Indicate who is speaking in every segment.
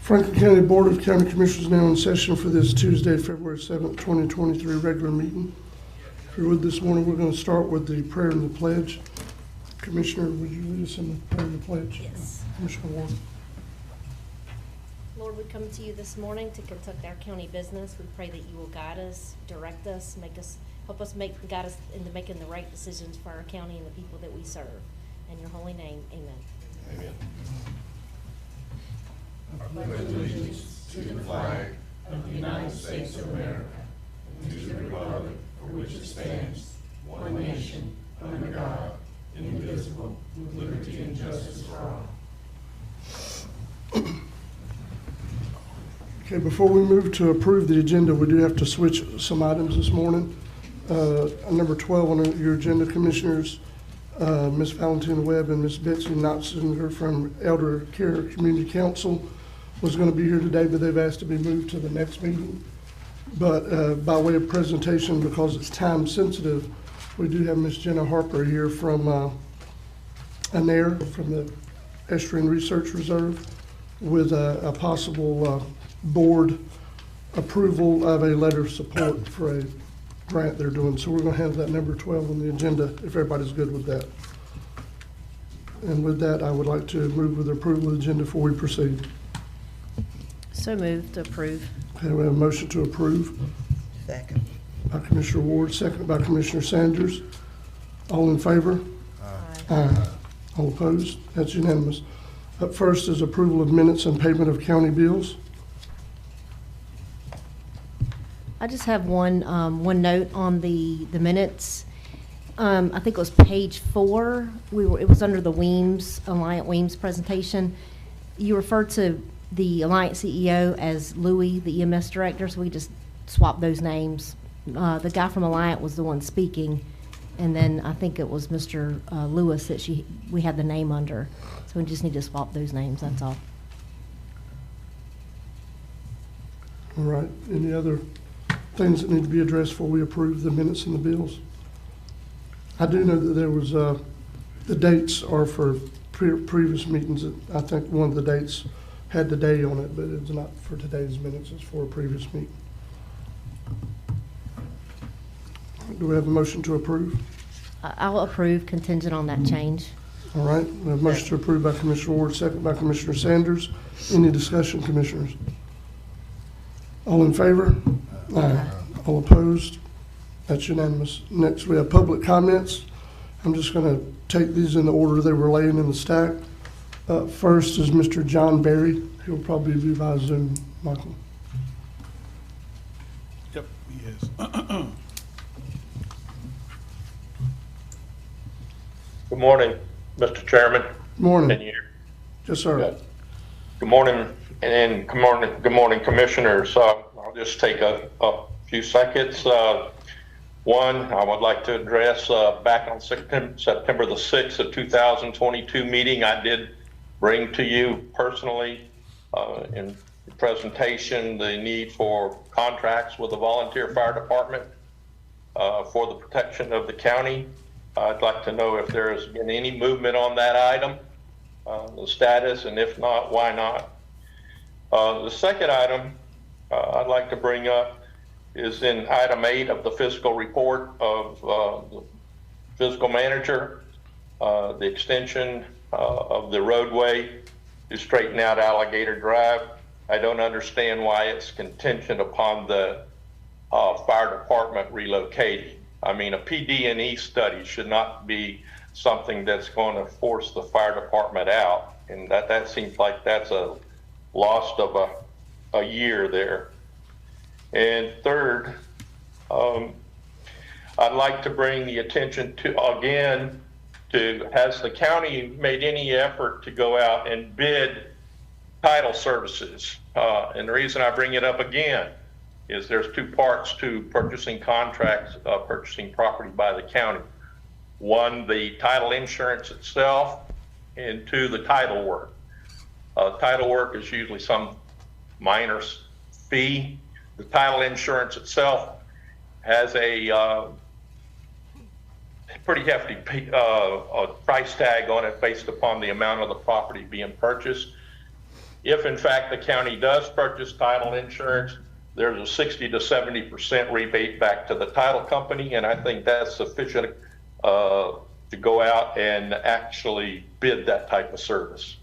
Speaker 1: Franklin County Board of County Commissioners now in session for this Tuesday, February 7th, 2023 regular meeting. If you're with this morning, we're going to start with the prayer and the pledge. Commissioner, would you lead us in the prayer and the pledge?
Speaker 2: Yes.
Speaker 1: Commissioner Ward.
Speaker 2: Lord, we come to you this morning to conduct our county business. We pray that you will guide us, direct us, help us guide us into making the right decisions for our county and the people that we serve. In your holy name, amen.
Speaker 3: Amen. I pledge allegiance to the flag of the United States of America and to the republic for which it stands, one nation, under God, indivisible, with liberty and justice for all.
Speaker 1: Okay, before we move to approve the agenda, we do have to switch some items this morning. Number 12 on your agenda, Commissioners, Ms. Valentina Webb and Ms. Betsy Notzinger from Elder Care Community Council was going to be here today, but they've asked to be moved to the next meeting. But by way of presentation, because it's time sensitive, we do have Ms. Jenna Harper here from ANAIR, from the Estuarine Research Reserve, with a possible board approval of a letter of support for a grant they're doing. So we're going to have that number 12 on the agenda, if everybody's good with that. And with that, I would like to move with the approval of the agenda before we proceed.
Speaker 2: So moved to approve.
Speaker 1: Okay, we have a motion to approve.
Speaker 4: Second.
Speaker 1: By Commissioner Ward, second by Commissioner Sanders. All in favor? Aye. All opposed? That's unanimous. Up first is approval of minutes and payment of county bills.
Speaker 2: I just have one note on the minutes. I think it was page 4. It was under the Alliant Weems presentation. You referred to the Alliant CEO as Louis, the EMS director, so we just swapped those names. The guy from Alliant was the one speaking, and then I think it was Mr. Lewis that we had the name under. So we just need to swap those names, that's all.
Speaker 1: All right, any other things that need to be addressed before we approve the minutes and the bills? I do know that there was, the dates are for previous meetings. I think one of the dates had the day on it, but it's not for today's minutes, it's for a previous meeting. Do we have a motion to approve?
Speaker 2: I'll approve contingent on that change.
Speaker 1: All right, we have a motion to approve by Commissioner Ward, second by Commissioner Sanders. Any discussion, Commissioners? All in favor? Aye. All opposed? That's unanimous. Next, we have public comments. I'm just going to take these in the order they were laying in the stack. First is Mr. John Berry. He'll probably be via Zoom, Michael.
Speaker 5: Yep, he is.
Speaker 6: Good morning, Mr. Chairman.
Speaker 1: Morning.
Speaker 6: And you.
Speaker 1: Yes, sir.
Speaker 6: Good morning, and good morning, Commissioners. I'll just take a few seconds. One, I would like to address back on September the 6th of 2022 meeting, I did bring to you personally in the presentation the need for contracts with the volunteer fire department for the protection of the county. I'd like to know if there has been any movement on that item, the status, and if not, why not? The second item I'd like to bring up is in item 8 of the fiscal report of the fiscal manager, the extension of the roadway to straighten out Alligator Drive. I don't understand why it's contingent upon the fire department relocating. I mean, a PD&E study should not be something that's going to force the fire department out. And that seems like that's a loss of a year there. And third, I'd like to bring the attention has the county made any effort to go out and bid title services? And the reason I bring it up again is there's two parts to purchasing contracts, purchasing property by the county. One, the title insurance itself, and two, the title work. Title work is usually some minor fee. The title insurance itself has a pretty hefty price tag on it based upon the amount of the property being purchased. if in fact the county does purchase title insurance, there's a 60 to 70% rebate back to the title company, and I think that's sufficient to go out and actually bid that type of service.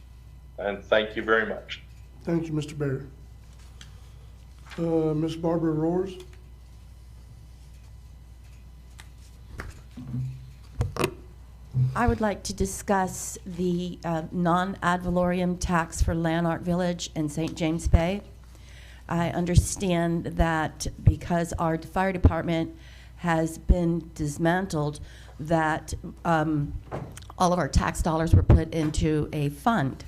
Speaker 6: And thank you very much.
Speaker 1: Thank you, Mr. Barrett. Ms. Barbara Roars?
Speaker 4: I would like to discuss the non-ad valorem tax for Lanark Village and St. James Bay. I understand that because our fire department has been dismantled, that all of our tax dollars were put into a fund.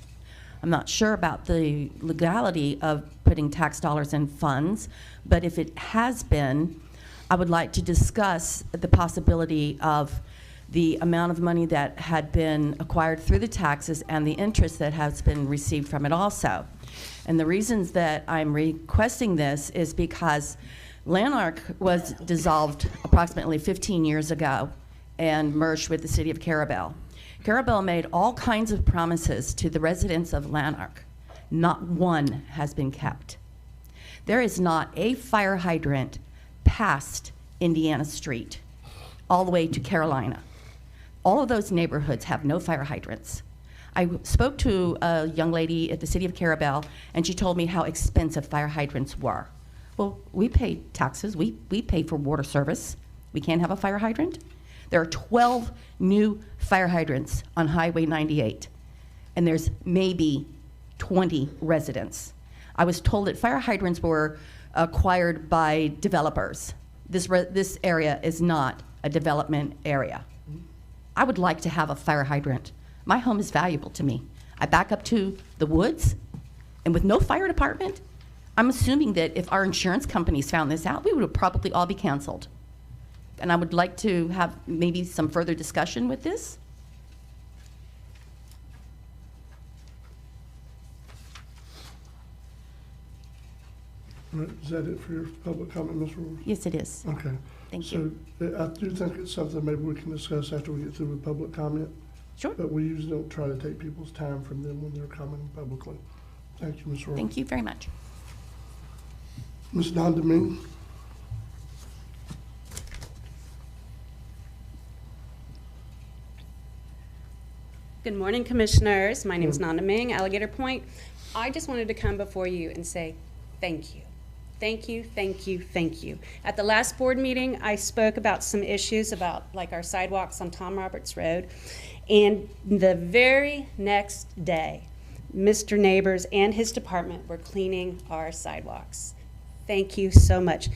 Speaker 4: I'm not sure about the legality of putting tax dollars in funds, but if it has been, I would like to discuss the possibility of the amount of money that had been acquired through the taxes and the interest that has been received from it also. And the reasons that I'm requesting this is because Lanark was dissolved approximately 15 years ago and merged with the city of Carabel. Carabel made all kinds of promises to the residents of Lanark. Not one has been kept. There is not a fire hydrant past Indiana Street all the way to Carolina. All of those neighborhoods have no fire hydrants. I spoke to a young lady at the city of Carabel, and she told me how expensive fire hydrants were. Well, we pay taxes, we pay for water service. We can't have a fire hydrant? There are 12 new fire hydrants on Highway 98, and there's maybe 20 residents. I was told that fire hydrants were acquired by developers. This area is not a development area. I would like to have a fire hydrant. My home is valuable to me. I back up to the woods, and with no fire department, I'm assuming that if our insurance companies found this out, we would probably all be canceled. And I would like to have maybe some further discussion with this.
Speaker 1: All right, is that it for your public comment, Ms. Roars?
Speaker 4: Yes, it is.
Speaker 1: Okay.
Speaker 4: Thank you.
Speaker 1: So I do think it's something maybe we can discuss after we get through with public comment,
Speaker 4: Sure.
Speaker 1: but we usually don't try to take people's time from them when they're commenting publicly. Thank you, Ms. Roars.
Speaker 4: Thank you very much.
Speaker 1: Ms. Don Domingue?
Speaker 7: Good morning, Commissioners. My name is Nanda Ming, Alligator Point. I just wanted to come before you and say thank you. Thank you, thank you, thank you. At the last board meeting, I spoke about some issues about like our sidewalks on Tom Roberts Road. And the very next day, Mr. Neighbors and his department were cleaning our sidewalks. Thank you so much.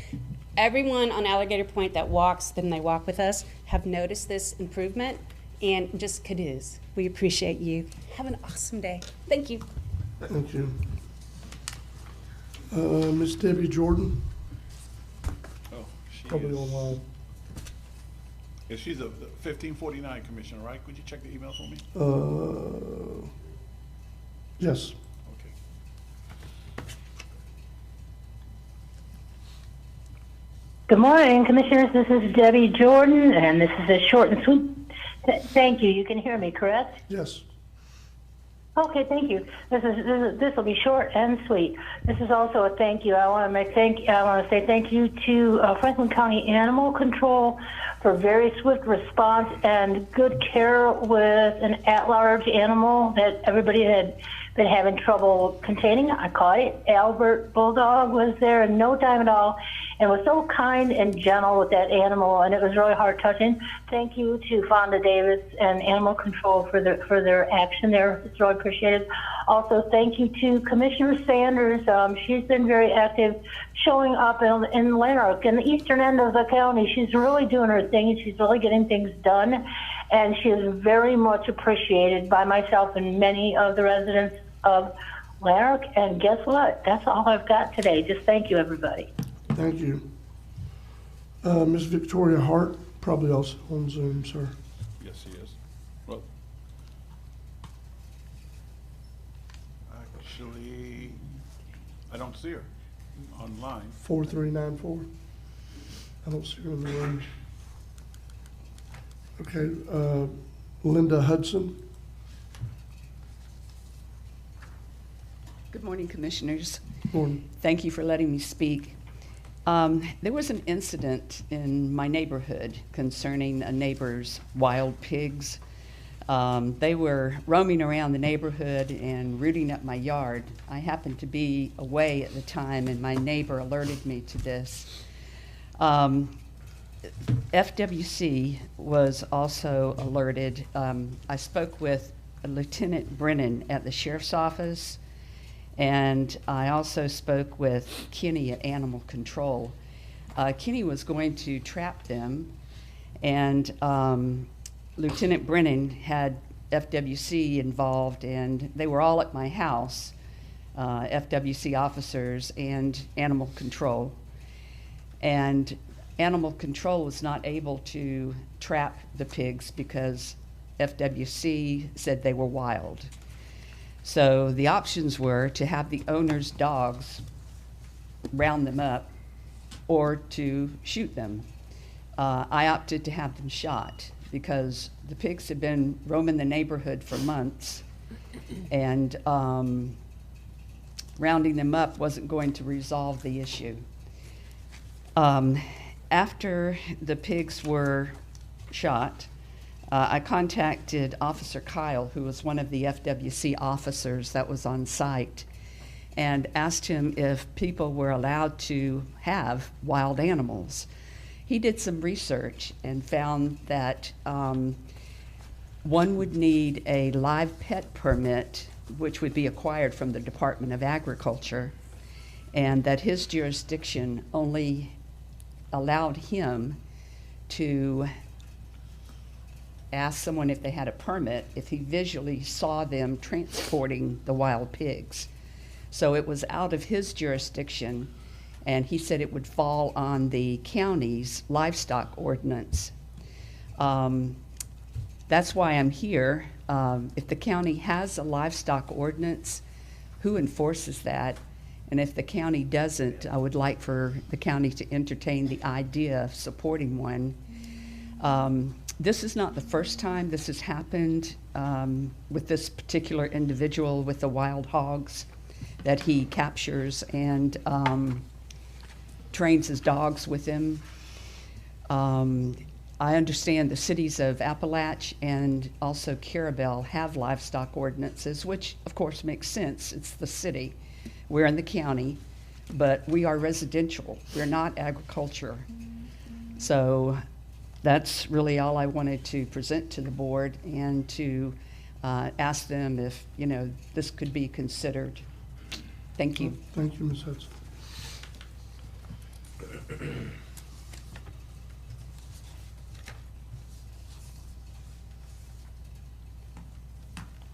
Speaker 7: Everyone on Alligator Point that walks, then they walk with us, have noticed this improvement and just cadoos. We appreciate you. Have an awesome day. Thank you.
Speaker 1: Thank you. Ms. Debbie Jordan,
Speaker 5: Oh, she
Speaker 1: probably
Speaker 5: is.
Speaker 1: online.
Speaker 5: Yeah, she's a 1549 commissioner, right? Could you check the email for me?
Speaker 1: Yes.
Speaker 5: Okay.
Speaker 8: Good morning, Commissioners. This is Debbie Jordan, and this is a short and sweet. Thank you. You can hear me, correct?
Speaker 1: Yes.
Speaker 8: Okay, thank you. This will be short and sweet. This is also a thank you. I want to say thank you to Franklin County Animal Control for very swift response and good care with an at-large animal that everybody had been having trouble containing. I caught it. Albert Bulldog was there in no time at all and was so kind and gentle with that animal, and it was really heart touching. Thank you to Fonda Davis and Animal Control for their action there. It's really appreciated. Also, thank you to Commissioner Sanders. She's been very active, showing up in Lanark, in the eastern end of the county. She's really doing her thing, and she's really getting things done. And she is very much appreciated by myself and many of the residents of Lanark. And guess what? That's all I've got today. Just thank you, everybody.
Speaker 1: Thank you. Ms. Victoria Hart, probably also on Zoom, sir.
Speaker 5: Yes, she is. Well, actually, I don't see her online.
Speaker 1: 4394. I don't see her in the room. Okay, Linda Hudson.
Speaker 9: Good morning, Commissioners.
Speaker 1: Morning.
Speaker 9: Thank you for letting me speak. There was an incident in my neighborhood concerning a neighbor's wild pigs. They were roaming around the neighborhood and rooting up my yard. I happened to be away at the time, and my neighbor alerted me to this. FWC was also alerted. I spoke with Lieutenant Brennan at the Sheriff's Office, and I also spoke with Kenny at Animal Control. Kenny was going to trap them, and Lieutenant Brennan had FWC involved, and they were all at my house, FWC officers and Animal Control. And Animal Control was not able to trap the pigs because FWC said they were wild. So the options were to have the owner's dogs round them up or to shoot them. I opted to have them shot because the pigs had been roaming the neighborhood for months, and rounding them up wasn't going to resolve the issue. After the pigs were shot, I contacted Officer Kyle, who was one of the FWC officers that was on site, and asked him if people were allowed to have wild animals. He did some research and found that one would need a live pet permit, which would be acquired from the Department of Agriculture, and that his jurisdiction only allowed him to ask someone if they had a permit if he visually saw them transporting the wild pigs. So it was out of his jurisdiction, and he said it would fall on the county's livestock ordinance. That's why I'm here. If the county has a livestock ordinance, who enforces that? And if the county doesn't, I would like for the county to entertain the idea of supporting one. This is not the first time this has happened with this particular individual with the wild hogs that he captures and trains his dogs with him. I understand the cities of Appalachia and also Carabel have livestock ordinances, which of course makes sense. It's the city. We're in the county, but we are residential. We're not agriculture. So that's really all I wanted to present to the board and to ask them if, you know, this could be considered. Thank you.
Speaker 1: Thank you, Ms. Hudson.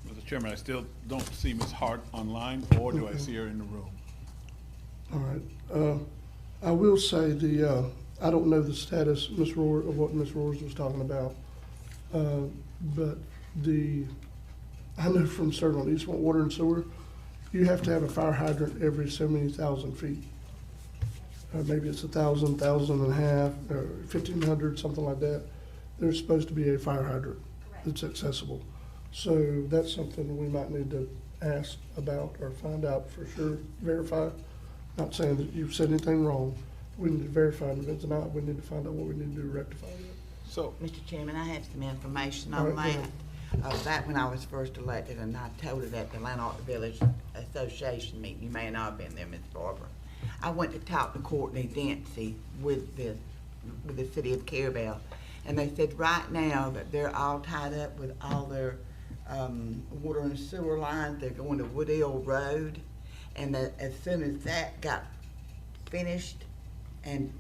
Speaker 5: Mr. Chairman, I still don't see Ms. Hart online, or do I see her in the room?
Speaker 1: All right. I will say I don't know the status, Ms. Rohr, of what Ms. Rohrs was talking about, but I know from serving on Eastmont Water and Sewer, you have to have a fire hydrant every so many thousand feet. Maybe it's 1,000, 1,500, or 1,500, something like that. There's supposed to be a fire hydrant that's accessible. So that's something we might need to ask about or find out for sure, verify. Not saying that you've said anything wrong. We need to verify, and if it's not, we need to find out what we need to do to rectify it.
Speaker 5: So,
Speaker 10: Mr. Chairman, I have some information
Speaker 1: All
Speaker 10: on
Speaker 1: right,
Speaker 10: that. Back when I was first elected, and I told it at the Lanark Village Association meeting, you may not have been there, Ms. Barber. I went to talk to Courtney Dempsey with the city of Carabel, and they said right now that they're all tied up with all their water and sewer lines. They're going to Woodhill Road, and that as soon as that got finished and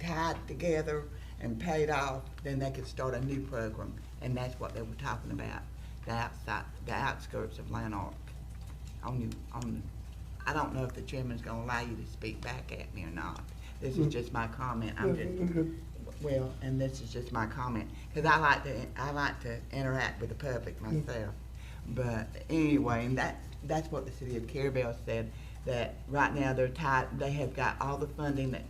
Speaker 10: tied together and paid off, then they could start a new program, and that's what they were talking about, the outskirts of Lanark. I don't know if the chairman's going to allow you to speak back at me or not. This is just my comment. Well, and this is just my comment because I like to interact with the public myself. But anyway, and that's what the city of Carabel said, that right now they're tied. They have got all the funding that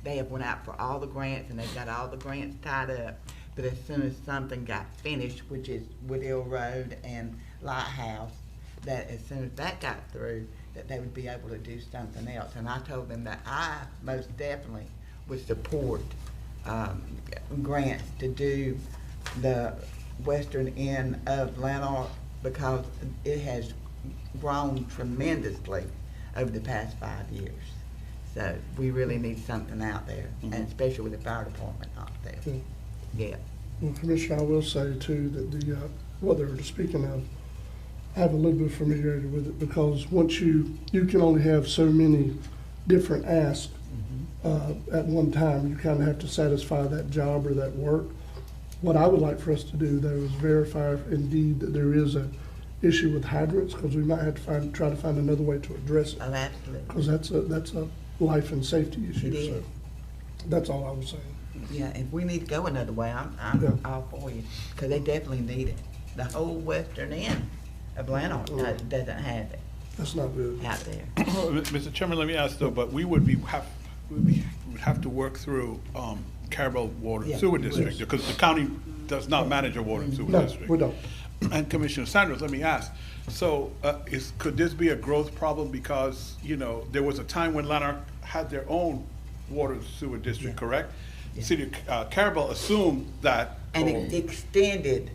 Speaker 10: they have went out for all the grants, and they've got all the grants tied up. But as soon as something got finished, which is Woodhill Road and Lighthouse, that as soon as that got through, that they would be able to do something else. And I told them that I most definitely would support grants to do the western end of Lanark because it has grown tremendously over the past 5 years. So we really need something out there, and especially with the fire department out there. Yeah.
Speaker 1: Well, Commissioner, I will say too that the, what they were speaking of, I have a little bit of familiarity with it because once you can only have so many different asks at one time. You kind of have to satisfy that job or that work. What I would like for us to do though is verify if indeed that there is a issue with hydrants, because we might have to try to find another way to address it.
Speaker 10: Oh, absolutely.
Speaker 1: Because that's a life and safety issue.
Speaker 10: It is.
Speaker 1: So that's all I was saying.
Speaker 10: Yeah, if we need to go another way, I'm
Speaker 1: Yeah.
Speaker 10: all for you, because they definitely need it. The whole western end of Lanark doesn't have it
Speaker 1: That's not good.
Speaker 10: out there.
Speaker 5: Mr. Chairman, let me ask though, but we would have to work through Carabel Water and
Speaker 10: Yeah.
Speaker 5: Sewer District, because the county does not manage a water and sewer
Speaker 1: No,
Speaker 5: district.
Speaker 1: we don't.
Speaker 5: And Commissioner Sanders, let me ask, so could this be a growth problem because, there was a time when Lanark had their own water and sewer district, correct?
Speaker 10: Yeah.
Speaker 5: City of Carabel assumed that.
Speaker 10: And it extended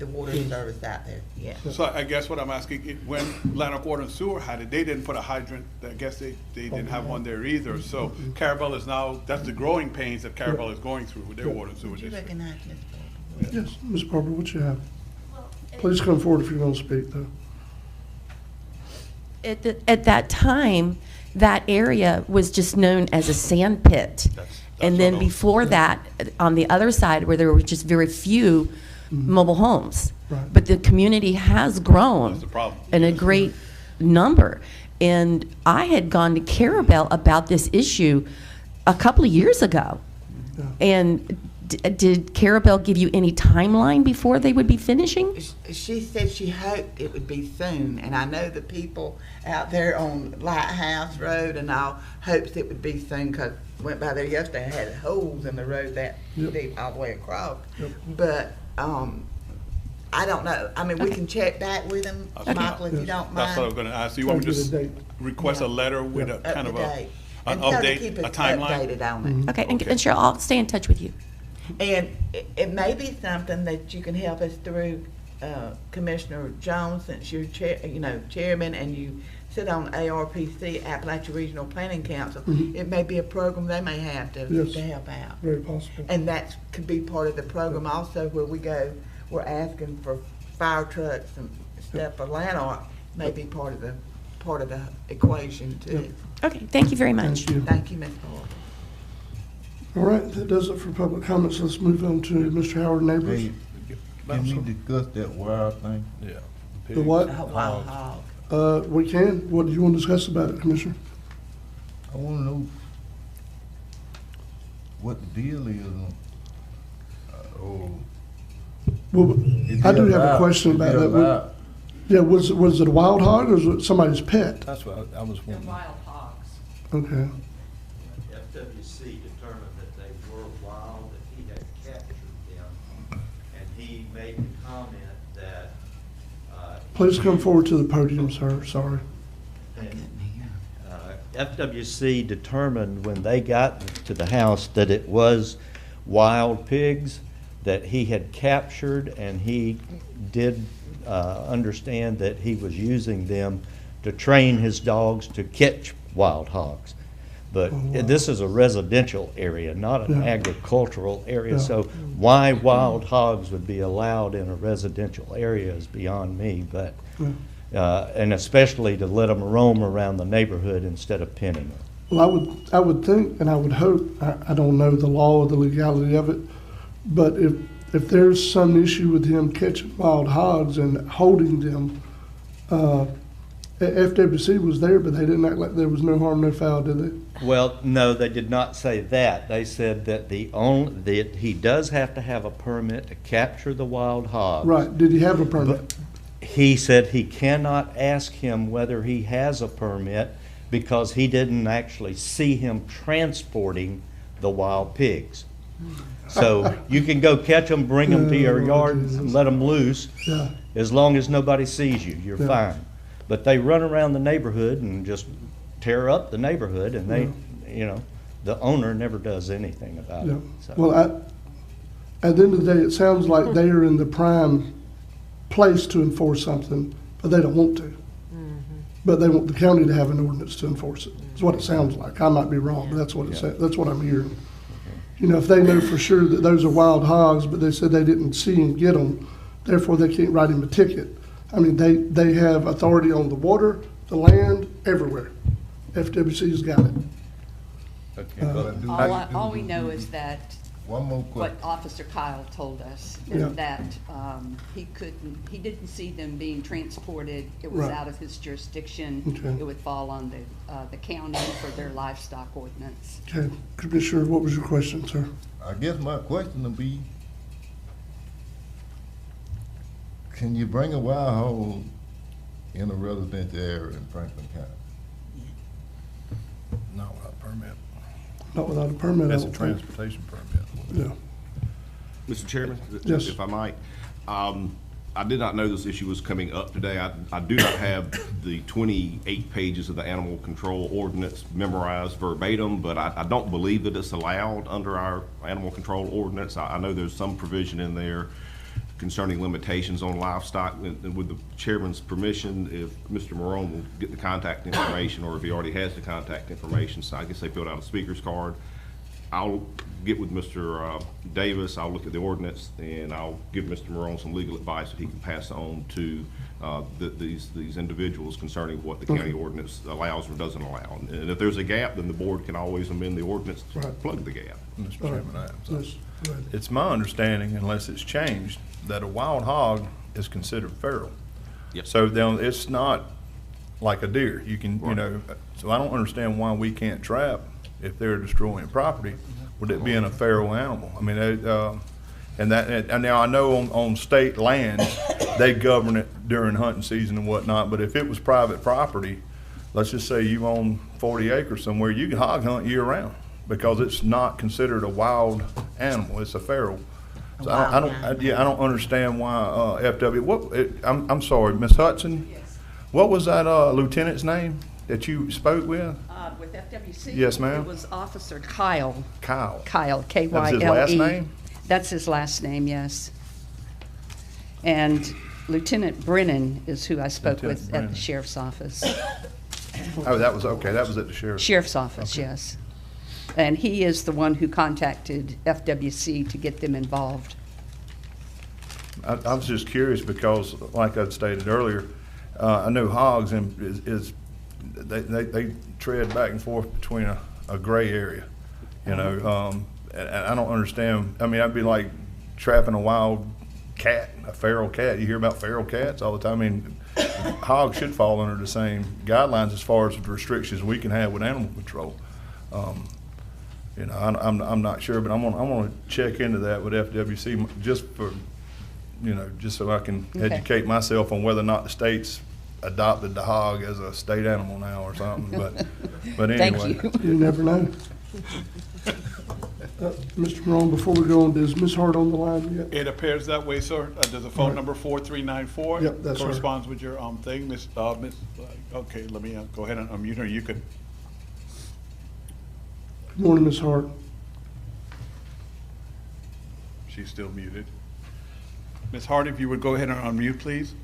Speaker 10: the water service out there, yeah.
Speaker 5: So I guess what I'm asking, when Lanark Water and Sewer had it, they didn't put a hydrant, I guess they didn't have one there either. So Carabel is now, that's the growing pains that Carabel is going through with their water and sewer
Speaker 10: Would you
Speaker 5: district.
Speaker 10: recognize Ms. Barber?
Speaker 1: Yes, Ms. Barber, what you have? Please come forward if you're going to speak though.
Speaker 4: At that time, that area was just known as a sand pit. And then
Speaker 5: what I was-
Speaker 4: before that, on the other side, where there were just very few mobile homes.
Speaker 1: Right.
Speaker 4: But the community has grown.
Speaker 5: That's the problem.
Speaker 4: In a great number. And I had gone to Carabel about this issue a couple of years ago.
Speaker 1: Yeah.
Speaker 4: And did Carabel give you any timeline before they would be finishing?
Speaker 10: She said she hoped it would be soon, and I know the people out there on Lighthouse Road and all hopes it would be soon, because went by there yesterday and had holes in the road that
Speaker 1: Yep.
Speaker 10: deep all the way across.
Speaker 1: Yep.
Speaker 10: But I don't know. I mean, we can check back with them,
Speaker 5: Okay.
Speaker 10: Michael, if you don't mind.
Speaker 5: That's what I was gonna ask. So you want me to
Speaker 1: Try to
Speaker 5: just
Speaker 1: get a date.
Speaker 5: request a letter with a
Speaker 10: Up
Speaker 5: kind
Speaker 10: to
Speaker 5: of
Speaker 10: date.
Speaker 5: an
Speaker 10: And try to
Speaker 5: update,
Speaker 10: keep
Speaker 5: a
Speaker 10: us
Speaker 5: timeline?
Speaker 10: updated on it.
Speaker 4: Okay, and
Speaker 5: Okay.
Speaker 4: Cheryl, I'll stay in touch with you.
Speaker 10: And it may be something that you can help us through, Commissioner Jones, since you're chairman, and you sit on ARPC, Appalachia Regional Planning Council. It may be a program they may have
Speaker 1: Yes.
Speaker 10: to help out.
Speaker 1: Very possible.
Speaker 10: And that could be part of the program also, where we're asking for fire trucks and stuff for Lanark, may be part of the equation too.
Speaker 4: Okay, thank you very much.
Speaker 1: Thank you.
Speaker 10: Thank you, Ms. Barber.
Speaker 1: All right, that does it for public comments. Let's move on to Mr. Howard Neighbors.
Speaker 3: Hey, can we discuss that wild thing?
Speaker 5: Yeah.
Speaker 1: The what?
Speaker 10: Oh, wow.
Speaker 1: We can. What do you want to discuss about it, Commissioner?
Speaker 3: I wanna know what the deal is on,
Speaker 1: Well,
Speaker 3: is
Speaker 1: I
Speaker 3: it
Speaker 1: do have a
Speaker 3: allowed?
Speaker 1: question
Speaker 3: Is
Speaker 1: about
Speaker 3: it
Speaker 1: that.
Speaker 3: allowed?
Speaker 1: Yeah, was it a wild hog or was it somebody's pet?
Speaker 11: That's what I was wondering.
Speaker 12: Wild hogs.
Speaker 1: Okay.
Speaker 12: FWC determined that they were wild, that he had captured them, and he made the comment that.
Speaker 1: Please come forward to the podium, sir. Sorry.
Speaker 12: FWC determined when they got to the house that it was wild pigs that he had captured, and he did understand that he was using them to train his dogs to catch wild hogs. But this is a residential area, not an
Speaker 1: Yeah.
Speaker 12: agricultural area,
Speaker 1: Yeah.
Speaker 12: so why wild hogs would be allowed in a residential area is beyond me, but, and especially to let them roam around the neighborhood instead of penning them.
Speaker 1: Well, I would think, and I would hope, I don't know the law or the legality of it, but if there's some issue with him catching wild hogs and holding them, FWC was there, but they didn't act like there was no harm, no foul, did they?
Speaker 12: Well, no, they did not say that. They said that that he does have to have a permit to capture the wild hogs.
Speaker 1: Right, did he have a permit?
Speaker 12: He said he cannot ask him whether he has a permit because he didn't actually see him transporting the wild pigs. So you can go catch them, bring them to your
Speaker 1: Oh,
Speaker 12: yard,
Speaker 1: Jesus.
Speaker 12: and let them loose.
Speaker 1: Yeah.
Speaker 12: As long as nobody sees you, you're
Speaker 1: Yeah.
Speaker 12: fine. But they run around the neighborhood and just tear up the neighborhood, and they, you know, the owner never does anything about
Speaker 1: Yeah.
Speaker 12: it. So-
Speaker 1: Well, at the end of the day, it sounds like they are in the prime place to enforce something, but they don't want to. But they want the county to have an ordinance to enforce it. That's what it sounds like. I might be wrong, but that's what it said, that's what I'm hearing. You know, if they know for sure that those are wild hogs, but they said they didn't see and get them, therefore they can't write him a ticket. I mean, they have authority on the water, the land, everywhere. FWC's got it.
Speaker 9: All we know is that
Speaker 3: One more
Speaker 9: what
Speaker 3: question.
Speaker 9: Officer Kyle told us,
Speaker 1: Yeah.
Speaker 9: that he didn't see them being transported. It was
Speaker 1: Right.
Speaker 9: out of his jurisdiction.
Speaker 1: Okay.
Speaker 9: It would fall on the county for their livestock ordinance.
Speaker 1: Okay, Commissioner, what was your question, sir?
Speaker 3: I guess my question would be, can you bring a wild hog in a residential area in Franklin County?
Speaker 11: Not without a permit.
Speaker 1: Not without a permit, I
Speaker 11: That's a
Speaker 1: don't think.
Speaker 11: transportation permit.
Speaker 1: Yeah.
Speaker 13: Mr. Chairman,
Speaker 1: Yes.
Speaker 13: if I might, I did not know this issue was coming up today. I do not have the 28 pages of the animal control ordinance memorized verbatim, but I don't believe that it's allowed under our animal control ordinance. I know there's some provision in there concerning limitations on livestock. And with the chairman's permission, if Mr. Morone will get the contact information, or if he already has the contact information, so I guess they filled out a speaker's card. I'll get with Mr. Davis, I'll look at the ordinance, and I'll give Mr. Morone some legal advice that he can pass on to these individuals concerning what the county ordinance allows or doesn't allow. And if there's a gap, then the board can always amend the ordinance to
Speaker 1: Right.
Speaker 13: plug the gap.
Speaker 11: Mr.
Speaker 1: All right.
Speaker 11: Chairman, I have something.
Speaker 1: Yes, go ahead.
Speaker 11: It's my understanding, unless it's changed, that a wild hog is considered feral.
Speaker 13: Yep.
Speaker 11: So then it's not like a deer. You can, you
Speaker 13: Right.
Speaker 11: know, so I don't understand why we can't trap if they're destroying property, with it being a feral animal. I mean, and now I know on state lands, they govern it during hunting season and whatnot, but if it was private property, let's just say you own 40 acres somewhere, you can hog hunt year round, because it's not considered a wild animal, it's a feral. So I don't understand why, I'm sorry, Ms. Hudson?
Speaker 9: Yes.
Speaker 11: What was that lieutenant's name that you spoke with?
Speaker 9: With FWC?
Speaker 11: Yes, ma'am.
Speaker 9: It was Officer Kyle.
Speaker 11: Kyle.
Speaker 9: Kyle, K-Y-L-E.
Speaker 11: That was his last name?
Speaker 9: That's his last name, yes. And Lieutenant Brennan is who I spoke
Speaker 11: Lieutenant
Speaker 9: with at
Speaker 11: Brennan.
Speaker 9: the sheriff's office.
Speaker 11: Oh, that was, okay, that was at the sheriff's.
Speaker 9: Sheriff's office, yes. And he is the one who contacted FWC to get them involved.
Speaker 11: I was just curious because, like I stated earlier, I know hogs they tread back and forth between a gray area, you know, and I don't understand. I mean, I'd be like trapping a wild cat, a feral cat. You hear about feral cats all the time. I mean, hogs should fall under the same guidelines as far as the restrictions we can have with animal control. You know, I'm not sure, but I'm gonna check into that with FWC just for, you know, just so I can
Speaker 9: Okay.
Speaker 11: educate myself on whether or not the state's adopted the hog as a state animal now or something, but
Speaker 9: Thank
Speaker 11: anyway.
Speaker 9: you.
Speaker 1: You never know. Mr. Morone, before we go on, is Ms. Hart on the line yet?
Speaker 5: It appears that way, sir. There's a phone
Speaker 1: Right.
Speaker 5: number 4394.
Speaker 1: Yep, that's her.
Speaker 5: Corresponds with your thing, Miss. Okay, let me go ahead and unmute her. You could.
Speaker 1: Good morning, Ms. Hart.
Speaker 5: She's still muted. Ms. Hart, if you would go ahead and unmute, please.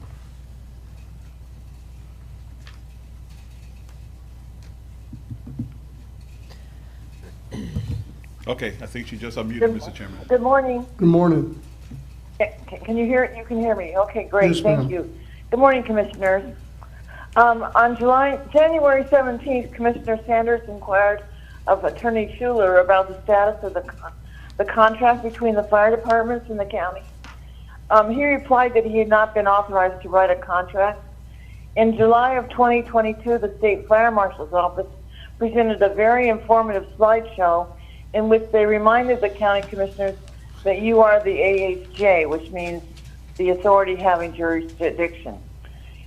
Speaker 5: Okay, I think she just unmuted, Mr. Chairman.
Speaker 8: Good morning.
Speaker 1: Good morning.
Speaker 8: Can you hear it? You can hear me. Okay, great.
Speaker 1: Yes, ma'am.
Speaker 8: Thank you. Good morning, Commissioners. On January 17th, Commissioner Sanders inquired of Attorney Schuler about the status of the contract between the fire departments and the county. He replied that he had not been authorized to write a contract. In July of 2022, the State Fire Marshal's Office presented a very informative slideshow in which they reminded the county commissioners that you are the AHJ, which means the authority having jurisdiction.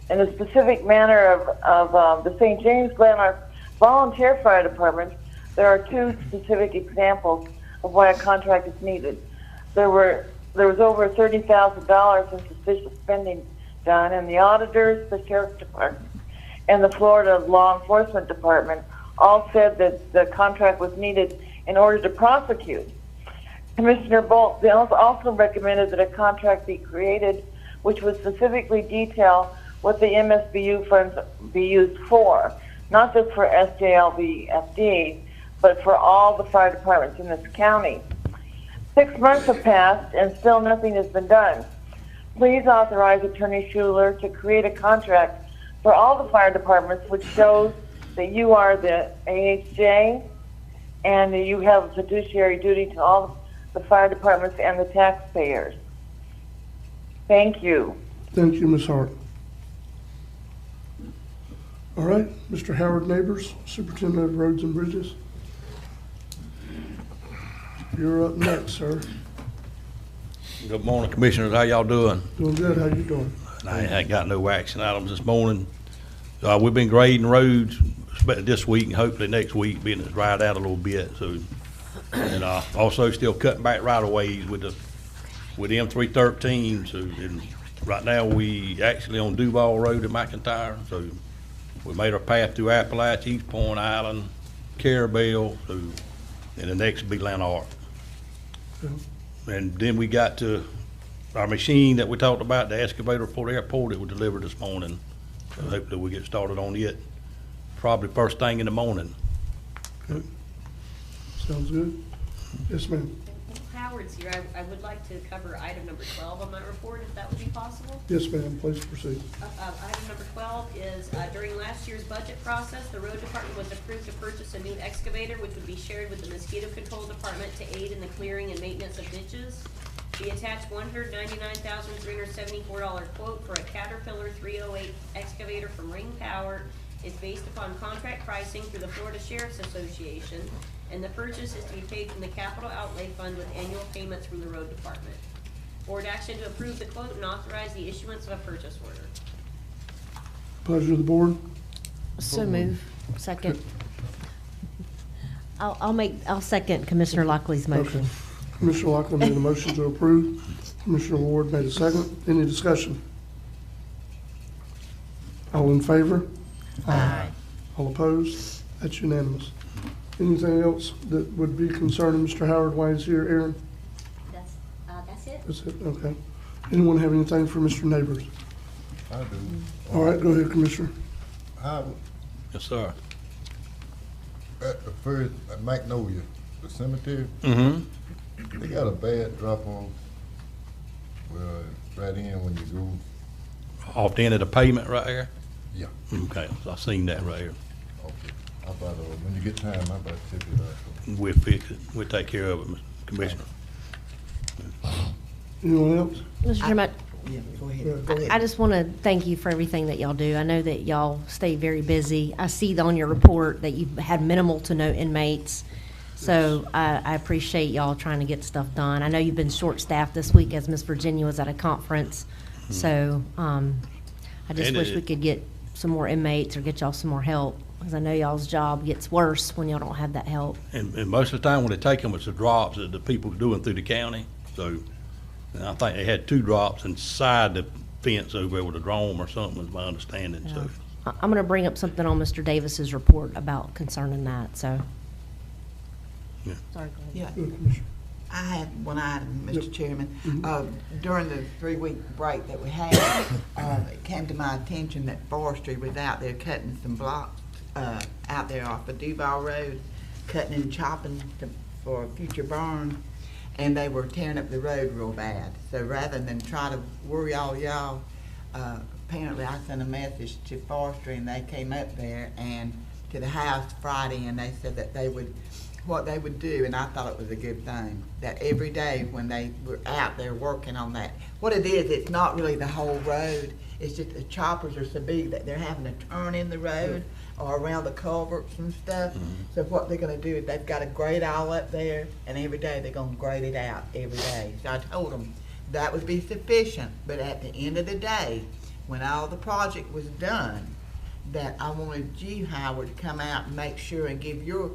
Speaker 8: In the specific manner of the St. James Glenarm Volunteer Fire Department, there are two specific examples of why a contract is needed. There was over $30,000 in suspicious spending
Speaker 14: done, and the auditors, the sheriff's department, and the Florida Law Enforcement Department all said that the contract was needed in order to prosecute. Commissioner Bolt also recommended that a contract be created which would specifically detail what the MSBU funds be used for, not just for SJLV-FD, but for all the fire departments in this county. 6 months have passed and still nothing has been done. Please authorize Attorney Schuler to create a contract for all the fire departments which shows that you are the AHJ and that you have a fiduciary duty to all the fire departments and the taxpayers. Thank you.
Speaker 1: Thank you, Ms. Hart. All right, Mr. Howard Neighbors, Superintendent of Roads and Bridges. You're up next, sir.
Speaker 15: Good morning, Commissioners. How y'all doing?
Speaker 1: Doing good. How you doing?
Speaker 15: I ain't got no action items this morning. We've been grading roads this week and hopefully next week being it's dried out a little bit. So, and also still cutting back right of ways with the M313. So, and right now we actually on Duval Road at McIntyre. So we made our path through Appalachia, East Point Island, Carabel. So, and the next will be Lanark.
Speaker 1: Okay.
Speaker 15: And then we got to our machine that we talked about, the excavator for the airport. It was delivered this morning. So hopefully we get started on it probably first thing in the morning.
Speaker 1: Okay. Sounds good. Yes, ma'am.
Speaker 16: Howard's here. I would like to cover item number 12 on my report, if that would be possible.
Speaker 1: Yes, ma'am. Please proceed.
Speaker 16: Item number 12 is during last year's budget process, the road department was approved to purchase a new excavator, which would be shared with the mosquito control department to aid in the clearing and maintenance of ditches. The attached $199,374 quote for a Caterpillar 308 excavator from Ring Power is based upon contract pricing through the Florida Sheriff's Association, and the purchase is to be paid from the capital outlay fund with annual payments from the road department. Board action to approve the quote and authorize the issuance of a purchase order.
Speaker 1: Pleasure of the board.
Speaker 2: So move. Second. I'll second Commissioner Lockley's motion.
Speaker 1: Okay. Commissioner Lockley made a motion to approve. Commissioner Ward made a second. Any discussion? All in favor? Aye. All opposed? That's unanimous. Anything else that would be concerning Mr. Howard while he's here, Aaron?
Speaker 16: That's it.
Speaker 1: That's it, okay. Anyone have anything for Mr. Neighbors?
Speaker 3: I do.
Speaker 1: All right, go ahead, Commissioner.
Speaker 3: Howard,
Speaker 15: Yes, sir.
Speaker 3: at the first, at Magnolia, the cemetery,
Speaker 15: Mm-hmm.
Speaker 3: they got a bad drop off. Well, right in when you go,
Speaker 15: Off the end of the pavement right here?
Speaker 3: yeah.
Speaker 15: Okay, so I seen that right here.
Speaker 3: Okay. How about, when you get time, how about check it out?
Speaker 15: We'll fix it. We'll take care of it, Mr. Commissioner.
Speaker 1: Anyone else?
Speaker 2: Mr. Chairman,
Speaker 10: Yeah, go ahead. Go ahead.
Speaker 2: I just want to thank you for everything that y'all do. I know that y'all stay very busy. I see on your report that you've had minimal to no inmates. So I appreciate y'all trying to get stuff done. I know you've been short-staffed this week as Miss Virginia was at a conference. So I just
Speaker 15: And
Speaker 2: wish
Speaker 15: it-
Speaker 2: we could get some more inmates or get y'all some more help, because I know y'all's job gets worse when y'all don't have that help.
Speaker 15: And most of the time when they take them, it's the drops that the people doing through the county. So, and I think they had 2 drops inside the fence over there with a drone or something, is my understanding, so.
Speaker 2: I'm going to bring up something on Mr. Davis's report about concerning that, so.
Speaker 15: Yeah.
Speaker 2: Sorry, go ahead.
Speaker 10: Yeah,
Speaker 1: Good, Commissioner.
Speaker 10: I had one item, Mr.
Speaker 1: Yep.
Speaker 10: Chairman.
Speaker 1: Mhm.
Speaker 10: During the 3-week break that we had, it came to my attention that forestry was out there cutting some blocks out there off of Duval Road, cutting and chopping for a future barn, and they were tearing up the road real bad. So rather than try to worry all y'all, apparently I sent a message to forestry, and they came up there and to the house Friday, and they said that they would, what they would do, and I thought it was a good thing, that every day when they were out there working on that, what it is, it's not really the whole road, it's just the choppers are so big that they're having to turn in the road or around the culverts and stuff. So what they're gonna do is they've got a grade all up there, and every day they're gonna grade it out every day. So I told them that would be sufficient, but at the end of the day, when all the project was done, that I wanted you, Howard, to come out and make sure and give your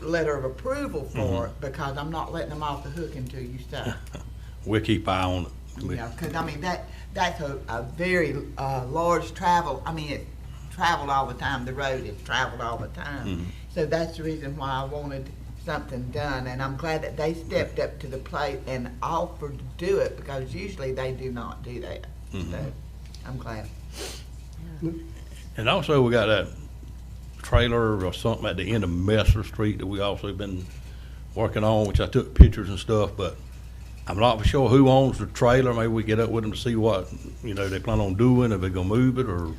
Speaker 10: letter of approval for it, because I'm not letting them off the hook until you start.
Speaker 15: We'll keep eye on it.
Speaker 10: You know, because, I mean, that's a very large travel, I mean, it's traveled all the time, the road is traveled all the time. So that's the reason why I wanted something done, and I'm glad that they stepped up to the plate and offered to do it, because usually they do not do that. So I'm glad.
Speaker 15: And also, we got that trailer or something at the end of Messer Street that we also been working on, which I took pictures and stuff, but I'm not for sure who owns the trailer. Maybe we get up with them to see what, you know, they plan on doing, if they're gonna move it or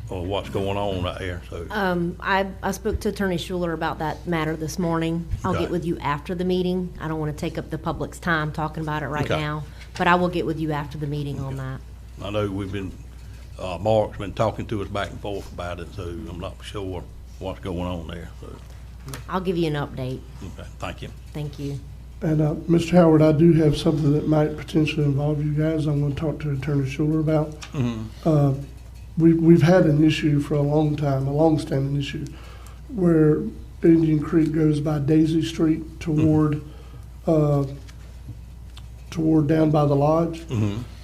Speaker 15: what's going on right there, so.
Speaker 2: I spoke to Attorney Schuler about that matter this morning. I'll
Speaker 15: Okay.
Speaker 2: get with you after the meeting. I don't want to take up the public's time talking about it right
Speaker 15: Okay.
Speaker 2: now, but I will get with you after the meeting on that.
Speaker 15: I know we've been, Mark's been talking to us back and forth about it, so I'm not sure what's going on there, so,
Speaker 2: I'll give you an update.
Speaker 15: okay, thank you.
Speaker 2: Thank you.
Speaker 1: And, Mr. Howard, I do have something that might potentially involve you guys I'm gonna talk to Attorney Schuler about. We've had an issue for a long time, a long-standing issue, where Indian Creek goes by Daisy Street toward down by the lodge,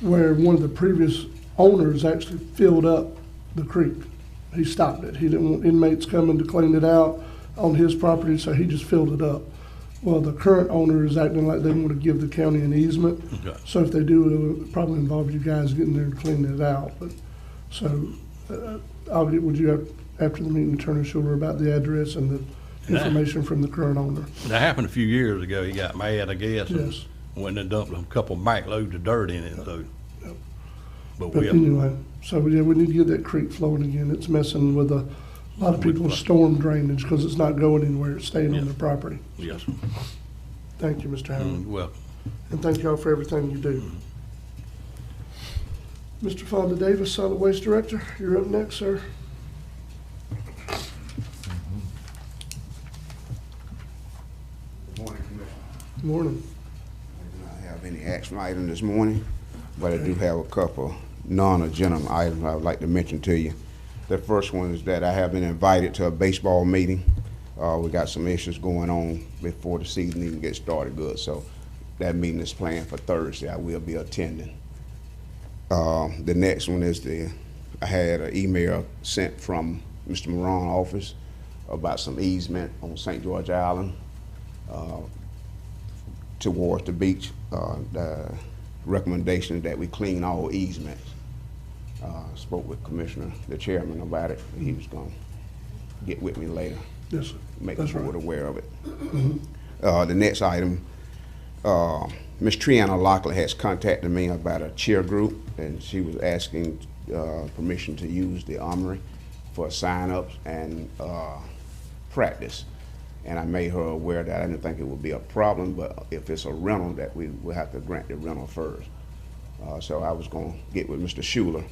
Speaker 1: where one of the previous owners actually filled up the creek. He stopped it. He didn't want inmates coming to clean it out on his property, so he just filled it up. Well, the current owner is acting like they want to give the county an easement.
Speaker 15: Okay.
Speaker 1: So if they do, it'll probably involve you guys getting there and cleaning it out. But, so I'll get with you after the meeting, Attorney Schuler, about the address and the information from the current owner.
Speaker 15: That happened a few years ago. He got mad, I guess, and
Speaker 1: Yes.
Speaker 15: went and dumped a couple back loads of dirt in it, so. But
Speaker 1: But
Speaker 15: we,
Speaker 1: anyway, so yeah, we need to get that creek flowing again. It's messing with a lot of people's storm drainage because it's not going anywhere. It's staying on their property.
Speaker 15: yes,
Speaker 1: Thank you, Mr. Howard.
Speaker 15: well,
Speaker 1: And thank y'all for everything you do. Mr. Fonda Davis, Solid Waste Director, you're up next, sir.
Speaker 17: Good morning, Commissioner.
Speaker 1: Good morning.
Speaker 17: I do not have any action item this morning, but I do have a couple non-agenda items I would like to mention to you. The first one is that I have been invited to a baseball meeting. We got some issues going on before the season even gets started good, so that meeting is planned for Thursday. I will be attending. The next one is I had an email sent from Mr. Moran's office about some easement on St. George Island towards the beach. The recommendation is that we clean all easements. Spoke with Commissioner, the chairman, about it. He was going to get with me later.
Speaker 1: Yes, sir.
Speaker 17: Make the
Speaker 1: That's
Speaker 17: board
Speaker 1: right.
Speaker 17: aware of it. The next item, Ms. Triana Lockley has contacted me about a cheer group, and she was asking permission to use the armory for sign-ups and practice. And I made her aware that I didn't think it would be a problem, but if it's a rental, that we will have to grant the rental first. So I was going to get with Mr. Schuler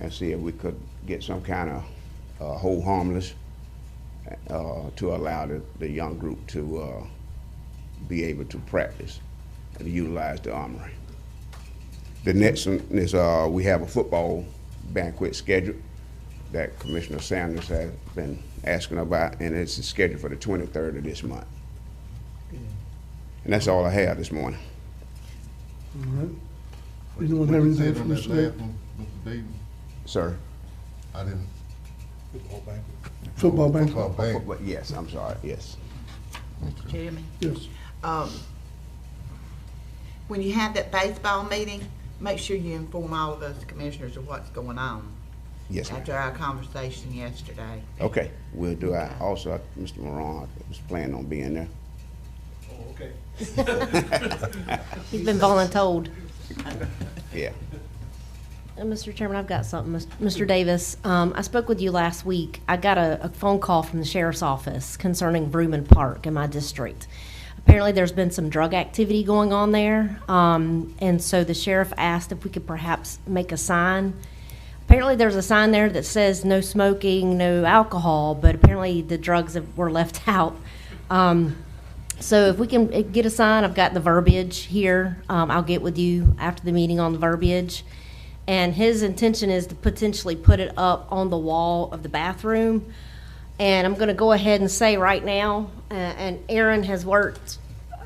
Speaker 17: and see if we could get some kind of hold harmless to allow the young group to be able to practice and utilize the armory. The next one is we have a football banquet scheduled that Commissioner Sanders has been asking about, and it's scheduled for the 23rd of this month. And that's all I have this morning.
Speaker 1: All right. Anyone have anything for Mr. Davis?
Speaker 3: Mr. Davis,
Speaker 17: Sir?
Speaker 3: I didn't.
Speaker 1: Football banquet?
Speaker 3: Football banquet.
Speaker 17: Football- Yes, I'm sorry, yes.
Speaker 10: Mr. Chairman?
Speaker 1: Yes.
Speaker 10: When you have that baseball meeting, make sure you inform all of us commissioners of what's going on.
Speaker 17: Yes, ma'am.
Speaker 10: After our conversation yesterday.
Speaker 17: Okay, we'll do. I also, Mr. Moran was planning on being there.
Speaker 2: He's been voluntold.
Speaker 17: Yeah.
Speaker 2: Mr. Chairman, I've got something. Mr. Davis, I spoke with you last week. I got a phone call from the sheriff's office concerning Vrooman Park in my district. Apparently, there's been some drug activity going on there, and so the sheriff asked if we could perhaps make a sign. Apparently, there's a sign there that says no smoking, no alcohol, but apparently the drugs were left out. So if we can get a sign, I've got the verbiage here. I'll get with you after the meeting on the verbiage. And his intention is to potentially put it up on the wall of the bathroom. And I'm going to go ahead and say right now, and Aaron has worked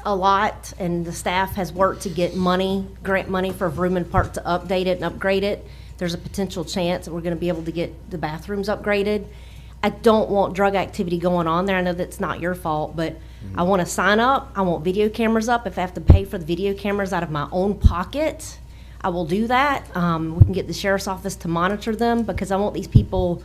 Speaker 2: a lot, and the staff has worked to get money, grant money for Vrooman Park to update it and upgrade it. There's a potential chance that we're gonna be able to get the bathrooms upgraded. I don't want drug activity going on there. I know that's not your fault, but I want to sign up. I want video cameras up. If I have to pay for the video cameras out of my own pocket, I will do that. We can get the sheriff's office to monitor them because I want these people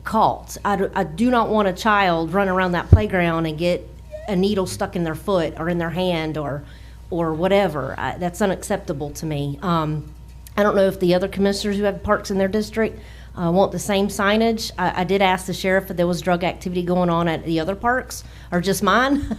Speaker 2: caught. I do not want a child run around that playground and get a needle stuck in their foot or in their hand or whatever. That's unacceptable to me. I don't know if the other commissioners who have parks in their district want the same signage. I did ask the sheriff if there was drug activity going on at the other parks or just mine.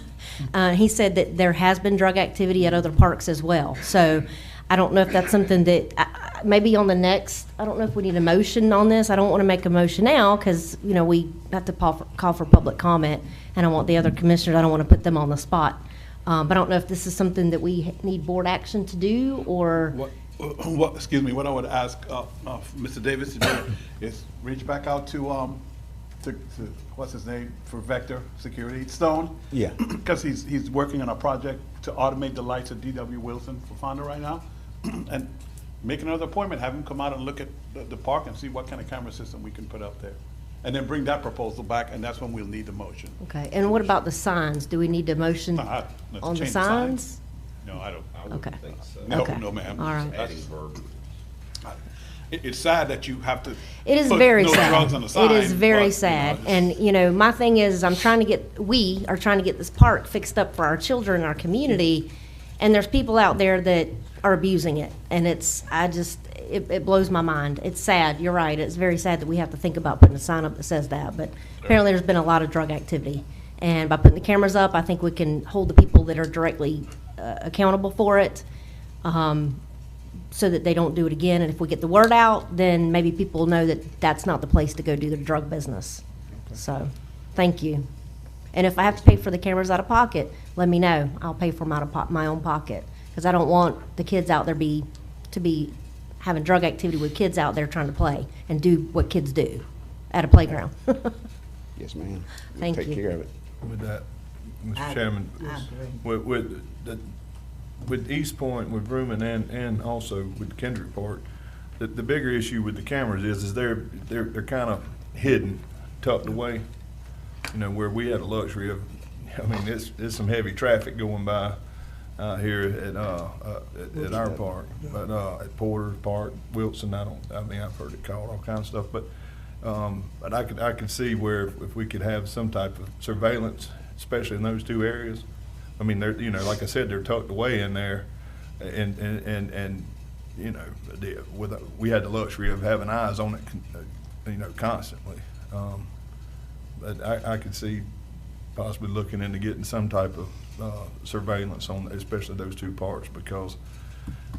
Speaker 2: He said that there has been drug activity at other parks as well. So I don't know if that's something that maybe on the next, I don't know if we need a motion on this. I don't want to make a motion now because, you know, we have to call for public comment, and I want the other commissioners, I don't want to put them on the spot. But I don't know if this is something that we need board action to do or.
Speaker 5: Excuse me, what I would ask Mr. Davis to do is reach back out to what's his name, for Vector Security, Stone.
Speaker 17: Yeah.
Speaker 5: Because he's working on a project to automate the lights at D.W. Wilson for Fonda right now. And make another appointment, have him come out and look at the park and see what kind of camera system we can put up there. And then bring that proposal back, and that's when we'll need the motion.
Speaker 2: Okay, and what about the signs? Do we need a motion
Speaker 5: Let's
Speaker 2: on the
Speaker 5: change
Speaker 2: signs?
Speaker 5: No, I don't.
Speaker 2: Okay.
Speaker 5: No,
Speaker 2: Okay.
Speaker 5: no, ma'am.
Speaker 2: All right.
Speaker 5: It's sad that you have to.
Speaker 2: It is
Speaker 5: put
Speaker 2: very
Speaker 5: no
Speaker 2: sad.
Speaker 5: drugs on the sign,
Speaker 2: It is very
Speaker 5: but,
Speaker 2: sad.
Speaker 5: you know,
Speaker 2: And, you know, my thing is, we are trying to get this park fixed up for our children in our community, and there's people out there that are abusing it. And it blows my mind. It's sad. You're right. It's very sad that we have to think about putting a sign up that says that. But apparently there's been a lot of drug activity. And by putting the cameras up, I think we can hold the people that are directly accountable for it, so that they don't do it again. And if we get the word out, then maybe people know that that's not the place to go do the drug business. So, thank you. And if I have to pay for the cameras out of pocket, let me know. I'll pay for them out of my own pocket, because I don't want the kids out there to be having drug activity with kids out there trying to play and do what kids do at a playground.
Speaker 17: Yes, ma'am.
Speaker 2: Thank
Speaker 17: Take
Speaker 2: you.
Speaker 17: care of it.
Speaker 11: With that, Mr. Chairman, with East Point, with Vrooman, and also with Kendrick Park, the bigger issue with the cameras is they're kind of hidden, tucked away. You know, where we had a luxury of, I mean, there's some heavy traffic going by here at our park, but at Porter Park, Wilson, I've heard it called all kinds of stuff, but I could see where if we could have some type of surveillance, especially in those two areas. I mean, they're, you know, like I said, they're tucked away in there, and you know, we had the luxury of having eyes on it, you know, constantly. But I could see possibly looking into getting some type of surveillance on, especially those two parks, because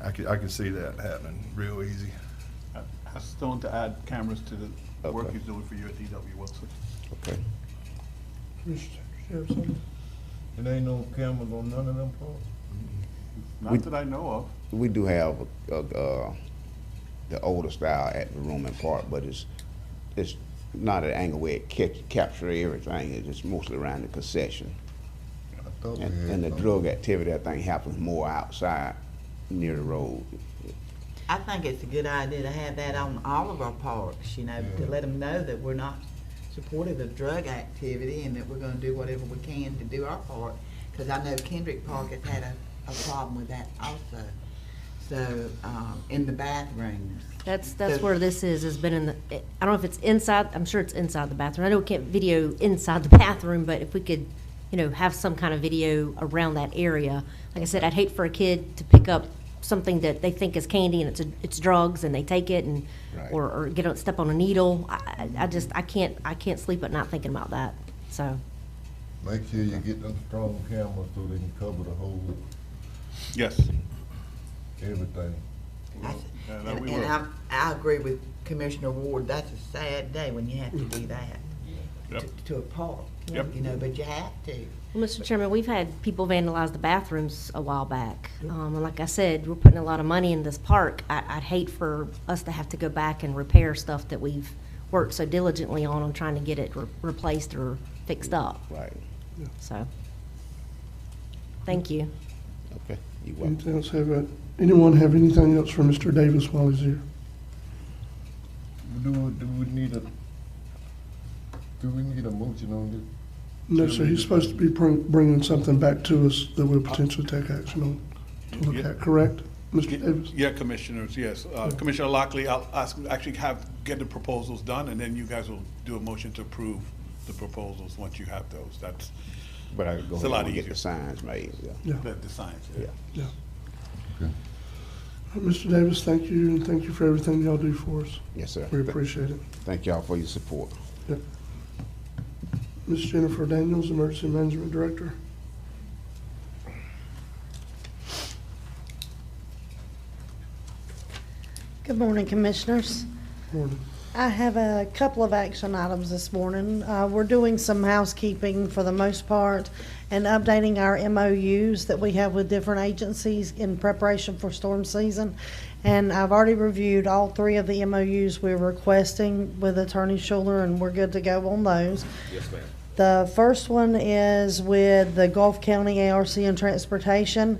Speaker 11: I could see that happening real easy.
Speaker 5: Ask Stone to add cameras to the work he's doing for you at D.W. Wilson.
Speaker 17: Okay.
Speaker 3: There ain't no cameras on none of them parks?
Speaker 5: Not that I know of.
Speaker 17: We do have the older style at the Vrooman Park, but it's not an angle where it capture everything. It's just mostly around the concession. And the drug activity, I think, happens more outside near the road.
Speaker 10: I think it's a good idea to have that on all of our parks, you know, to let them know that we're not supportive of drug activity and that we're gonna do whatever we can to do our part. Because I know Kendrick Park has had a problem with that also. So, in the bathrooms.
Speaker 2: That's where this has been in the, I don't know if it's inside, I'm sure it's inside the bathroom. I know we can't video inside the bathroom, but if we could, you know, have some kind of video around that area. Like I said, I'd hate for a kid to pick up something that they think is candy and it's drugs and they take it and
Speaker 17: Right.
Speaker 2: or step on a needle. I can't sleep at night thinking about that. So
Speaker 3: Make sure you get them strong cameras so they can cover the whole,
Speaker 5: Yes.
Speaker 3: everything.
Speaker 10: And I agree with Commissioner Ward, that's a sad day when you have to do that.
Speaker 5: Yep.
Speaker 10: To a park,
Speaker 5: Yep.
Speaker 10: you know, but you have to.
Speaker 2: Well, Mr. Chairman, we've had people vandalize the bathrooms a while back. And like I said, we're putting a lot of money in this park. I'd hate for us to have to go back and repair stuff that we've worked so diligently on trying to get it replaced or fixed up.
Speaker 17: Right.
Speaker 2: So, Thank you.
Speaker 17: Okay, you're welcome.
Speaker 1: Anything else anyone have anything else for Mr. Davis while he's here?
Speaker 3: Do we need a motion on this?
Speaker 1: No, sir, he's supposed to be bringing something back to us that we'll potentially take action on to look at, correct, Mr. Davis?
Speaker 5: Yeah, commissioners, yes. Commissioner Lockley, I'll get the proposals done, and then you guys will do a motion to approve the proposals once you have those. That's,
Speaker 17: But I go
Speaker 5: it's a
Speaker 17: ahead
Speaker 5: lot
Speaker 17: and get
Speaker 5: easier.
Speaker 17: the signs made, yeah.
Speaker 1: Yeah.
Speaker 5: The signs,
Speaker 17: Yeah.
Speaker 1: Yeah.
Speaker 3: Okay.
Speaker 1: Mr. Davis, thank you, and thank you for everything y'all do for us.
Speaker 17: Yes, sir.
Speaker 1: We appreciate it.
Speaker 17: Thank y'all for your support.
Speaker 1: Yep. Ms. Jennifer Daniels, Emergency Management Director.
Speaker 18: Good morning, Commissioners.
Speaker 1: Morning.
Speaker 18: I have a couple of action items this morning. We're doing some housekeeping for the most part and updating our MOUs that we have with different agencies in preparation for storm season. And I've already reviewed all 3 of the MOUs we're requesting with Attorney Schuler, and we're good to go on those.
Speaker 13: Yes, ma'am.
Speaker 18: The first one is with the Gulf County ARC and Transportation.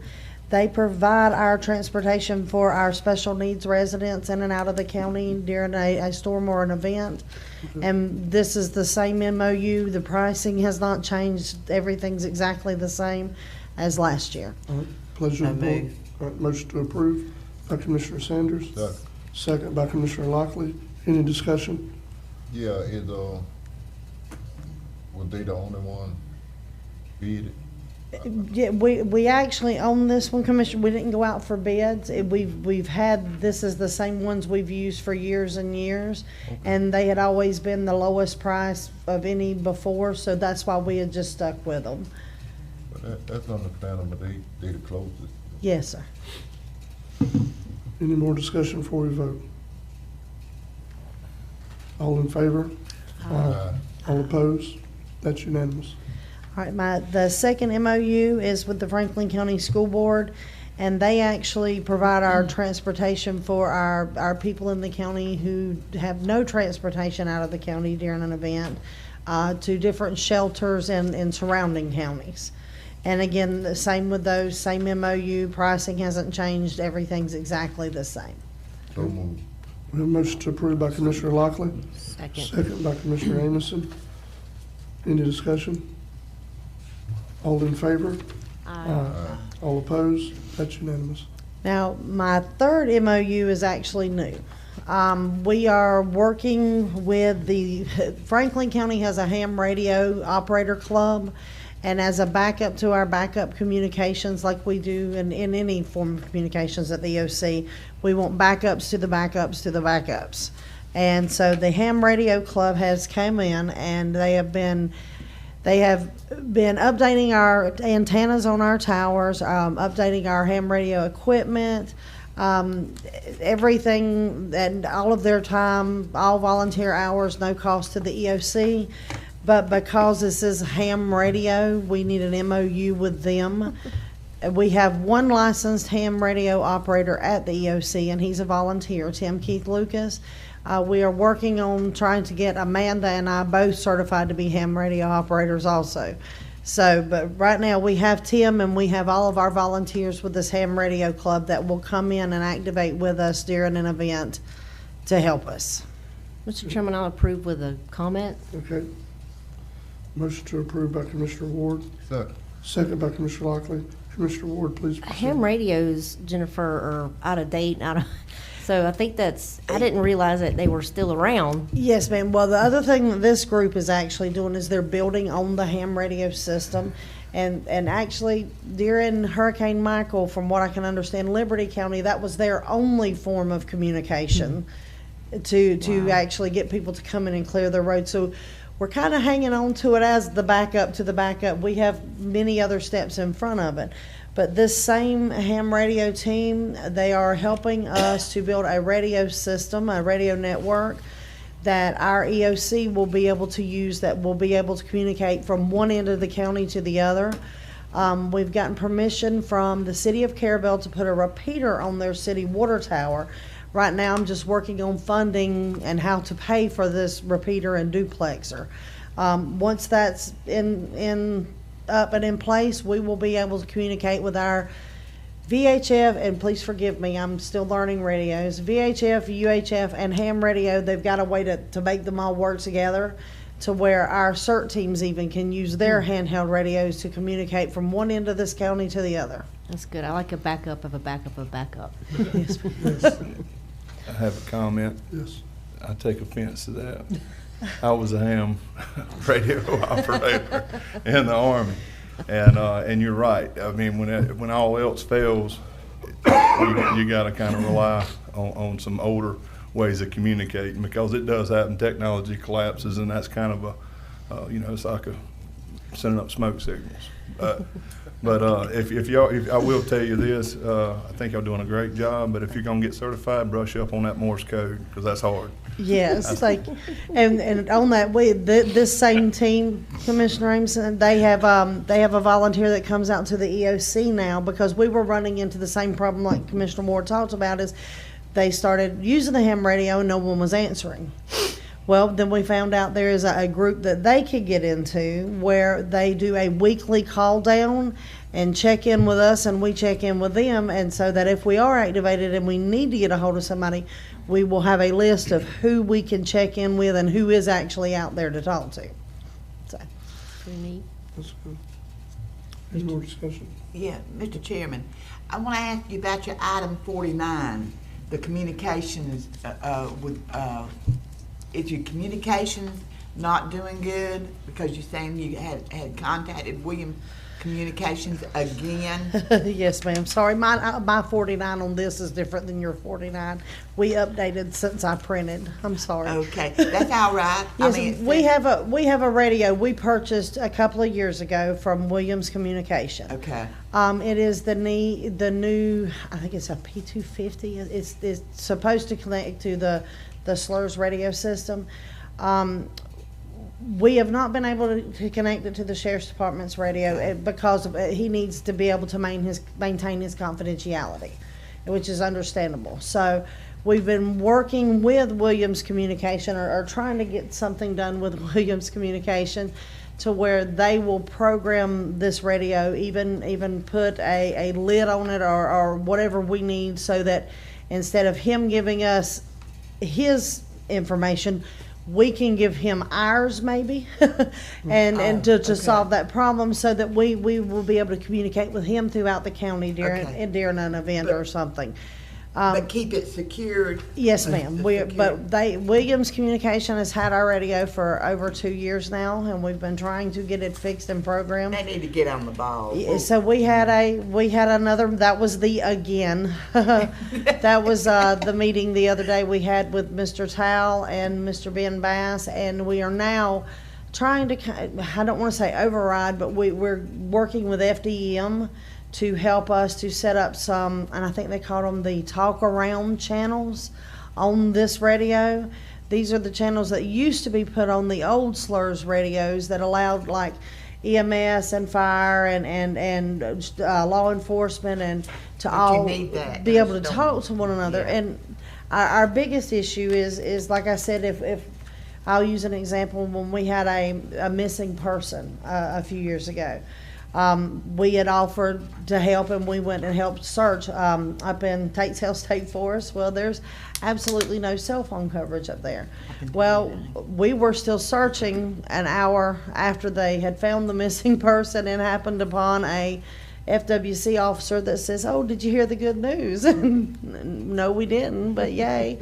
Speaker 18: They provide our transportation for our special needs residents in and out of the county during a storm or an event. And this is the same MOU. The pricing has not changed. Everything's exactly the same as last year.
Speaker 1: All right, pleasure of the board. All right, motion to approve by Commissioner Sanders.
Speaker 3: Second.
Speaker 1: Second by Commissioner Lockley. Any discussion?
Speaker 3: Yeah, were they the only one bid?
Speaker 18: Yeah, we actually own this one, Commissioner. We didn't go out for bids. We've had, this is the same ones we've used for years and years.
Speaker 3: Okay.
Speaker 18: And they had always been the lowest price of any before, so that's why we had just stuck with them.
Speaker 3: But that's understandable, they the closest.
Speaker 18: Yes, sir.
Speaker 1: Any more discussion before we vote? All in favor? All opposed? That's unanimous.
Speaker 18: All right, the second MOU is with the Franklin County School Board, and they actually provide our transportation for our people in the county who have no transportation out of the county during an event to different shelters in surrounding counties. And again, the same with those, same MOU, pricing hasn't changed, everything's exactly the same.
Speaker 3: So moved.
Speaker 1: We have a motion to approve by Commissioner Lockley.
Speaker 2: Second.
Speaker 1: Second by Commissioner Amison. Any discussion? All in favor? Aye. All opposed? That's unanimous.
Speaker 18: Now, my third MOU is actually new. We are working with Franklin County has a ham radio operator club, and as a backup to our backup communications like we do in any form of communications at the EOC, we want backups to the backups to the backups. And so the ham radio club has come in, and they have been updating our antennas on our towers, updating our ham radio equipment, everything, and all of their time, all volunteer hours, no cost to the EOC. But because this is ham radio, we need an MOU with them. We have one licensed ham radio operator at the EOC, and he's a volunteer, Tim Keith Lucas. We are working on trying to get Amanda and I both certified to be ham radio operators also. So, but right now we have Tim and we have all of our volunteers with this ham radio club that will come in and activate with us during an event to help us.
Speaker 2: Mr. Chairman, I'll approve with a comment.
Speaker 1: Okay. Motion to approve by Commissioner Ward.
Speaker 3: Second.
Speaker 1: Second by Commissioner Lockley. Commissioner Ward, please proceed.
Speaker 2: Ham radios, Jennifer, are out of date, so I think I didn't realize that they were still around.
Speaker 18: Yes, ma'am. Well, the other thing that this group is actually doing is they're building on the ham radio system. And actually, during Hurricane Michael, from what I can understand, Liberty County, that was their only form of communication to actually get people to come in and clear their road. So we're kind of hanging on to it as the backup to the backup. We have many other steps in front of it. But this same ham radio team, they are helping us to build a radio system, a radio network that our EOC will be able to use, that will be able to communicate from one end of the county to the other. We've gotten permission from the city of Carabel to put a repeater on their city water tower. Right now, I'm just working on funding and how to pay for this repeater and duplexer. Once that's in up and in place, we will be able to communicate with our VHF, and please forgive me, I'm still learning radios. VHF, UHF, and ham radio, they've got a way to make them all work together to where our CERT teams even can use their handheld radios to communicate from one end of this county to the other.
Speaker 2: That's good. I like a backup of a backup of backup.
Speaker 18: Yes.
Speaker 11: I have a comment.
Speaker 1: Yes.
Speaker 11: I take offense to that. I was a ham radio operator in the Army, and you're right. I mean, when all else fails, you got to kind of rely on some older ways of communicating, because it does happen. Technology collapses, and that's kind of it's like sending up smoke signals. But if I will tell you this, I think y'all doing a great job. But if you're gonna get certified, brush up on that Morse code, because that's hard.
Speaker 18: Yes, and on that, this same team, Commissioner Ameson, they have a volunteer that comes out to the EOC now, because we were running into the same problem like Commissioner Moore talked about, is they started using the ham radio and no one was answering. Well, then we found out there is a group that they could get into where they do a weekly call down and check in with us, and we check in with them, and so that if we are activated and we need to get a hold of somebody, we will have a list of who we can check in with and who is actually out there to talk to. So,
Speaker 2: Pretty neat.
Speaker 1: That's good. Any more discussion?
Speaker 10: Yeah, Mr. Chairman, I want to ask you about your item 49, the communications is your communications not doing good? Because you're saying you had contacted Williams Communications again?
Speaker 18: Yes, ma'am. Sorry, my 49 on this is different than your 49. We updated since I printed. I'm sorry.
Speaker 10: Okay, that's all right.
Speaker 18: Yes,
Speaker 10: I mean,
Speaker 18: we have a radio we purchased a couple of years ago from Williams Communication.
Speaker 10: Okay.
Speaker 18: It is the new, I think it's a P250. It's supposed to connect to the Slurs radio system. We have not been able to connect it to the Sheriff's Department's radio because he needs to be able to maintain his confidentiality, which is understandable. So we've been working with Williams Communication, or trying to get something done with Williams Communication, to where they will program this radio, even put a lid on it or whatever we need, so that instead of him giving us his information, we can give him ours, maybe, and to solve that problem, so that we will be able to communicate with him throughout the county during an event or something.
Speaker 10: But keep it secured.
Speaker 18: Yes, ma'am. Williams Communication has had our radio for over 2 years now, and we've been trying to get it fixed and programmed.
Speaker 10: They need to get on the ball.
Speaker 18: So we had another. That was that was the meeting the other day we had with Mr. Towle and Mr. Ben Bass, and we are now trying to, I don't want to say override, but we're working with FDM to help us to set up some, and I think they call them the talk around channels on this radio. These are the channels that used to be put on the old Slurs radios that allowed like EMS and fire and law enforcement and to all be able to talk to one another. Yeah. And our biggest issue is like I said, if I'll use an example, when we had a missing person a few years ago. We had offered to help, and we went and helped search up in Tatesville State Forest. Well, there's absolutely no cell phone coverage up there. Well, we were still searching an hour after they had found the missing person and happened upon a FWC officer that says, "Oh, did you hear the good news?" No, we didn't, but yay.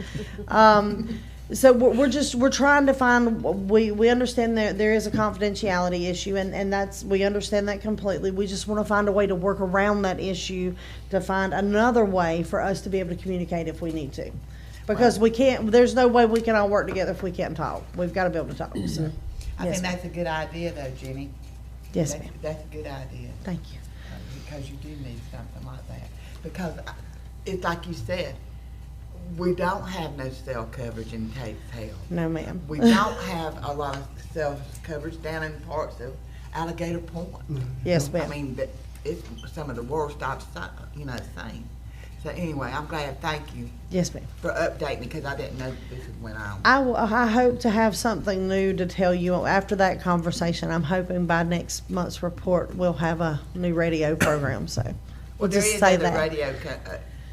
Speaker 18: So we're trying to find, we understand there is a confidentiality issue, and we understand that completely. We just want to find a way to work around that issue, to find another way for us to be able to communicate if we need to. Because there's no way we can all work together if we can't talk. We've got to be able to talk. So,
Speaker 10: I think that's a good idea though, Jenny.
Speaker 18: Yes, ma'am.
Speaker 10: That's a good idea.
Speaker 18: Thank you.
Speaker 10: Because you do need something like that. Because it's like you said, we don't have no cell coverage in Tatesville.
Speaker 18: No, ma'am.
Speaker 10: We don't have a lot of cell coverage down in parts of Alligator Point.
Speaker 18: Yes, ma'am.
Speaker 10: I mean, it's some of the worst I've seen. So anyway, I'm glad, thank you
Speaker 18: Yes, ma'am.
Speaker 10: for updating me, because I didn't know this went on.
Speaker 18: I hope to have something new to tell you after that conversation. I'm hoping by next month's report, we'll have a new radio program, so
Speaker 10: Well,
Speaker 18: we'll
Speaker 10: there
Speaker 18: just
Speaker 10: is
Speaker 18: say
Speaker 10: other
Speaker 18: that.
Speaker 10: radio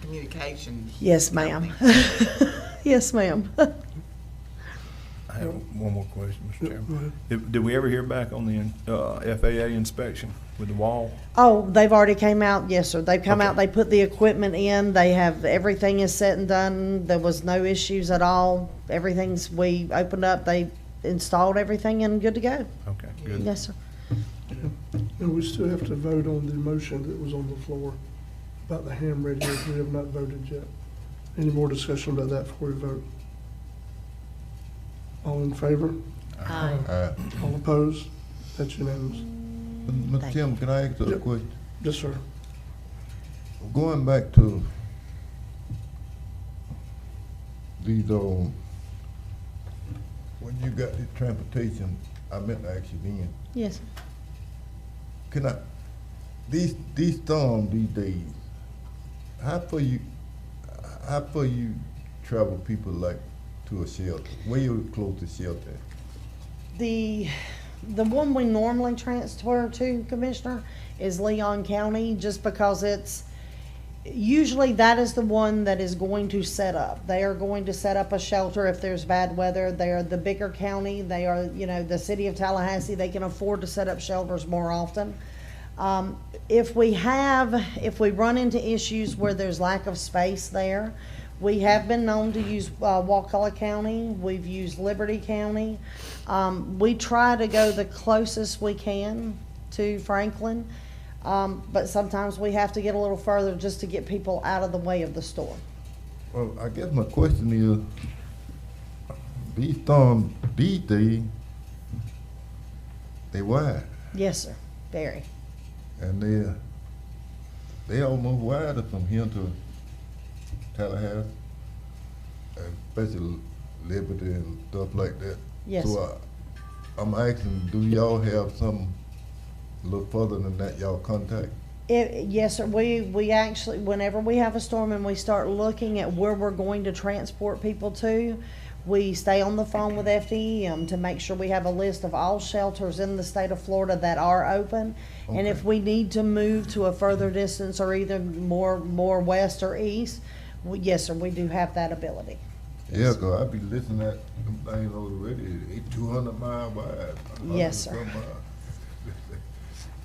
Speaker 10: communication.
Speaker 18: Yes, ma'am. Yes, ma'am.
Speaker 11: I have one more question, Mr.
Speaker 1: Go
Speaker 11: Chairman.
Speaker 1: ahead.
Speaker 11: Did we ever hear back on the FAA inspection with the wall?
Speaker 18: Oh, they've already came out, yes, sir. They've come
Speaker 11: Okay.
Speaker 18: out, they put the equipment in, they have, everything is set and done. There was no issues at all. We opened up, they installed everything and good to go.
Speaker 11: Okay, good.
Speaker 18: Yes, sir.
Speaker 1: And we still have to vote on the motion that was on the floor about the ham radios. We have not voted yet. Any more discussion about that before we vote? All in favor?
Speaker 2: Aye.
Speaker 1: All opposed? That's unanimous.
Speaker 19: Mr. Chairman, can I ask a
Speaker 1: Yep.
Speaker 19: question?
Speaker 1: Yes, sir.
Speaker 19: Going back to these, when you got the transportation, I meant to ask you then.
Speaker 18: Yes.
Speaker 19: Can I, these storms these days, how far you travel people like to a shelter? Where your closest shelter?
Speaker 18: The one we normally transfer to, Commissioner, is Leon County, just because usually that is the one that is going to set up. They are going to set up a shelter if there's bad weather. They are the bigger county. They are, the city of Tallahassee. They can afford to set up shelters more often. If we run into issues where there's lack of space there, we have been known to use Wakulla County. We've used Liberty County. We try to go the closest we can to Franklin, but sometimes we have to get a little further just to get people out of the way of the store.
Speaker 19: Well, I guess my question is, these storms these days, they wide,
Speaker 18: Yes, sir. Very.
Speaker 19: and they almost wider from here to Tallahassee, and especially Liberty and stuff like that.
Speaker 18: Yes.
Speaker 19: So I'm asking, do y'all have some a little further than that y'all contact?
Speaker 18: Yes, sir. We actually, whenever we have a storm and we start looking at where we're going to transport people to, we stay on the phone with FDEM to make sure we have a list of all shelters in the state of Florida that are open. And if we need to move to a further distance or either more west or east, yes, sir, we do have that ability.
Speaker 19: Yeah, 'cause I be listening at them things on the radio, they 200 miles wide.
Speaker 18: Yes, sir.
Speaker 19: 100 some miles.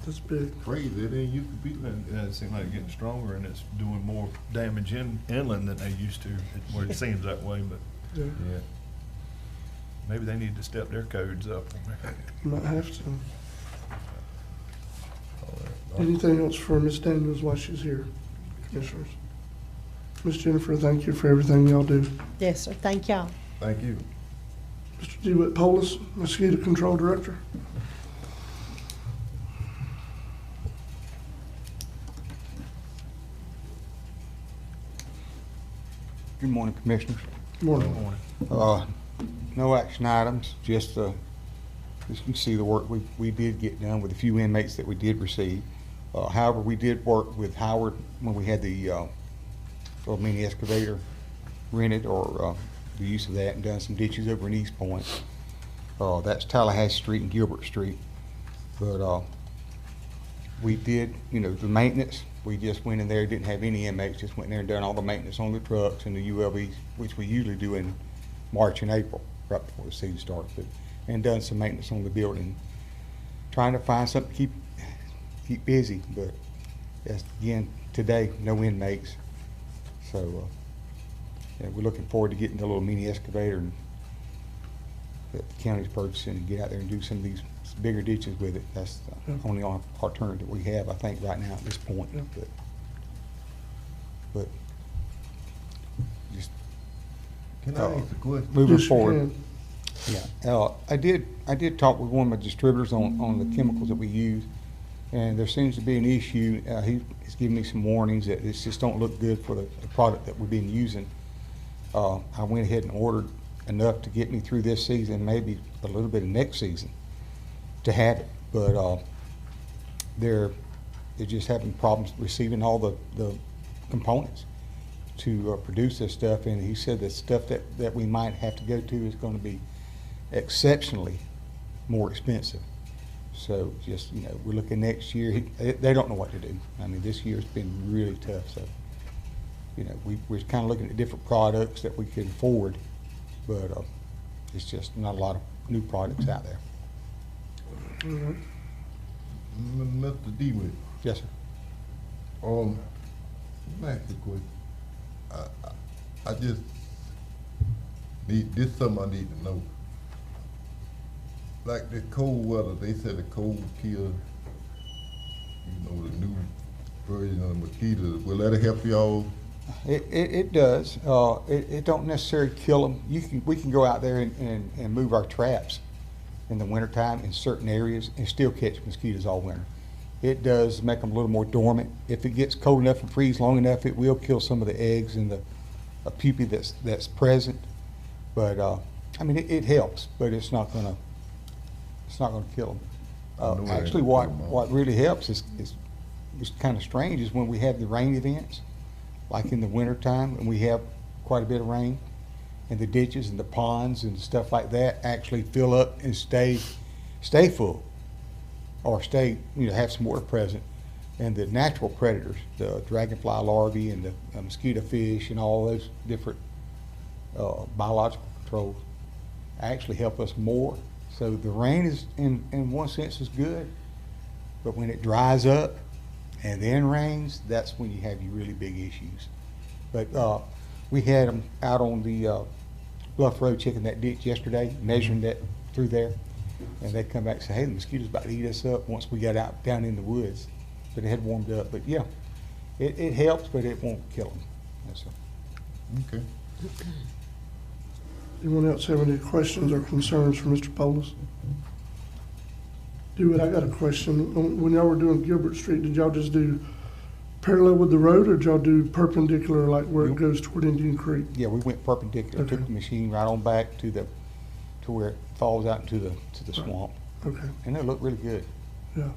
Speaker 1: That's big.
Speaker 19: Crazy, it ain't used to be like
Speaker 11: And it seems like it's getting stronger and it's doing more damage inland than they used to, where it seems that way, but
Speaker 1: Yeah.
Speaker 19: Yeah.
Speaker 11: maybe they need to step their codes up.
Speaker 1: Might have to. Anything else for Ms. Daniels while she's here, Commissioners? Ms. Jennifer, thank you for everything y'all do.
Speaker 18: Yes, sir. Thank y'all.
Speaker 19: Thank you.
Speaker 1: Mr. DeWitt Polis, Mosquito Control Director.
Speaker 20: Good morning, Commissioners.
Speaker 1: Good morning.
Speaker 20: No action items, just you can see the work we did get done with a few inmates that we did receive. However, we did work with Howard when we had the little mini excavator rented, or the use of that, and done some ditches over in East Point. That's Tallahassee Street and Gilbert Street. But we did, the maintenance, we just went in there, didn't have any inmates, just went in there and done all the maintenance on the trucks and the ULVs, which we usually do in March and April, right before the season starts, and done some maintenance on the building. Trying to find something to keep busy, but that's, again, today, no inmates. So yeah, we're looking forward to getting the little mini excavator that the county's purchasing and get out there and do some of these bigger ditches with it. That's the only alternative we have, I think, right now at this point. But just
Speaker 19: Can I ask a question?
Speaker 20: moving
Speaker 1: Yes, you
Speaker 20: forward.
Speaker 1: can.
Speaker 20: Yeah, I did talk with one of my distributors on the chemicals that we use, and there seems to be an issue. He's given me some warnings that this just don't look good for the product that we've been using. I went ahead and ordered enough to get me through this season, maybe a little bit of next season to have it, but they're just having problems receiving all the components. to produce this stuff, and he said the stuff that we might have to go to is going to be exceptionally more expensive. So just, you know, we're looking next year. They don't know what to do. I mean, this year's been really tough. So, you know, we're kind of looking at different products that we can afford, but it's just not a lot of new products out there.
Speaker 19: Mr. DeWitt.
Speaker 20: Yes, sir.
Speaker 19: Let me ask you a question. I just need, this is something I need to know. Like the cold weather, they said the cold kill, you know, the new version of the mosquitoes. Will that help y'all?
Speaker 20: It does. It don't necessarily kill them. We can go out there and move our traps in the wintertime in certain areas and still catch mosquitoes all winter. It does make them a little more dormant. If it gets cold enough and freeze long enough, it will kill some of the eggs and the pupae that's present. But I mean, it helps, but it's not gonna kill them. Actually, what really helps is kind of strange is when we have the rain events, like in the wintertime, and we have quite a bit of rain, and the ditches and the ponds and stuff like that actually fill up and stay full, or stay, you know, have some water present. And the natural predators, the dragonfly larvae and the mosquito fish and all those different biological controls actually help us more. So the rain is, in one sense, is good, but when it dries up and then rains, that's when you have your really big issues. But we had them out on the Bluff Road checking that ditch yesterday, measuring that through there, and they come back and say, hey, the mosquitoes about to eat us up once we got out down in the woods. But it had warmed up. But yeah, it helps, but it won't kill them. Yes, sir.
Speaker 19: Okay.
Speaker 1: Anyone else have any questions or concerns for Mr. Polis? DeWitt, I got a question. When y'all were doing Gilbert Street, did y'all just do parallel with the road, or did y'all do perpendicular, like where it goes toward Indian Creek?
Speaker 20: Yeah, we went perpendicular.
Speaker 1: Okay.
Speaker 20: Took the machine right on back to where it falls out into the swamp.
Speaker 1: Okay.
Speaker 20: And it looked really good.
Speaker 1: Yeah.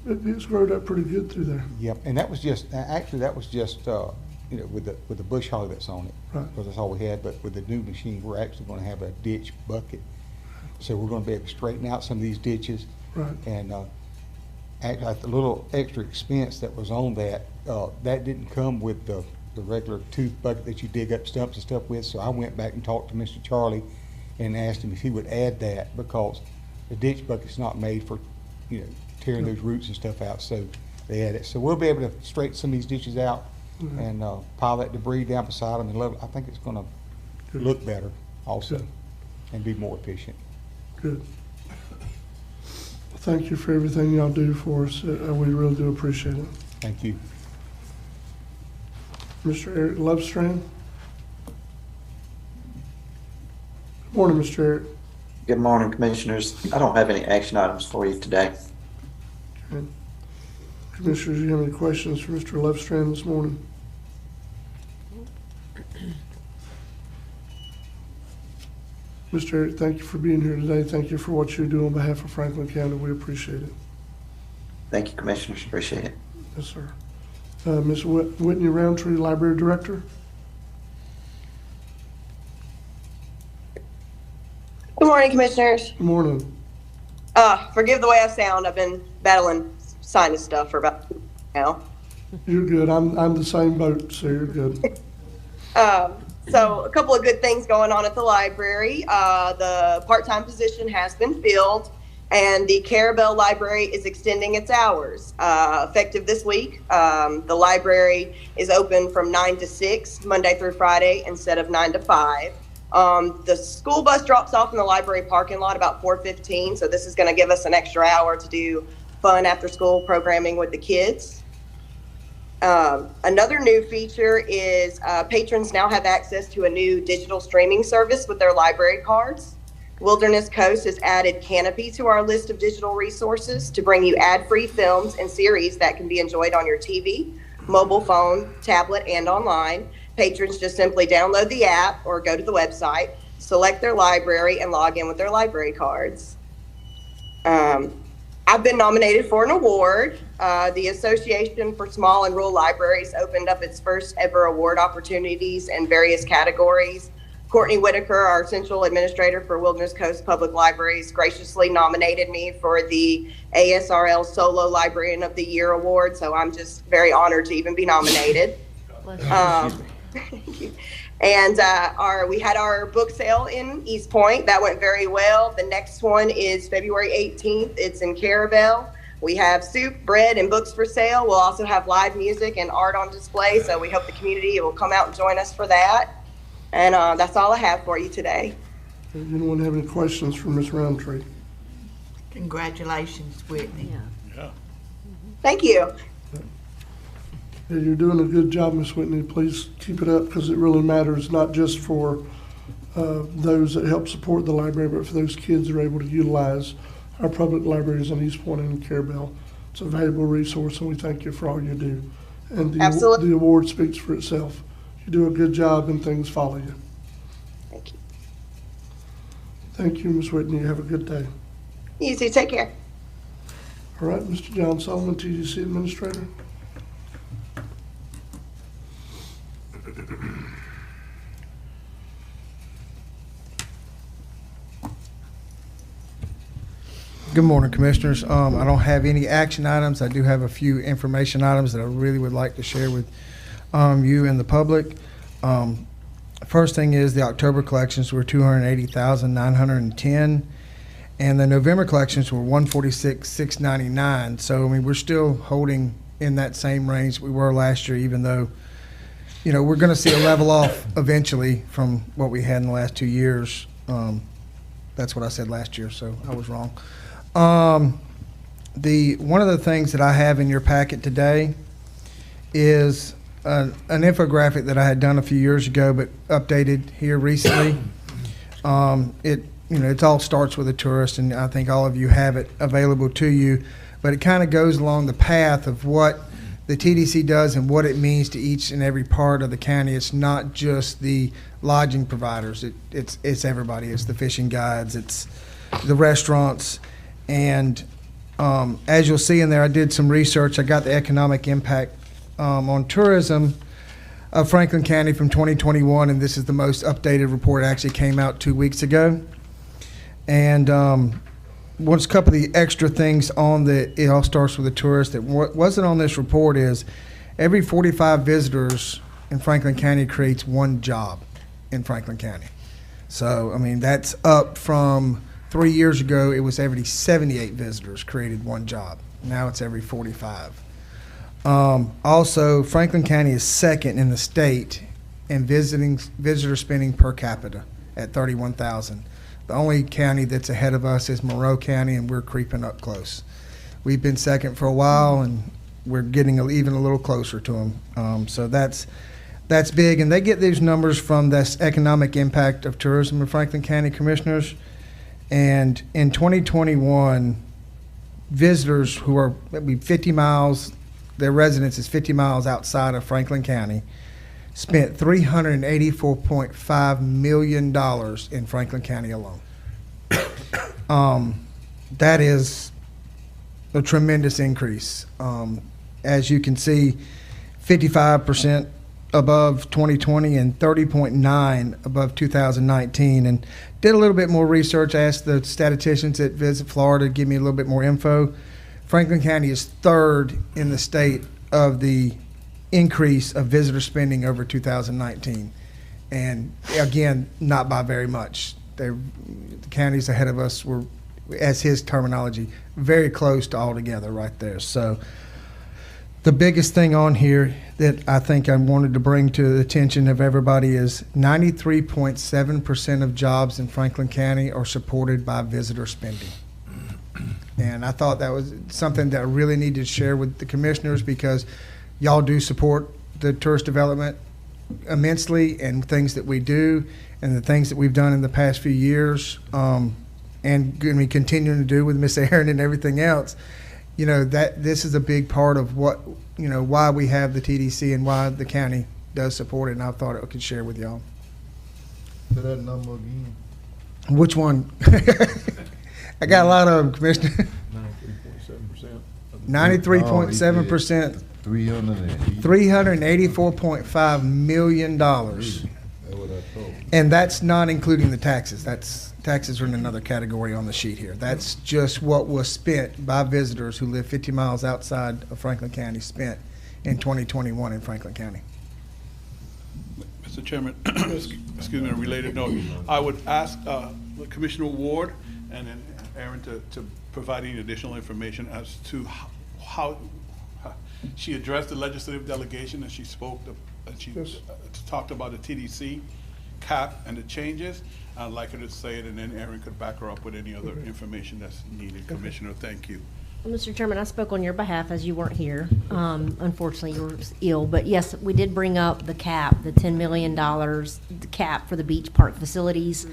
Speaker 1: It's growed up pretty good through there.
Speaker 20: Yep. And that was just you know, with the bush hog that's on it,
Speaker 1: Right.
Speaker 20: because that's all we had. But with the new machine, we're actually going to have a ditch bucket, so we're going to be able to straighten out some of these ditches.
Speaker 1: Right.
Speaker 20: And the little extra expense that was on that didn't come with the regular tooth bucket that you dig up stumps and stuff with. So I went back and talked to Mr. Charlie and asked him if he would add that, because the ditch bucket's not made for, you know, tearing those roots and stuff out. So they add it. So we'll be able to straighten some of these ditches out.
Speaker 1: Mhm.
Speaker 20: And pile that debris down beside them and level. I think it's going to look better also.
Speaker 1: Good.
Speaker 20: And be more efficient.
Speaker 1: Good. Thank you for everything y'all do for us. We really do appreciate it.
Speaker 20: Thank you.
Speaker 1: Mr. Eric Lovestrand. Good morning, Mr. Eric.
Speaker 21: Good morning, Commissioners. I don't have any action items for you today.
Speaker 1: Okay. Commissioners, you have any questions for Mr. Lovestrand this morning? Mr. Eric, thank you for being here today. Thank you for what you do on behalf of Franklin County. We appreciate it.
Speaker 21: Thank you, Commissioners. Appreciate it.
Speaker 1: Yes, sir. Ms. Whitney Roundtree, Library Director.
Speaker 22: Good morning, Commissioners.
Speaker 1: Good morning.
Speaker 22: Forgive the way I sound. I've been battling sinus stuff for about 2 weeks now.
Speaker 1: You're good. I'm the same boat, so you're good.
Speaker 22: So a couple of good things going on at the library. The part-time position has been filled, and the Carabel Library is extending its hours. Effective this week, the library is open from 9 to 6, Monday through Friday, instead of 9 to 5. The school bus drops off in the library parking lot about 4:15, so this is going to give us an extra hour to do fun after-school programming with the kids. Another new feature is patrons now have access to a new digital streaming service with their library cards. Wilderness Coast has added Canopy to our list of digital resources to bring you ad-free films and series that can be enjoyed on your TV, mobile phone, tablet, and online. Patrons just simply download the app or go to the website, select their library, and log in with their library cards. I've been nominated for an award. The Association for Small and Rural Libraries opened up its first ever award opportunities in various categories. Courtney Whitaker, our Central Administrator for Wilderness Coast Public Libraries, graciously nominated me for the ASRL Solo Librarian of the Year Award, so I'm just very honored to even be nominated. And we had our book sale in East Point. That went very well. The next one is February 18th. It's in Caravel. We have soup, bread, and books for sale. We'll also have live music and art on display, so we hope the community will come out and join us for that. And that's all I have for you today.
Speaker 1: Anyone have any questions for Ms. Roundtree?
Speaker 10: Congratulations, Whitney.
Speaker 5: Yeah.
Speaker 22: Thank you.
Speaker 1: Yeah, you're doing a good job, Ms. Whitney. Please keep it up, because it really matters, not just for those that help support the library, but for those kids that are able to utilize our public libraries in East Point and Caravel. It's a valuable resource, and we thank you for all you do. And the award speaks for itself. You do a good job, and things follow you.
Speaker 22: Thank you.
Speaker 1: Thank you, Ms. Whitney. Have a good day.
Speaker 22: You too. Take care.
Speaker 1: All right, Mr. John Sullivan, TDC Administrator.
Speaker 6: Good morning, Commissioners. I don't have any action items. I do have a few information items that I really would like to share with you and the public. First thing is the October collections were $280,910, and the November collections were $146,699. So I mean, we're still holding in that same range we were last year, even though, you know, we're going to see a level off eventually from what we had in the last 2 years. That's what I said last year, so I was wrong. One of the things that I have in your packet today is an infographic that I had done a few years ago, but updated here recently. It all starts with a tourist, and I think all of you have it available to you. But it kind of goes along the path of what the TDC does and what it means to each and every part of the county. It's not just the lodging providers. It's everybody. It's the fishing guides. It's the restaurants. And as you'll see in there, I did some research. I got the economic impact on tourism of Franklin County from 2021, and this is the most updated report. It actually came out 2 weeks ago. And what's a couple of the extra things on it all starts with the tourist that wasn't on this report is every 45 visitors in Franklin County creates one job in Franklin County. So, I mean, that's up from 3 years ago. It was every 78 visitors created one job. Now it's every 45. Also, Franklin County is second in the state in visitor spending per capita at $31,000. The only county that's ahead of us is Monroe County, and we're creeping up close. We've been second for a while, and we're getting even a little closer to them. So that's big, and they get these numbers from this economic impact of tourism in Franklin County, Commissioners. And in 2021, visitors who are maybe 50 miles, their residence is 50 miles outside of Franklin County, spent $384.5 million in Franklin County alone. That is a tremendous increase. As you can see, 55% above 2020 and 30.9 above 2019. And did a little bit more research, asked the statisticians at Visit Florida to give me a little bit more info. Franklin County is third in the state of the increase of visitor spending over 2019. And again, not by very much. The counties ahead of us were, as his terminology, very close to all together right there. So the biggest thing on here that I think I wanted to bring to the attention of everybody is 93.7% of jobs in Franklin County are supported by visitor spending. And I thought that was something that I really needed to share with the commissioners, because y'all do support the tourist development immensely, and things that we do and the things that we've done in the past few years, and we continuing to do with Miss Aaron and everything else. You know, that this is a big part of what, you know, why we have the TDC and why the county does support it, and I thought I could share with y'all.
Speaker 19: Say that number again.
Speaker 6: Which one? I got a lot of them, Commissioner. 93.7%, $384.5 million. And that's not including the taxes. Taxes are in another category on the sheet here. That's just what was spent by visitors who live 50 miles outside of Franklin County, spent in 2021 in Franklin County.
Speaker 5: Mr. Chairman, excuse me, on a related note, I would ask Commissioner Ward and then Aaron to provide any additional information as to how she addressed the legislative delegation and she spoke, and she talked about the TDC cap and the changes. I'd like her to say it, and then Aaron could back her up with any other information that's needed. Commissioner, thank you.
Speaker 2: Well, Mr. Chairman, I spoke on your behalf as you weren't here. Unfortunately, you were ill. But yes, we did bring up the cap, the $10 million the cap for the beach park facilities.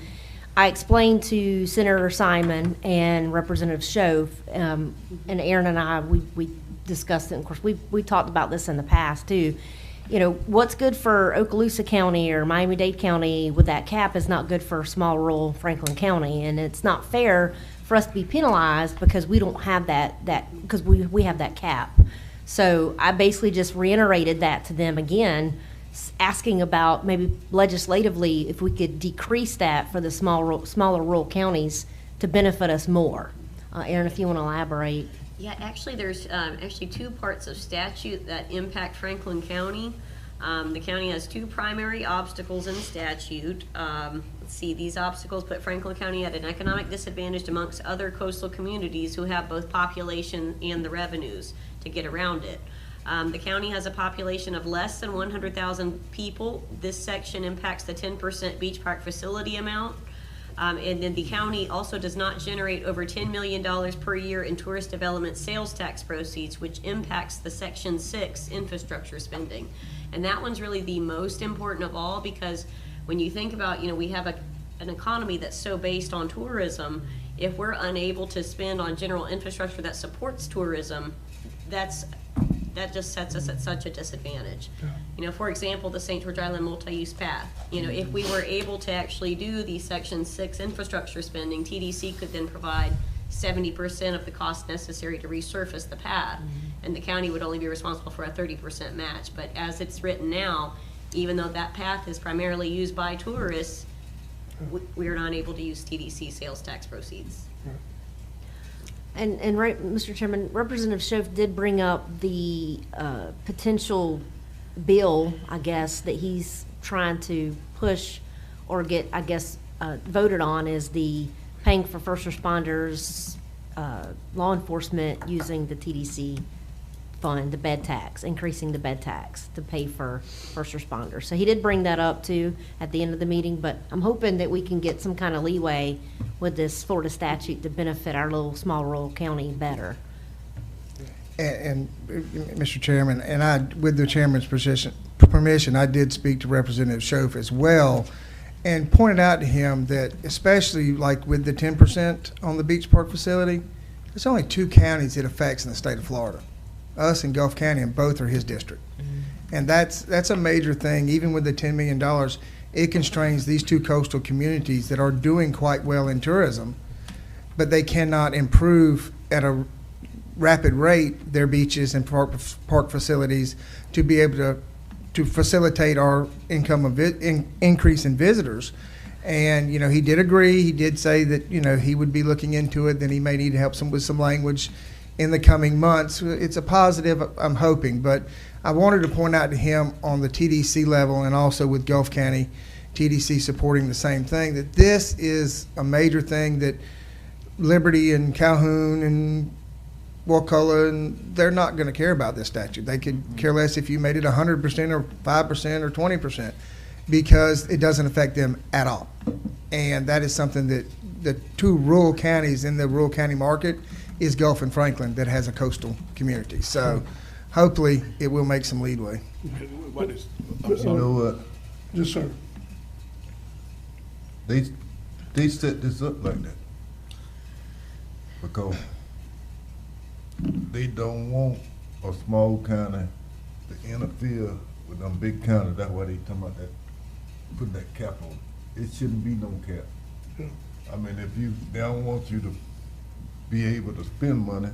Speaker 2: I explained to Senator Simon and Representative Schoaf, and Aaron and I, we discussed it. Of course, we talked about this in the past, too. You know, what's good for Okaloosa County or Miami-Dade County with that cap is not good for small rural Franklin County. And it's not fair for us to be penalized because we don't have that because we have that cap. So I basically just reiterated that to them again, asking about maybe legislatively if we could decrease that for the smaller rural counties to benefit us more. Aaron, if you want to elaborate.
Speaker 16: Yeah, actually, there's actually two parts of statute that impact Franklin County. The county has two primary obstacles in statute. Let's see, these obstacles put Franklin County at an economic disadvantage amongst other coastal communities who have both population and the revenues to get around it. The county has a population of less than 100,000 people. This section impacts the 10% beach park facility amount. And then the county also does not generate over $10 million per year in tourist development sales tax proceeds, which impacts the Section 6 infrastructure spending. And that one's really the most important of all, because when you think about, you know, we have an economy that's so based on tourism. If we're unable to spend on general infrastructure that supports tourism, that just sets us at such a disadvantage. You know, for example, the St. George Island multi-use path. You know, if we were able to actually do the Section 6 infrastructure spending, TDC could then provide 70% of the cost necessary to resurface the path, and the county would only be responsible for a 30% match. But as it's written now, even though that path is primarily used by tourists, we are not able to use TDC sales tax proceeds.
Speaker 2: And right, Mr. Chairman, Representative Schoaf did bring up the potential bill, I guess, that he's trying to push or get, I guess, voted on, is the paying for first responders, law enforcement using the TDC fund, the bed tax, increasing the bed tax to pay for first responders. So he did bring that up too at the end of the meeting, but I'm hoping that we can get some kind of leeway with this Florida statute to benefit our little small rural county better.
Speaker 6: And Mr. Chairman, and I, with the chairman's permission, I did speak to Representative Schoaf as well and pointed out to him that, especially like with the 10% on the beach park facility, there's only two counties it affects in the state of Florida, us and Gulf County, and both are his district. And that's a major thing. Even with the $10 million, it constrains these two coastal communities that are doing quite well in tourism, but they cannot improve at a rapid rate their beaches and park facilities to be able to facilitate our increase in visitors. And, you know, he did agree. He did say that, you know, he would be looking into it. Then he may need help with some language in the coming months. It's a positive, I'm hoping, but I wanted to point out to him on the TDC level and also with Gulf County, TDC supporting the same thing, that this is a major thing that Liberty and Calhoun and Wakulla, and they're not going to care about this statute. They could care less if you made it 100% or 5% or 20%, because it doesn't affect them at all. And that is something that the two rural counties in the rural county market is Gulf and Franklin that has a coastal community. So hopefully it will make some leadway.
Speaker 19: You know what?
Speaker 1: Yes, sir.
Speaker 19: They set this up like that because they don't want a small county to interfere with them big counties. That's why they talking about that, putting that cap on it. It shouldn't be no cap.
Speaker 1: Yeah.
Speaker 19: I mean, if they don't want you to be able to spend money,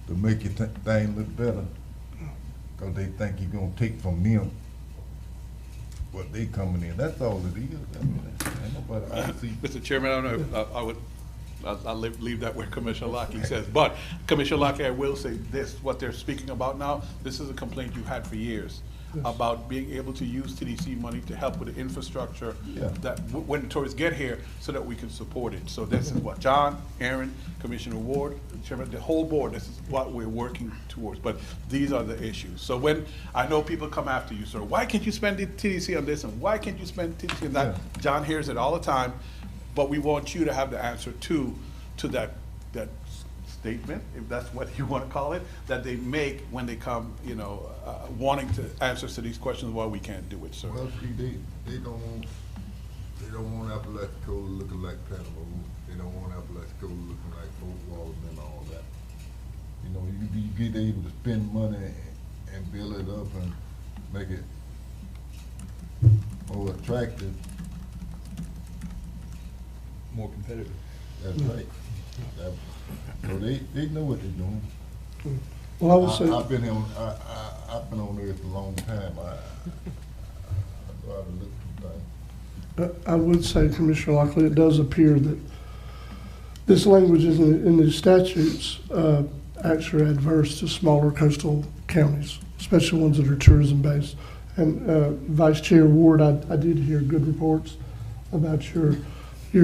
Speaker 19: to make your thing look better. Cause they think you're gonna take from them what they coming in. That's all it is. I mean, ain't nobody, I see.
Speaker 5: Mr. Chairman, I don't know, I'll leave that where Commissioner Lockley says. But Commissioner Lockley, I will say this, what they're speaking about now, this is a complaint you've had for years about being able to use TDC money to help with the infrastructure that when tourists get here so that we can support it. So this is what John, Aaron, Commissioner Ward, Chairman, the whole board, this is what we're working towards. But these are the issues. So when I know people come after you, sir, why can't you spend the TDC on this and why can't you spend TDC on that? John hears it all the time, but we want you to have the answer to that statement, if that's what you want to call it, that they make when they come, you know, wanting to answers to these questions why we can't do it, sir.
Speaker 19: Well, see, they don't want Apalachicola looking like Panama. They don't want Apalachicola looking like Fort Walton and all that. You know, you get able to spend money and build it up and make it more attractive.
Speaker 15: More competitive.
Speaker 19: That's right. So they know what they're doing.
Speaker 1: Well, I will say,
Speaker 19: I've been on Earth a long time. I know how to look for things.
Speaker 1: I would say, Commissioner Lockley, it does appear that this language in the statutes actually adverse to smaller coastal counties, especially ones that are tourism based. And Vice Chair Ward, I did hear good reports about your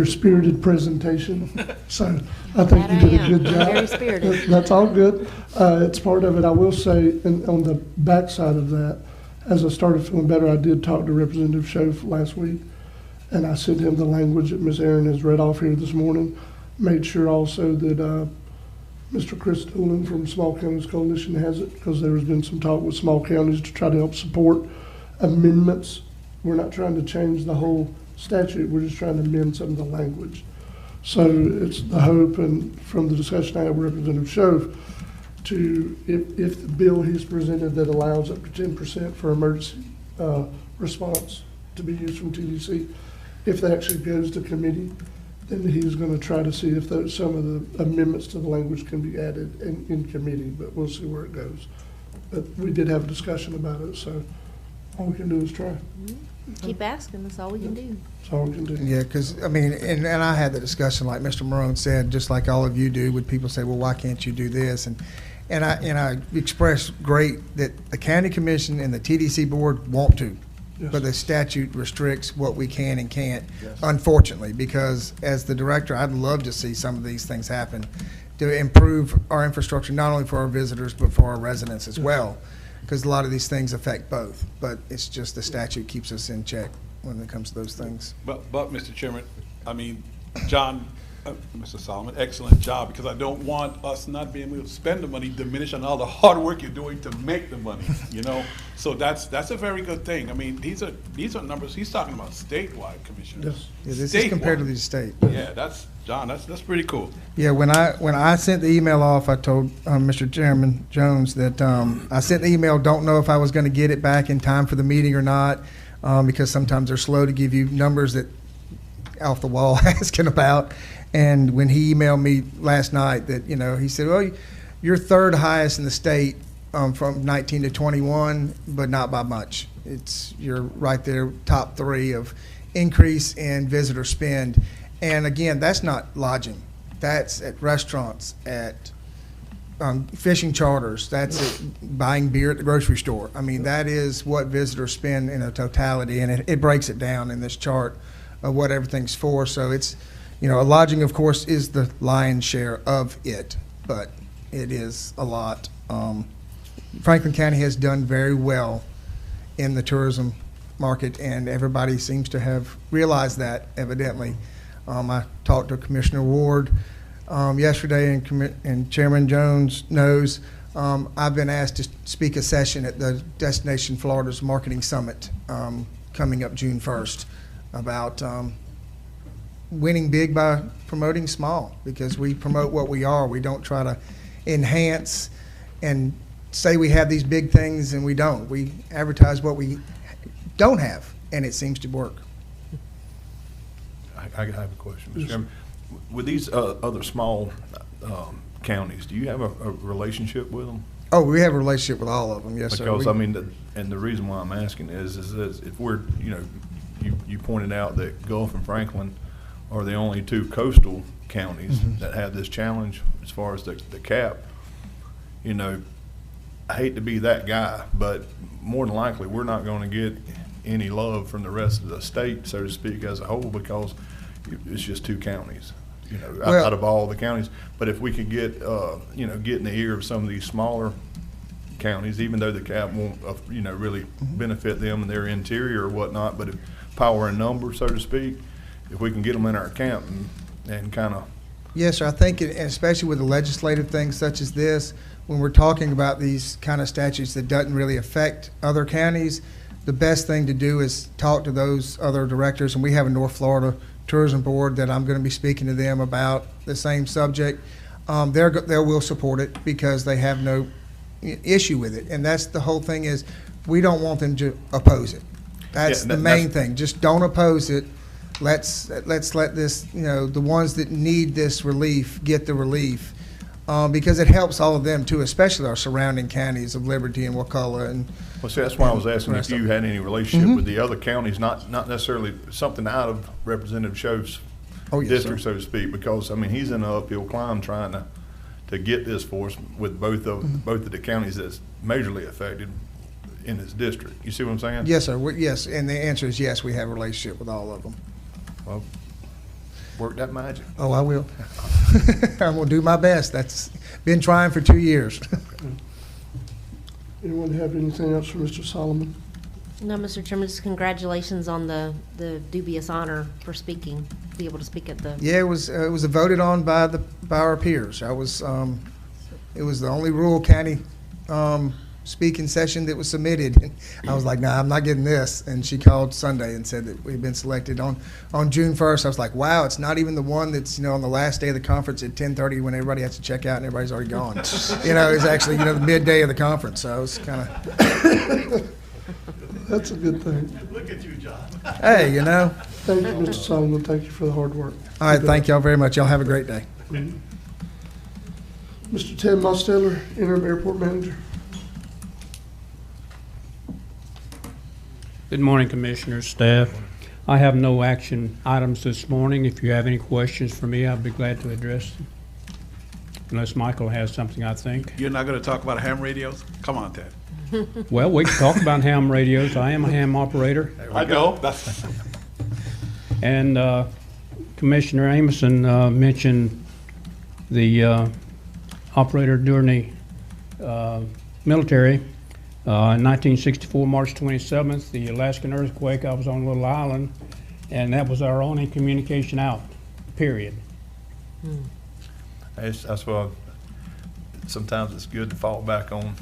Speaker 1: spirited presentation. So I think you did a good job.
Speaker 2: Very spirited.
Speaker 1: That's all good. It's part of it. I will say, on the backside of that, as I started feeling better, I did talk to Representative Schoaf last week, and I sent him the language that Ms. Aaron has read off here this morning. Made sure also that Mr. Chris Doolin from Small Counties Coalition has it, because there has been some talk with small counties to try to help support amendments. We're not trying to change the whole statute, we're just trying to amend some of the language. So it's the hope, and from the discussion I had with Representative Schoaf, to, if the bill he's presented that allows up to 10% for emergency response to be used from TDC, if that actually goes to committee, then he's going to try to see if some of the amendments to the language can be added in committee, but we'll see where it goes. But we did have a discussion about it, so all we can do is try.
Speaker 2: Keep asking, that's all we can do.
Speaker 1: That's all we can do.
Speaker 6: Yeah, because, I mean, and I had the discussion, like Mr. Marone said, just like all of you do, with people say, well, why can't you do this? And I expressed great that the county commission and the TDC board want to, but the statute restricts what we can and can't, unfortunately, because as the director, I'd love to see some of these things happen to improve our infrastructure, not only for our visitors, but for our residents as well, because a lot of these things affect both, but it's just the statute keeps us in check when it comes to those things.
Speaker 5: But Mr. Chairman, I mean, John, Mr. Solomon, excellent job, because I don't want us not being able to spend the money, diminish on all the hard work you're doing to make the money, you know? So that's a very good thing. I mean, these are numbers, he's talking about statewide, commissioners.
Speaker 6: Yeah, this is compared to the state.
Speaker 5: Yeah, John, that's pretty cool.
Speaker 6: Yeah, when I sent the email off, I told Mr. Chairman Jones that I sent the email, don't know if I was going to get it back in time for the meeting or not, because sometimes they're slow to give you numbers that off the wall asking about. And when he emailed me last night that, you know, he said, well, you're third highest in the state from 19 to 21, but not by much. You're right there, top three of increase in visitor spend. And again, that's not lodging. That's at restaurants, at fishing charters. That's at buying beer at the grocery store. I mean, that is what visitors spend in a totality, and it breaks it down in this chart of what everything's for. So it's, you know, lodging, of course, is the lion's share of it, but it is a lot. Franklin County has done very well in the tourism market, and everybody seems to have realized that, evidently. I talked to Commissioner Ward yesterday, and Chairman Jones knows I've been asked to speak a session at the Destination Florida's Marketing Summit coming up June 1st about winning big by promoting small, because we promote what we are. We don't try to enhance and say we have these big things and we don't. We advertise what we don't have, and it seems to work.
Speaker 11: I have a question, Mr. Chairman. With these other small counties, do you have a relationship with them?
Speaker 6: Oh, we have a relationship with all of them, yes, sir.
Speaker 11: Because,
Speaker 6: We-
Speaker 11: I mean, and the reason why I'm asking is that if we're, you pointed out that Gulf and Franklin are the only two coastal counties that have this challenge as far as the cap. I hate to be that guy, but more than likely, we're not going to get any love from the rest of the state, so to speak, as a whole, because it's just two counties,
Speaker 6: Well-
Speaker 11: out of all the counties. But if we could get, get in the ear of some of these smaller counties, even though the cap won't, really benefit them in their interior or whatnot, but if power and number, so to speak, if we can get them in our camp and kind of.
Speaker 6: Yes, sir. I think, and especially with the legislative things such as this, when we're talking about these kind of statutes that doesn't really affect other counties, the best thing to do is talk to those other directors. And we have a North Florida Tourism Board that I'm going to be speaking to them about the same subject. They will support it because they have no issue with it. And that's the whole thing is we don't want them to oppose it. That's the main thing. Just don't oppose it. Let's let this, the ones that need this relief get the relief. Because it helps all of them too, especially our surrounding counties of Liberty and Wakulla and.
Speaker 11: Well, see, that's why I was asking if you had any relationship
Speaker 6: Mm-hmm.
Speaker 11: with the other counties, not necessarily something out of Representative Schoaf's
Speaker 6: yes,
Speaker 11: district,
Speaker 6: sir.
Speaker 11: so to speak, because, I mean, he's in an uphill climb trying to get this for us with both of the counties that's majorly affected in his district. You see what I'm saying?
Speaker 6: Yes, sir. Yes, and the answer is yes, we have a relationship with all of them.
Speaker 11: Well, work that magic.
Speaker 6: Oh, I will. I'm gonna do my best. That's been trying for 2 years.
Speaker 1: Anyone have anything else for Mr. Solomon?
Speaker 2: No, Mr. Chairman, just congratulations on the dubious honor for speaking, be able to speak at the.
Speaker 6: Yeah, it was voted on by our peers. It was the only rural county speaking session that was submitted. And I was like, nah, I'm not getting this. And she called Sunday and said that we'd been selected on June 1st. I was like, wow, it's not even the one that's, on the last day of the conference at 10:30 when everybody has to check out and everybody's already gone. It's actually, the midday of the conference. So it's kind of.
Speaker 1: That's a good thing.
Speaker 5: Look at you, John.
Speaker 6: Hey,
Speaker 1: Thank you, Mr. Solomon. Thank you for the hard work.
Speaker 6: All right, thank y'all very much. Y'all have a great day.
Speaker 1: Mr. Ted Mosteller, interim airport manager.
Speaker 4: Good morning, Commissioners, staff. I have no action items this morning. If you have any questions for me, I'd be glad to address them. Unless Michael has something, I think.
Speaker 5: You're not going to talk about ham radios? Come on, Ted.
Speaker 4: Well, we can talk about ham radios. I am a ham operator.
Speaker 5: I know.
Speaker 4: And Commissioner Amison mentioned the operator during the military. In 1964, March 27th, the Alaskan earthquake, I was on a little island, and that was our only communication out, period.
Speaker 11: That's why sometimes it's good to fall back on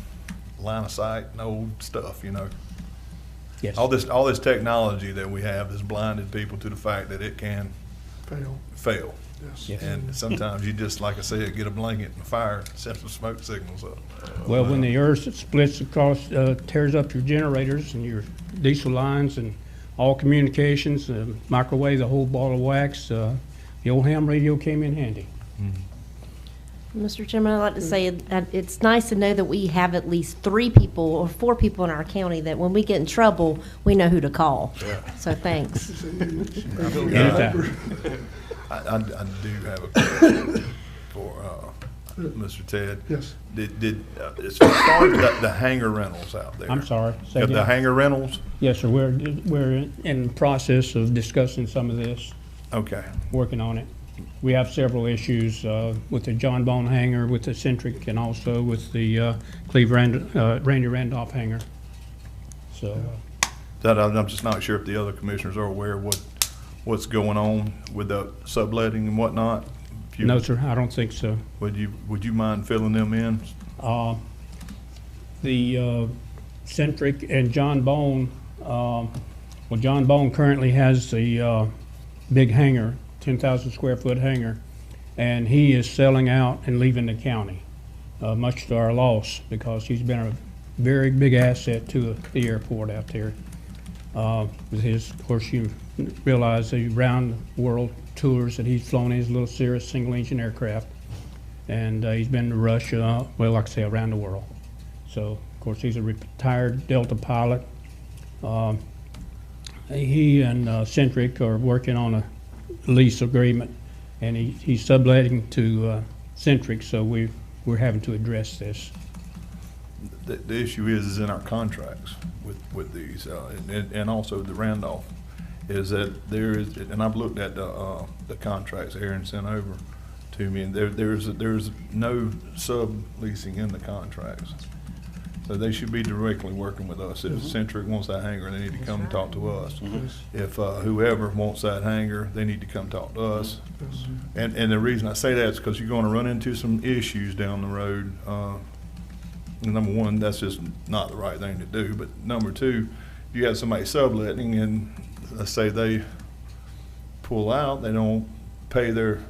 Speaker 11: line of sight and old stuff,
Speaker 4: Yes.
Speaker 11: All this technology that we have has blinded people to the fact that it can fail.
Speaker 1: Yes.
Speaker 4: Yes.
Speaker 11: And sometimes you just, like I said, get a blanket and fire, set some smoke signals up.
Speaker 4: Well, when the earth splits across, tears up your generators and your diesel lines and all communications, microwave, the whole ball of wax, the old ham radio came in handy.
Speaker 2: Mr. Chairman, I'd like to say it's nice to know that we have at least 3 people or 4 people in our county that when we get in trouble, we know who to call.
Speaker 11: Yeah.
Speaker 2: So thanks.
Speaker 4: Anytime.
Speaker 11: I do have a question for Mr. Ted.
Speaker 1: Yes.
Speaker 11: As far as the hangar rentals out there.
Speaker 4: I'm sorry. Say
Speaker 11: Got the
Speaker 4: again.
Speaker 11: hangar rentals?
Speaker 4: Yes, sir. We're in the process of discussing some of this.
Speaker 11: Okay.
Speaker 4: Working on it. We have several issues with the John Bone hangar, with the Centric, and also with the Randy Randolph hangar. So.
Speaker 11: I'm just not sure if the other commissioners are aware of what's going on with the subletting and whatnot.
Speaker 4: No, sir. I don't think so.
Speaker 11: Would you mind filling them in?
Speaker 4: The Centric and John Bone. John Bone currently has the big hangar, 10,000 square foot hangar, and he is selling out and leaving the county, much to our loss, because he's been a very big asset to the airport out there. With his, of course, you realize the round world tours that he's flown in his little Cirrus single engine aircraft. and he's been to Russia, well, like I say, around the world. So, of course, he's a retired Delta pilot. He and Centric are working on a lease agreement, and he's subletting to Centric, so we're having to address this.
Speaker 11: The issue is in our contracts with these, and also the Randolph, is that there is, and I've looked at the contracts Aaron sent over to me, and there's no subleasing in the contracts. So they should be directly working with us. If Centric wants that hangar, they need to come talk to us. If whoever wants that hangar, they need to come talk to us. And the reason I say that is because you're going to run into some issues down the road. Number one, that's just not the right thing to do. But number two, you have somebody subletting, and let's say they pull out, they don't pay their,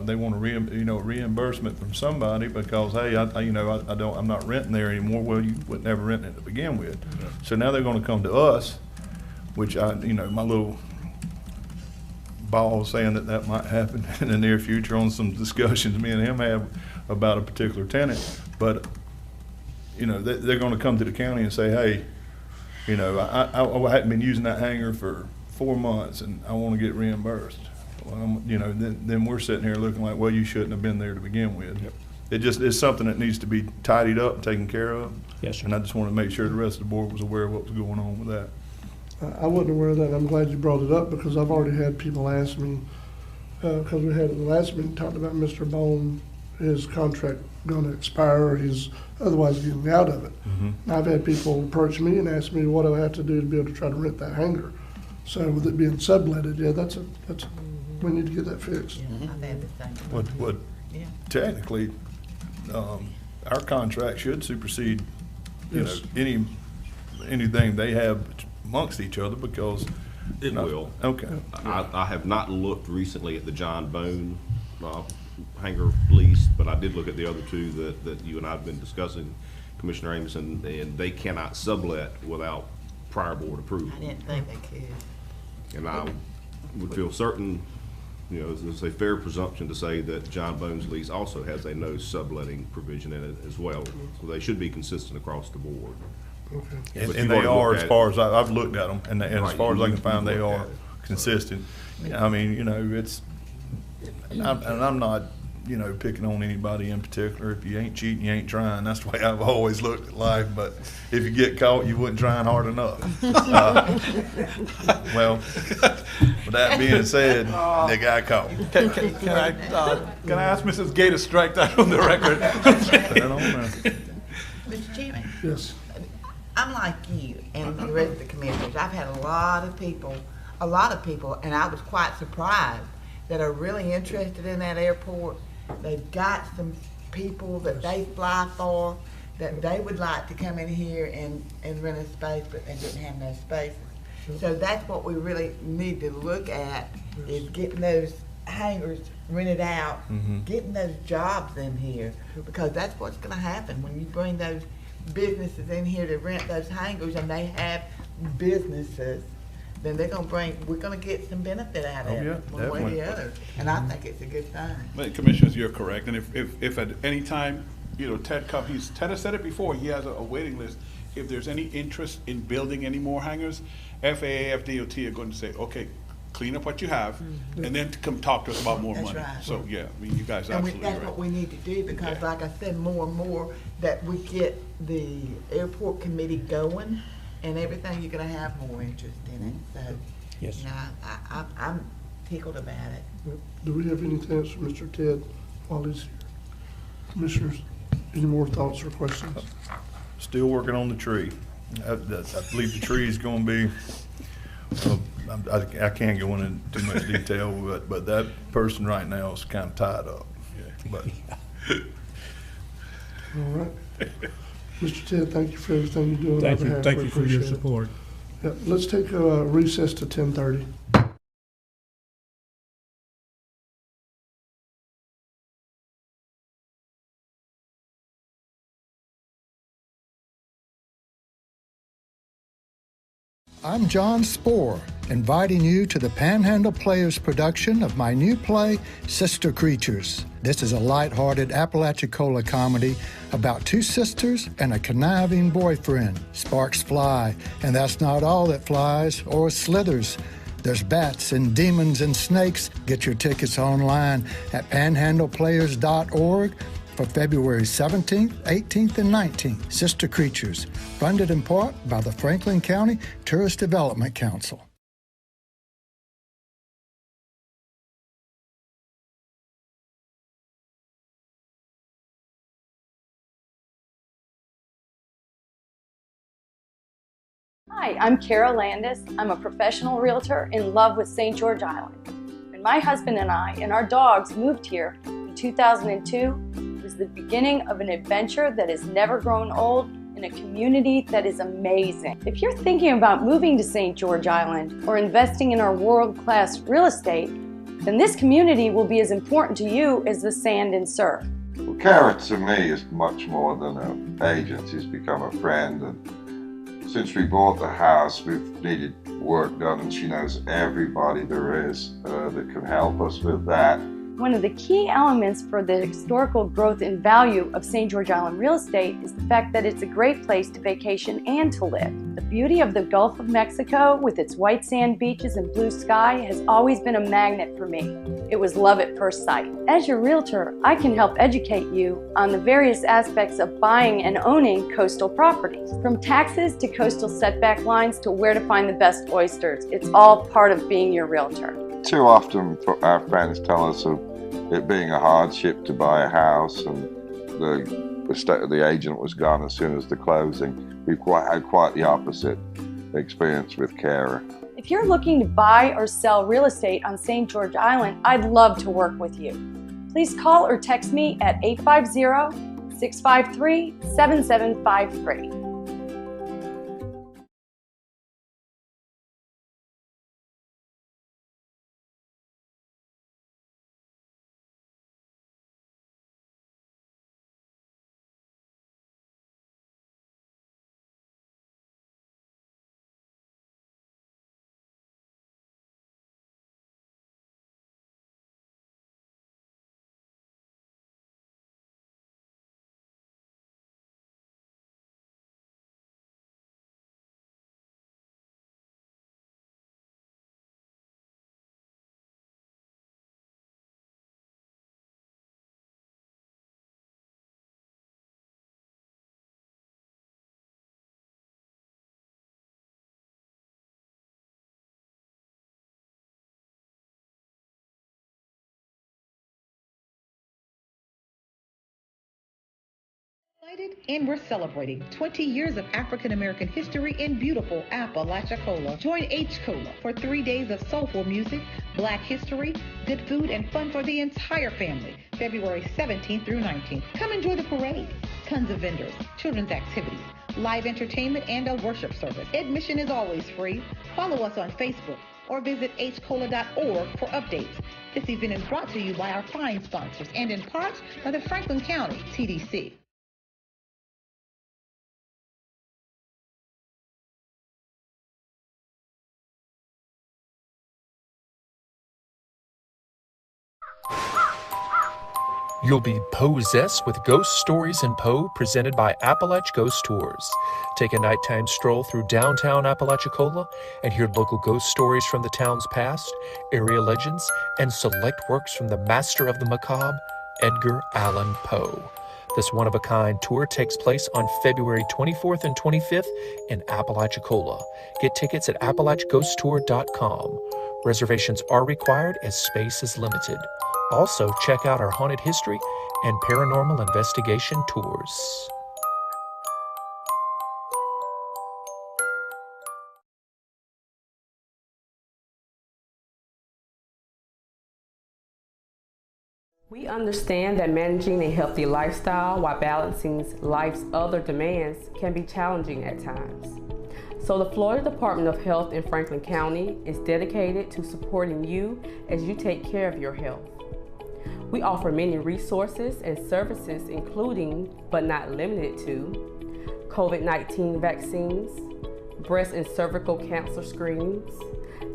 Speaker 11: they want a reimbursement from somebody because, hey, I'm not renting there anymore. Well, you would never rent it to begin with. So now they're going to come to us, which my little ball saying that might happen in the near future on some discussions me and him have about a particular tenant. But they're going to come to the county and say, hey, I hadn't been using that hangar for 4 months and I want to get reimbursed. Well, then we're sitting here looking like, well, you shouldn't have been there to begin with. Yep. It just is something that needs to be tidied up and taken care of.
Speaker 4: Yes, sir.
Speaker 11: And I just want to make sure the rest of the board was aware of what was going on with that.
Speaker 1: I wasn't aware of that. I'm glad you brought it up because I've already had people ask me, because we had the last meeting talked about Mr. Bone, his contract going to expire, or he's otherwise getting out of it. And I've had people approach me and ask me what do I have to do to be able to try to rent that hangar. So with it being subletted, yeah, that's we need to get that fixed.
Speaker 10: I've had the same.
Speaker 11: What technically, our contract should supersede, anything they have amongst each other because
Speaker 13: it will.
Speaker 11: Okay.
Speaker 13: I have not looked recently at the John Bone hangar lease, but I did look at the other two that you and I have been discussing, Commissioner Amos, and they cannot sublet without prior board approval.
Speaker 10: I didn't think they could.
Speaker 13: And I would feel certain, it's a fair presumption to say that John Bone's lease also has a no subletting provision in it as well. So they should be consistent across the board.
Speaker 1: Okay.
Speaker 11: And they are, as far as I've looked at them, and as far as I can find, they are consistent. I mean, I'm not, picking on anybody in particular. If you ain't cheating, you ain't trying. That's the way I've always looked at life. But if you get caught, you wasn't trying hard enough. Well, with that being said, they got caught.
Speaker 5: Can I ask Mrs. Gay to strike that from the record?
Speaker 10: Mr. Chairman?
Speaker 1: Yes.
Speaker 10: I'm like you and the rest of the commissioners. I've had a lot of people, and I was quite surprised that are really interested in that airport. They've got some people that they fly for that they would like to come in here and rent a space, but they didn't have no spaces. So that's what we really need to look at, is getting those hangars rented out, getting those jobs in here, because that's what's going to happen when you bring those businesses in here to rent those hangars, and they have businesses. Then we're going to get some benefit out of it, one way or the other. And I think it's a good thing.
Speaker 5: But Commissioners, you're correct. And if at any time, Ted has said it before, he has a waiting list. If there's any interest in building any more hangars, FAA, FDOT are going to say, okay, clean up what you have, and then come talk to us about more money.
Speaker 10: Right.
Speaker 5: So, yeah, I mean, you guys are absolutely right.
Speaker 10: That's what we need to do, because like I said, more and more that we get the airport committee going and everything, you're going to have more interest in it. So,
Speaker 4: yes.
Speaker 10: I'm tickled about it.
Speaker 1: Do we have anything else for Mr. Ted while he's here? Commissioners, any more thoughts or questions?
Speaker 11: Still working on the tree. I believe the tree is going to be, I can't go into too much detail, but that person right now is kind of tied up. But.
Speaker 1: All right. Mr. Ted, thank you for everything you do on our behalf.
Speaker 4: Thank you for your support.
Speaker 1: Yeah, let's take a recess to 10:30.
Speaker 7: I'm John Spohr, inviting you to the Panhandle Players production of my new play, Sister Creatures. This is a light-hearted Apalachicola comedy about two sisters and a conniving boyfriend. Sparks fly, and that's not all that flies or slithers. There's bats and demons and snakes. Get your tickets online at panhandleplayers.org for February 17th, 18th, and 19th. Sister Creatures, funded in part by the Franklin County Tourist Development Council.
Speaker 12: Hi, I'm Carol Landis. I'm a professional realtor in love with St. George Island. When my husband and I and our dogs moved here in 2002, it was the beginning of an adventure that has never grown old in a community that is amazing. If you're thinking about moving to St. George Island or investing in our world-class real estate, then this community will be as important to you as the sand and surf.
Speaker 23: Well, Kara to me is much more than an agent. She's become a friend, and since we bought the house, we've needed work done, and she knows everybody there is that can help us with that.
Speaker 12: One of the key elements for the historical growth and value of St. George Island real estate is the fact that it's a great place to vacation and to live. The beauty of the Gulf of Mexico with its white sand beaches and blue sky has always been a magnet for me. It was love at first sight. As your realtor, I can help educate you on the various aspects of buying and owning coastal properties. From taxes to coastal setback lines to where to find the best oysters, it's all part of being your realtor.
Speaker 23: Too often our friends tell us of it being a hardship to buy a house, and the agent was gone as soon as the closing. We've had quite the opposite experience with Kara.
Speaker 12: If you're looking to buy or sell real estate on St. George Island, I'd love to work with you. Please call or text me at 850-653-7753.
Speaker 24: And we're celebrating 20 years of African American history in beautiful Apalachicola. Join H. Cola for 3 days of soulful music, black history, good food, and fun for the entire family, February 17th through 19th. Come enjoy the parade. Tons of vendors, children's activities, live entertainment, and a worship service. Admission is always free. Follow us on Facebook or visit hcola.org for updates. This event is brought to you by our fine sponsors and in part by the Franklin County TDC.
Speaker 25: You'll be possessed with ghost stories in Poe, presented by Appalach Ghost Tours. Take a nighttime stroll through downtown Apalachicola and hear local ghost stories from the town's past, area legends, and select works from the master of the macabre, Edgar Allan Poe. This one-of-a-kind tour takes place on February 24th and 25th in Apalachicola. Get tickets at AppalachGhostTour.com. Reservations are required as space is limited. Also, check out our haunted history and paranormal investigation tours.
Speaker 26: We understand that managing a healthy lifestyle while balancing life's other demands can be challenging at times. So the Florida Department of Health in Franklin County is dedicated to supporting you as you take care of your health. We offer many resources and services, including, but not limited to, COVID-19 vaccines, breast and cervical cancer screenings,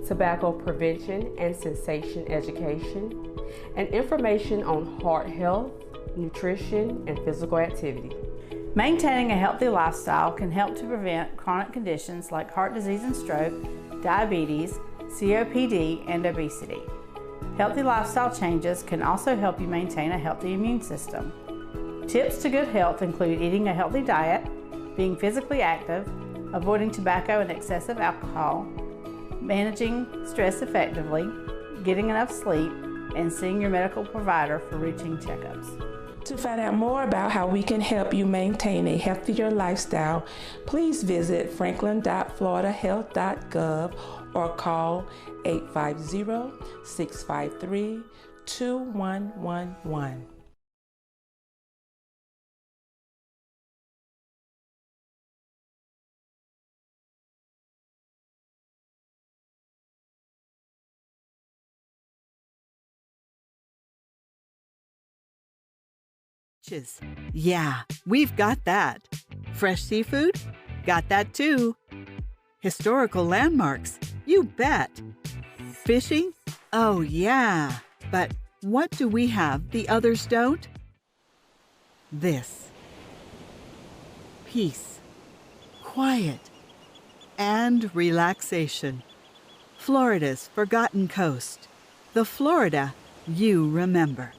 Speaker 26: tobacco prevention and cessation education, and information on heart health, nutrition, and physical activity.
Speaker 3: Maintaining a healthy lifestyle can help to prevent chronic conditions like heart disease and stroke, diabetes, COPD, and obesity. Healthy lifestyle changes can also help you maintain a healthy immune system. Tips to good health include eating a healthy diet, being physically active, avoiding tobacco and excessive alcohol, managing stress effectively, getting enough sleep, and seeing your medical provider for routine checkups.
Speaker 8: To find out more about how we can help you maintain a healthier lifestyle, please visit franklin.floridahealth.gov or call 850-653-2111.
Speaker 9: Yeah, we've got that. Fresh seafood? Got that too. Historical landmarks? You bet. Fishing? Oh, yeah. But what do we have the others don't? This. Peace, quiet, and relaxation. Florida's forgotten coast. The Florida you remember.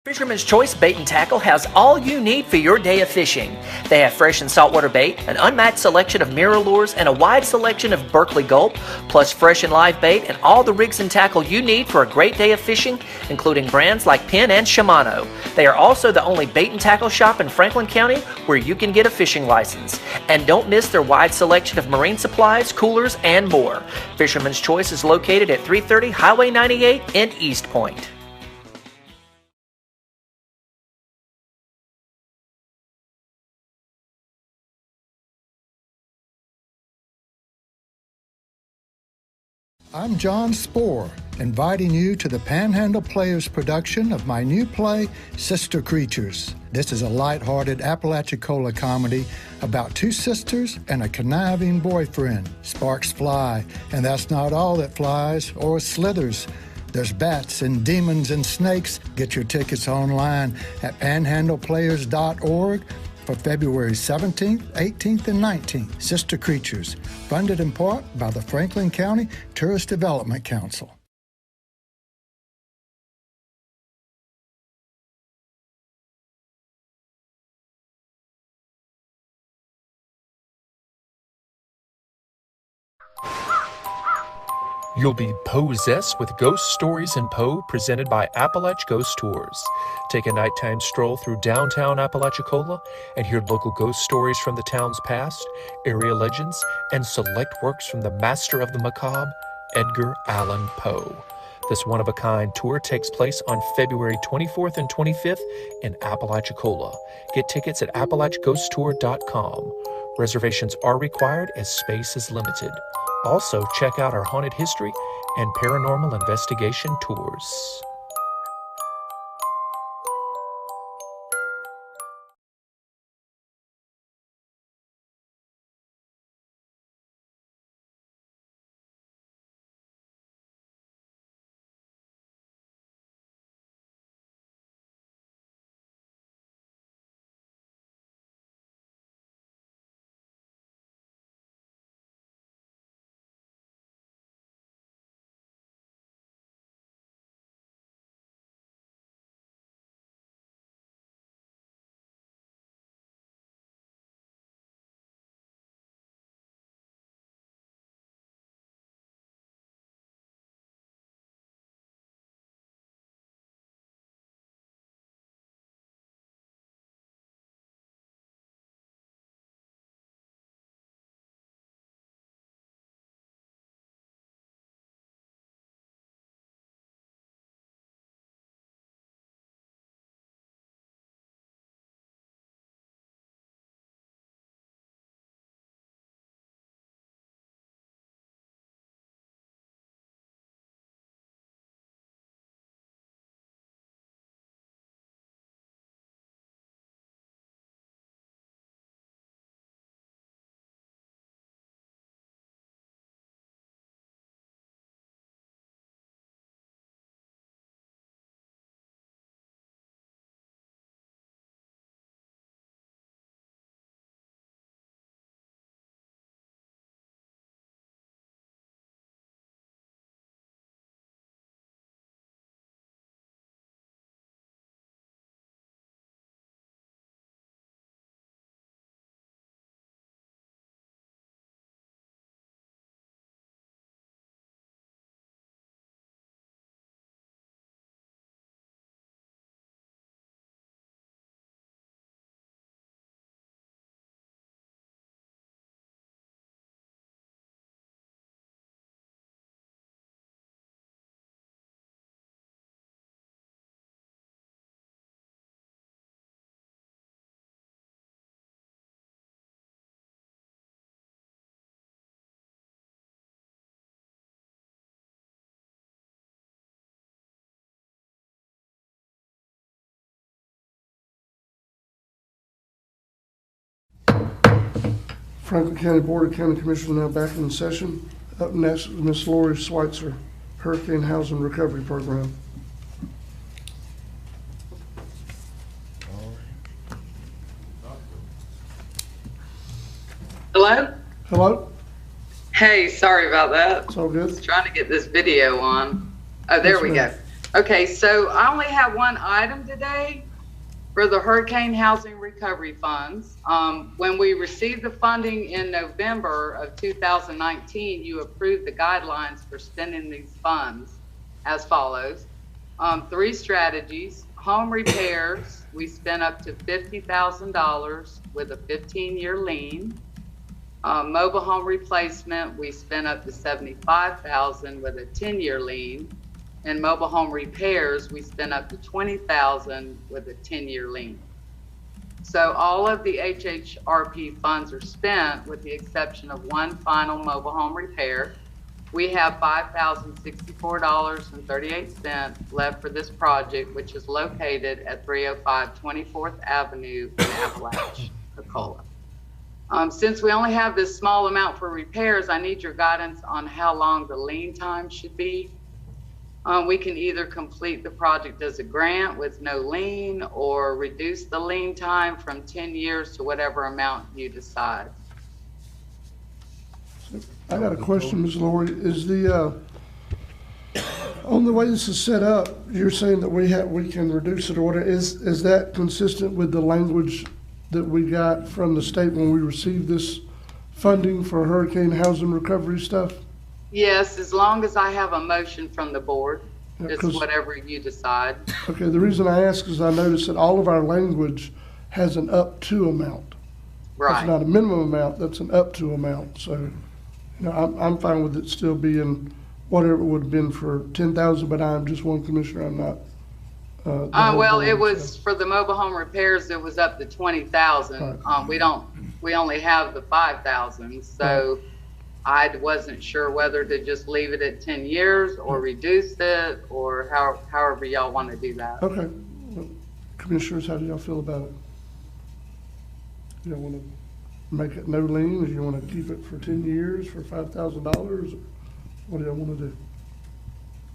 Speaker 14: Fisherman's Choice Bait and Tackle has all you need for your day of fishing. They have fresh and saltwater bait, an unmatched selection of mirror lures, and a wide selection of Berkley Gulp, plus fresh and live bait and all the rigs and tackle you need for a great day of fishing, including brands like Penn and Shimano. They are also the only bait and tackle shop in Franklin County where you can get a fishing license. And don't miss their wide selection of marine supplies, coolers, and more. Fisherman's Choice is located at 330 Highway 98 in East Point.
Speaker 7: I'm John Spohr, inviting you to the Panhandle Players production of my new play, Sister Creatures. This is a light-hearted Apalachicola comedy about two sisters and a conniving boyfriend. Sparks fly, and that's not all that flies or slithers. There's bats and demons and snakes. Get your tickets online at panhandleplayers.org for February 17th, 18th, and 19th. Sister Creatures, funded in part by the Franklin County Tourist Development Council.
Speaker 25: You'll be possessed with ghost stories in Poe, presented by Appalach Ghost Tours. Take a nighttime stroll through downtown Apalachicola and hear local ghost stories from the town's past, area legends, and select works from the master of the macabre, Edgar Allan Poe. This one-of-a-kind tour takes place on February 24th and 25th in Apalachicola. Get tickets at AppalachGhostTour.com. Reservations are required as space is limited. Also, check out our haunted history and paranormal investigation tours.
Speaker 1: Franklin County Board of County Commissioners now back in session. Up next is Ms. Lori Schweitzer, Hurricane Housing Recovery Program.
Speaker 16: Hello?
Speaker 1: Hello?
Speaker 16: Hey, sorry about that.
Speaker 1: It's all good.
Speaker 16: I was trying to get this video on. Oh, there we go. Okay, so I only have one item today for the Hurricane Housing Recovery Funds. When we received the funding in November of 2019, you approved the guidelines for spending these funds as follows. 3 strategies. Home repairs, we spent up to $50,000 with a 15-year lien. Mobile home replacement, we spent up to $75,000 with a 10-year lien. And mobile home repairs, we spent up to $20,000 with a 10-year lien. So all of the HHRP funds are spent with the exception of one final mobile home repair. We have $5,064.38 left for this project, which is located at 305 24th Avenue in Apalachicola. Since we only have this small amount for repairs, I need your guidance on how long the lien time should be. We can either complete the project as a grant with no lien or reduce the lien time from 10 years to whatever amount you decide.
Speaker 1: I got a question, Ms. Lori. Is the, on the way this is set up, you're saying that we can reduce it or whatever. Is that consistent with the language that we got from the state when we received this funding for hurricane housing recovery stuff?
Speaker 16: Yes, as long as I have a motion from the board, it's
Speaker 1: 'cause-
Speaker 16: whatever you decide.
Speaker 1: Okay, the reason I ask is I noticed that all of our language has an up to amount.
Speaker 16: Right.
Speaker 1: That's not a minimum amount, that's an up to amount. So, you know, I'm fine with it still being whatever it would have been for 10,000, but I'm just one commissioner, I'm not. the whole
Speaker 16: Well,
Speaker 1: board,
Speaker 16: it
Speaker 1: so.
Speaker 16: was for the mobile home repairs, it was up to 20,000. We only have the 5,000. So I wasn't sure whether to just leave it at 10 years or reduce it or however y'all want to do that.
Speaker 1: Okay. Well, Commissioners, how do y'all feel about it? You don't want to make it no lien, or you want to keep it for 10 years for $5,000? What do y'all want to do?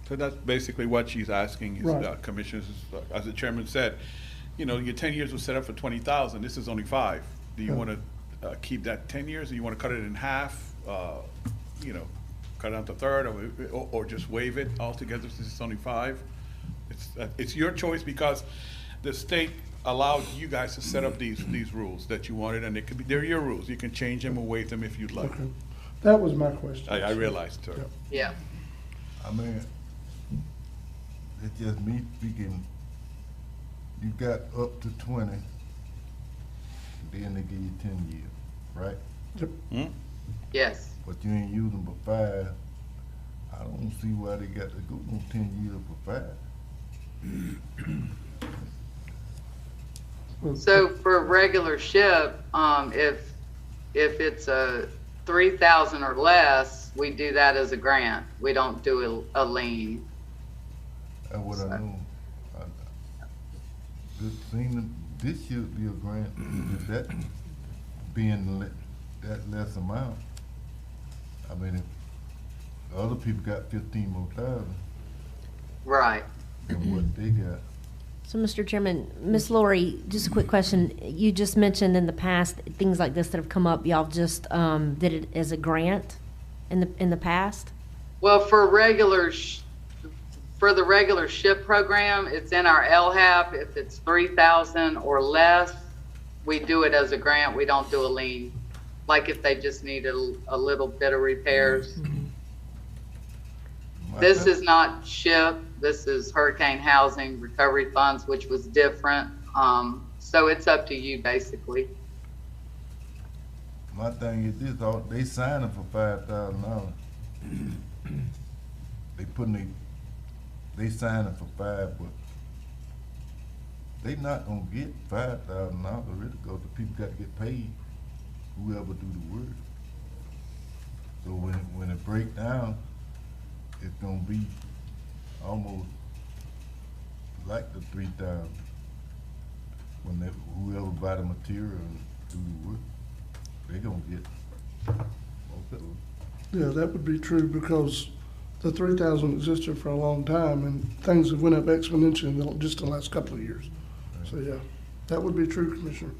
Speaker 5: So that's basically what she's asking, is,
Speaker 1: Right.
Speaker 5: Commissioners, as the chairman said, you know, your 10 years was set up for 20,000, this is only 5. Do you
Speaker 1: Yeah.
Speaker 5: want to keep that 10 years, or you want to cut it in half, you know, cut it down to a third, or just waive it altogether since it's only 5? It's your choice, because the state allowed you guys to set up these rules that you wanted, and they're your rules. You can change them or waive them if you'd like.
Speaker 1: Okay. That was my question.
Speaker 5: I realized, sir.
Speaker 16: Yeah.
Speaker 19: I mean, it's just me speaking. You got up to 20, then they give you 10 years, right?
Speaker 1: Yep.
Speaker 16: Yes.
Speaker 19: But you ain't using but 5. I don't see why they got to go on 10 years for 5.
Speaker 16: So for a regular ship, if it's a 3,000 or less, we do that as a grant. We don't do a lien.
Speaker 19: That's what I know. It seems this should be a grant, with that being that less amount. I mean, if other people got 15 more thousand
Speaker 16: Right.
Speaker 19: than what they got.
Speaker 2: So, Mr. Chairman, Ms. Lori, just a quick question. You just mentioned in the past, things like this that have come up, y'all just did it as a grant in the past?
Speaker 16: Well, for the regular ship program, it's in our LHAP. If it's 3,000 or less, we do it as a grant. We don't do a lien. Like if they just need a little bit of repairs. This is not SHIP. This is Hurricane Housing Recovery Funds, which was different. So it's up to you, basically.
Speaker 19: My thing is this: they signing for $5,000. They signing for 5, but they not gonna get $5,000 really, because the people got to get paid. Whoever do the work. So when it break down, it's gonna be almost like the 3,000 when whoever buy the material and do the work, they gonna get
Speaker 1: Yeah, that would be true because the 3,000 existed for a long time and things have went up exponentially just in the last couple of years. So yeah, that would be true, Commissioner.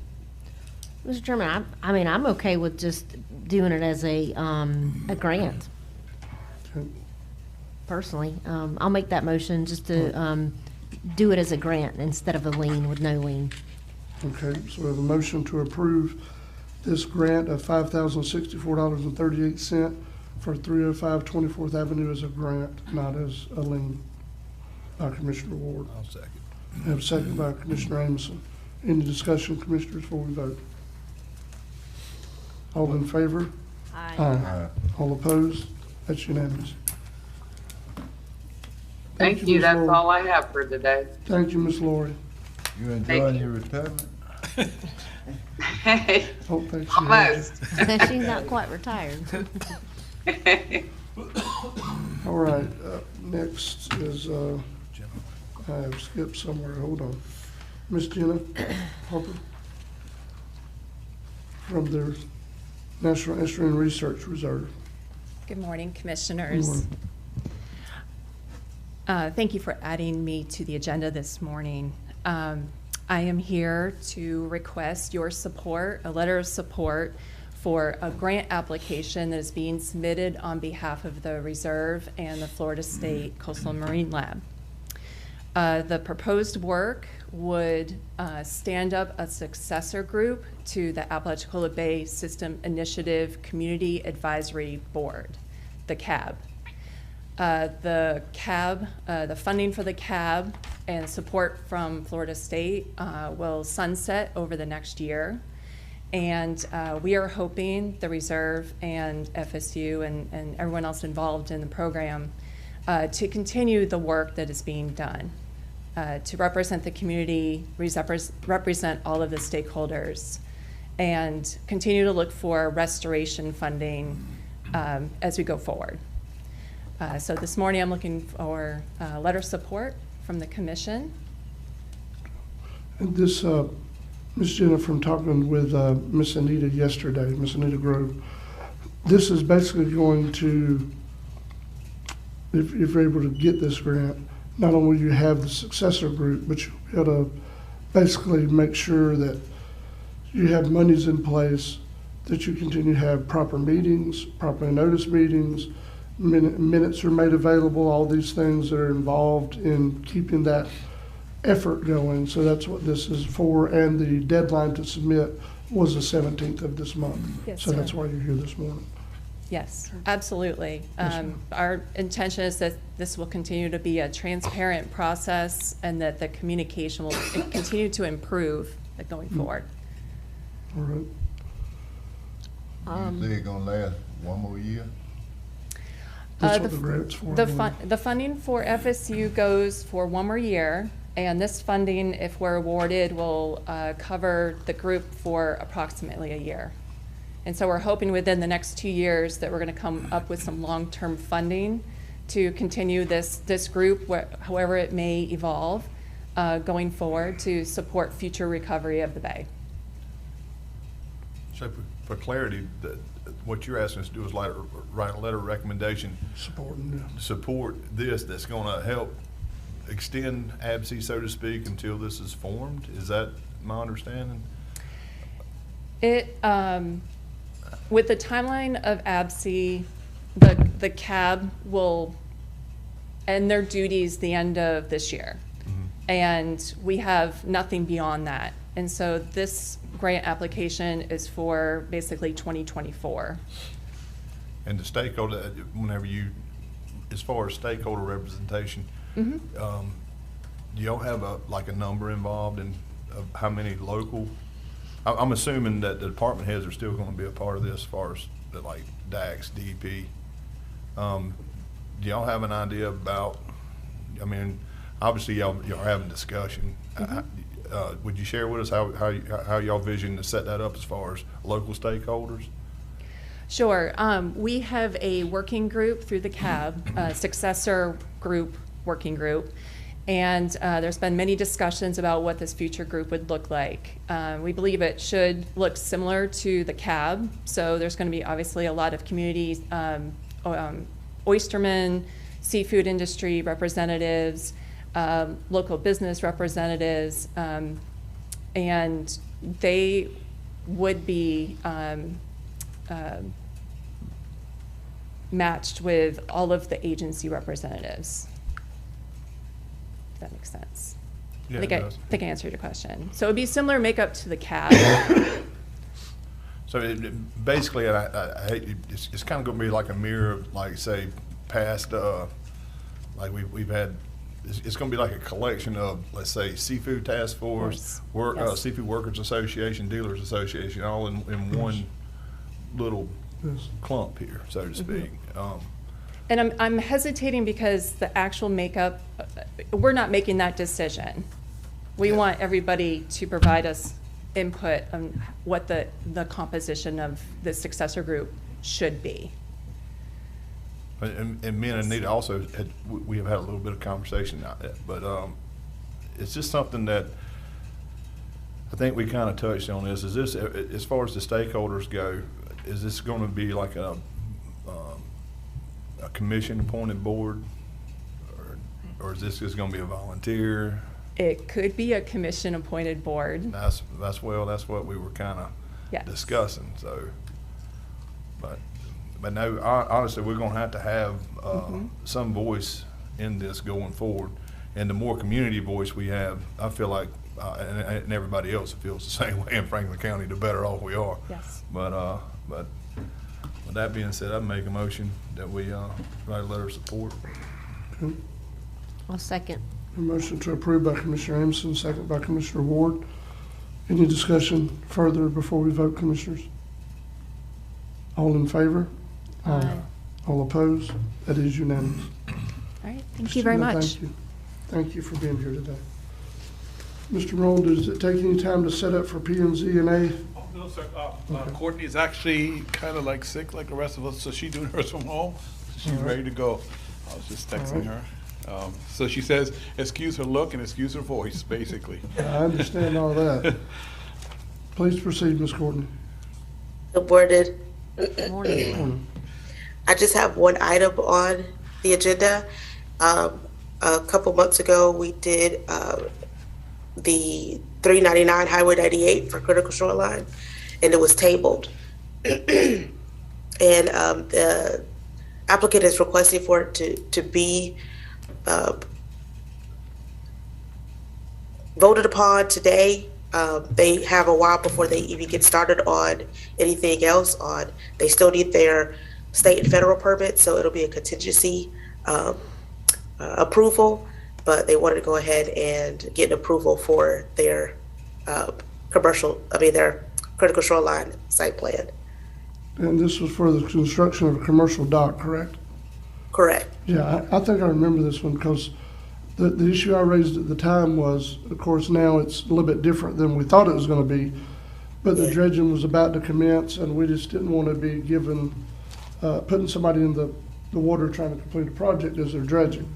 Speaker 2: Mr. Chairman, I mean, I'm okay with just doing it as a grant.
Speaker 1: Okay.
Speaker 2: Personally, I'll make that motion just to do it as a grant instead of a lien with no lien.
Speaker 1: Okay, so we have a motion to approve this grant of $5,064.38 for 305 24th Avenue as a grant, not as a lien, by Commissioner Ward.
Speaker 11: I'll second.
Speaker 1: I have a second by Commissioner Amison. Any discussion, Commissioners, before we vote? All in favor?
Speaker 2: Aye.
Speaker 1: Aye. All opposed? That's unanimous.
Speaker 16: Thank you.
Speaker 1: Ms.
Speaker 16: That's
Speaker 1: Lori.
Speaker 16: all I have for today.
Speaker 1: Thank you, Ms. Laurie.
Speaker 19: You enjoying your retirement?
Speaker 16: Hey,
Speaker 1: Don't think she
Speaker 16: almost.
Speaker 2: She's not quite retired.
Speaker 1: All right, next is, I have skipped somewhere, hold on. Miss Jenna Harper from the National Estuarine Research Reserve.
Speaker 15: Good morning, Commissioners.
Speaker 1: Good morning.
Speaker 15: Thank you for adding me to the agenda this morning. I am here to request your support, a letter of support for a grant application that is being submitted on behalf of the Reserve and the Florida State Coastal and Marine Lab. The proposed work would stand up a successor group to the Apalachicola Bay System Initiative Community Advisory Board, the CAB. The CAB, the funding for the CAB and support from Florida State will sunset over the next year. And we are hoping the Reserve and FSU and everyone else involved in the program to continue the work that is being done, to represent the community, represent all of the stakeholders, and continue to look for restoration funding as we go forward. So this morning I'm looking for letter of support from the Commission.
Speaker 1: And this, Ms. Jenna, from talking with Ms. Anita yesterday, Ms. Anita Grove, this is basically going to, if you're able to get this grant, not only will you have the successor group, but you'll be able to basically make sure that you have monies in place, that you continue to have proper meetings, properly noticed meetings, minutes are made available, all these things that are involved in keeping that effort going. So that's what this is for, and the deadline to submit was the 17th of this month.
Speaker 15: Yes,
Speaker 1: so
Speaker 15: sir.
Speaker 1: that's why you're here this morning.
Speaker 15: Yes, absolutely.
Speaker 1: Yes,
Speaker 15: our intention is that this will continue to be a transparent process and that the communication will continue to improve going forward.
Speaker 1: All right.
Speaker 19: You think it's gonna last one more year?
Speaker 1: That's what the grant's for.
Speaker 15: The funding for FSU goes for one more year, and this funding, if we're awarded, will cover the group for approximately a year. And so we're hoping within the next 2 years that we're going to come up with some long-term funding to continue this group, however it may evolve, going forward to support future recovery of the Bay.
Speaker 11: So for clarity, what you're asking us to do is write a letter of recommendation. Support this that's gonna help extend ABSI, so to speak, until this is formed? Is that my understanding?
Speaker 15: It, with the timeline of ABSI, the CAB will end their duties the end of this year. And we have nothing beyond that. And so this grant application is for basically 2024.
Speaker 11: And the stakeholder, whenever you, as far as stakeholder representation, do y'all have a number involved in how many local? I'm assuming that the department heads are still going to be a part of this, as far as like DAX, DEP. Do y'all have an idea about? I mean, obviously y'all are having discussion. Would you share with us how y'all vision to set that up as far as local stakeholders?
Speaker 15: Sure. We have a working group through the CAB, successor group, working group, And there's been many discussions about what this future group would look like. We believe it should look similar to the CAB. So there's going to be obviously a lot of community oystermen, seafood industry representatives, local business representatives, and they would be matched with all of the agency representatives. If that makes sense.
Speaker 11: Yeah,
Speaker 15: I think I answered your question. So it would be similar makeup to the CAB.
Speaker 11: So basically, I hate it's kind of going to be like a mirror of, like, say, past, like we've had. It's going to be like a collection of, let's say, Seafood Task Force,
Speaker 15: Yes.
Speaker 11: Seafood Workers Association, Dealers Association, all in one little clump here, so to speak.
Speaker 15: And I'm hesitating because the actual makeup, we're not making that decision. We want everybody to provide us input on what the composition of the successor group should be.
Speaker 11: And me and Anita also we have had a little bit of conversation about that, but it's just something that I think we kind of touched on. Is this, as far as the stakeholders go, is this going to be like a commission appointed board, or is this just going to be a volunteer?
Speaker 15: It could be a commission appointed board.
Speaker 11: That's what we were kind of discussing. So, but no, honestly, we're going to have some voice in this going forward, and the more community voice we have, I feel like, and everybody else feels the same way in Franklin County, the better off we are.
Speaker 15: Yes.
Speaker 11: But with that being said, I'd make a motion that we write a letter of support.
Speaker 1: Okay.
Speaker 2: I'll second.
Speaker 1: A motion to approve by Commissioner Amison, second by Commissioner Ward. Any discussion further before we vote, Commissioners? All in favor?
Speaker 15: Aye.
Speaker 1: All opposed? That is unanimous.
Speaker 15: All right, thank you very much.
Speaker 1: Thank you. Thank you for being here today. Mr. Roll, does it take any time to set up for P&Z and A?
Speaker 5: Oh, no, sir. Courtney is actually kind of like sick like the rest of us, so she's doing hers from home. She's ready to go. I was just texting her. So she says, excuse her look and excuse her voice, basically.
Speaker 1: I understand all that. Please proceed, Ms. Courtney.
Speaker 6: Good morning.
Speaker 2: Good morning.
Speaker 6: I just have one item on the agenda. A couple months ago, we did the 399 Highway 98 for critical shoreline, and it was tabled. And the applicant is requesting for it to be voted upon today. They have a while before they even get started on anything else on. They still need their state and federal permits, so it'll be a contingency approval, but they wanted to go ahead and get an approval for their their critical shoreline site plan.
Speaker 1: And this was for the construction of a commercial dock, correct?
Speaker 6: Correct.
Speaker 1: Yeah, I think I remember this one because the issue I raised at the time was, of course, now it's a little bit different than we thought it was going to be, but the dredging was about to commence, and we just didn't want to be given, putting somebody in the water trying to complete a project as they're dredging.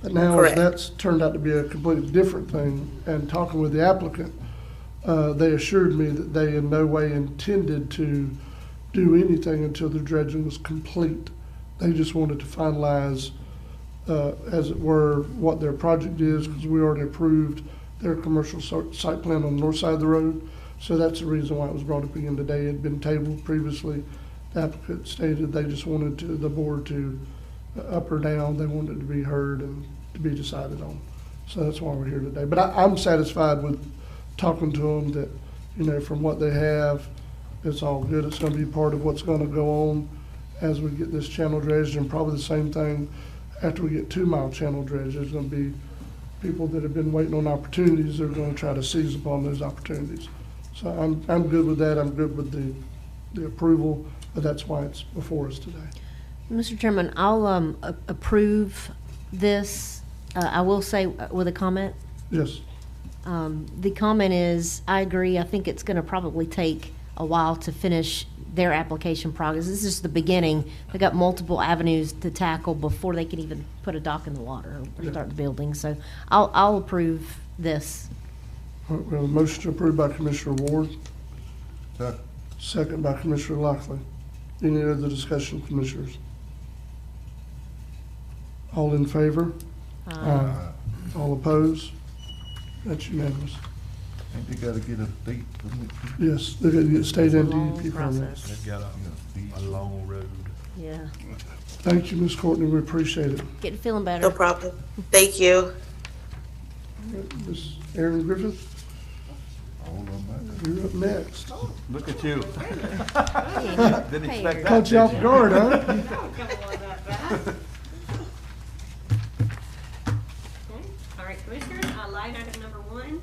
Speaker 1: But now that's turned out to be a completely different thing, and talking with the applicant, they assured me that they in no way intended to do anything until the dredging was complete. They just wanted to finalize, as it were, what their project is, because we already approved their commercial site plan on the north side of the road. So that's the reason why it was brought up again today. It had been tabled previously. The applicant stated they just wanted the board to, up or down, they wanted it to be heard and to be decided on. So that's why we're here today. But I'm satisfied with talking to them that, from what they have, it's all good. It's going to be part of what's going to go on as we get this channel dredged, and probably the same thing after we get 2 mile channel dredged. There's going to be people that have been waiting on opportunities. They're going to try to seize upon those opportunities. So I'm good with that. I'm good with the approval, but that's why it's before us today.
Speaker 2: Mr. Chairman, I'll approve this. I will say with a comment.
Speaker 1: Yes.
Speaker 2: The comment is, I agree. I think it's going to probably take a while to finish their application progress. This is the beginning. They got multiple avenues to tackle before they can even put a dock in the water or start the building. So I'll approve this.
Speaker 1: All right, we have a motion to approve by Commissioner Ward. Second by Commissioner Lockley. Any other discussion, Commissioners? All in favor? Aye. All opposed? That's unanimous.
Speaker 19: Ain't they gotta get a date?
Speaker 1: Yes, they're going to get state and
Speaker 2: Long
Speaker 1: DEP permits.
Speaker 2: process.
Speaker 11: They've got a long road.
Speaker 2: Yeah.
Speaker 1: Thank you, Ms. Courtney, we appreciate it.
Speaker 2: Getting feeling better.
Speaker 6: No problem. Thank you.
Speaker 1: All right, Ms. Erin Griffith, you're up next.
Speaker 13: Look at you. Didn't expect that.
Speaker 1: Caught you off guard, huh?
Speaker 17: All right, Commissioners, line item number 1,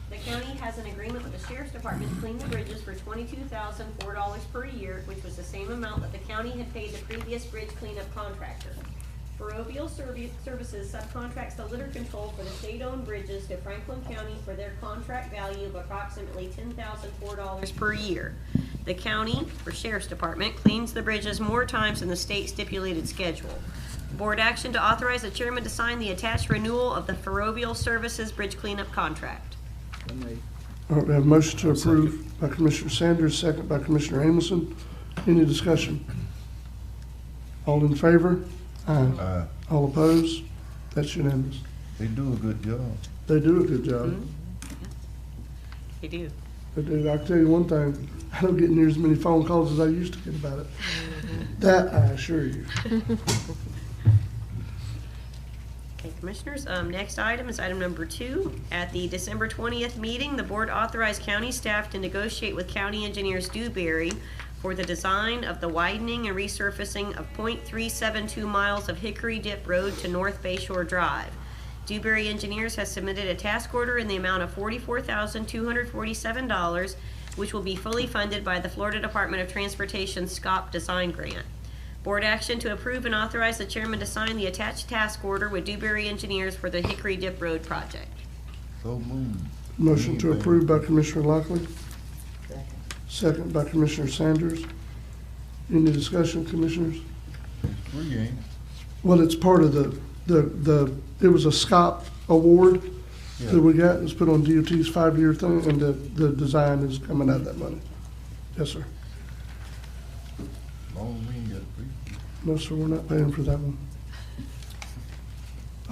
Speaker 17: the county has an agreement with the Sheriff's Department to clean the bridges for $22,004 per year, which was the same amount that the county had paid the previous bridge cleanup contractor. Ferrovial Services subcontracts the litter control for the state-owned bridges to Franklin County for their contract value of approximately $10,004 per year. The county, or Sheriff's Department, cleans the bridges more times than the state stipulated schedule. Board action to authorize the chairman to sign the attached renewal of the Ferrovial Services bridge cleanup contract.
Speaker 1: All right, we have a motion to approve by Commissioner Sanders, second by Commissioner Amison. Any discussion? All in favor? Aye. All opposed? That's unanimous.
Speaker 19: They do a good job.
Speaker 1: They do a good job.
Speaker 17: They do.
Speaker 1: They do. I'll tell you one thing, I don't get near as many phone calls as I used to get about it. That I assure you.
Speaker 17: Okay, Commissioners, next item is item number 2. At the December 20th meeting, the board authorized county staff to negotiate with county engineers Dewberry for the design of the widening and resurfacing of .372 miles of Hickory Dip Road to North Bayshore Drive. Dewberry Engineers has submitted a task order in the amount of $44,247, which will be fully funded by the Florida Department of Transportation SCOP design grant. Board action to approve and authorize the chairman to sign the attached task order with Dewberry Engineers for the Hickory Dip Road project.
Speaker 19: So moved.
Speaker 1: Motion to approve by Commissioner Lockley. Second by Commissioner Sanders. Any discussion, Commissioners?
Speaker 19: Three, ain't it?
Speaker 1: Well, it's part of it was a SCOP award that we got. It was put on DOT's 5-year thing, and the design is coming out of that money. Yes, sir.
Speaker 19: Long as we ain't got to pay.
Speaker 1: No, sir, we're not paying for that one.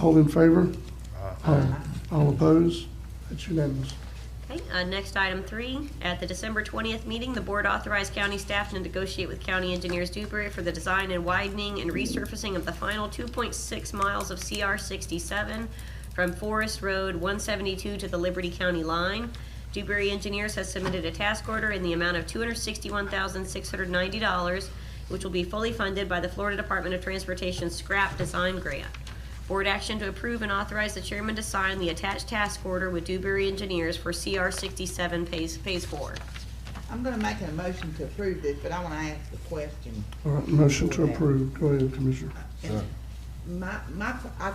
Speaker 1: All in favor? Aye. All opposed? That's unanimous.
Speaker 17: Okay, next item 3. At the December 20th meeting, the board authorized county staff to negotiate with county engineers Dewberry for the design and widening and resurfacing of the final 2.6 miles of CR 67 from Forest Road 172 to the Liberty County line. Dewberry Engineers has submitted a task order in the amount of $261,690, which will be fully funded by the Florida Department of Transportation SCRAP design grant. Board action to approve and authorize the chairman to sign the attached task order with Dewberry Engineers for CR 67 phase 4.
Speaker 10: I'm gonna make a motion to approve this, but I wanna ask a question.
Speaker 1: All right, motion to approve. Go ahead, Commissioner.
Speaker 10: I've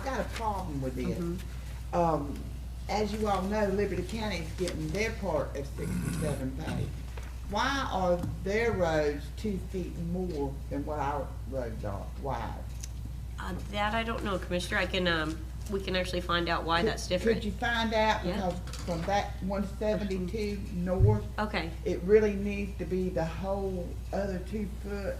Speaker 10: got a problem with this. As you all know, Liberty County is getting their part of 67 paid. Why are their roads 2 feet more than what our roads are wide?
Speaker 17: That I don't know, Commissioner. I can, we can actually find out why that's different.
Speaker 10: Could you find out?
Speaker 17: Yeah.
Speaker 10: Because from that 172 north,
Speaker 17: okay,
Speaker 10: it really needs to be the whole other 2 foot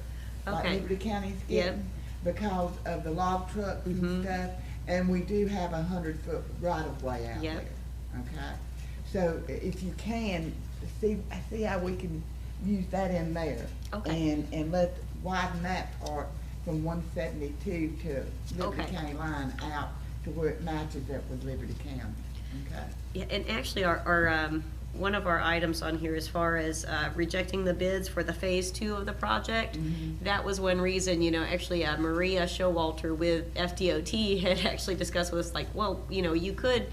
Speaker 10: like
Speaker 17: Okay.
Speaker 10: Liberty County's getting because of the log trucks and stuff. And we do have 100-foot right of way out there. Okay, so if you can see how we can use that in there, and let widen that part from 172 to Liberty County line out to where it matches up with Liberty County. Okay.
Speaker 17: Yeah, and actually our one of our items on here as far as rejecting the bids for the phase 2 of the project, that was one reason, you know, actually Maria Showalter with FDOT had actually discussed with us like, well, you know, you could,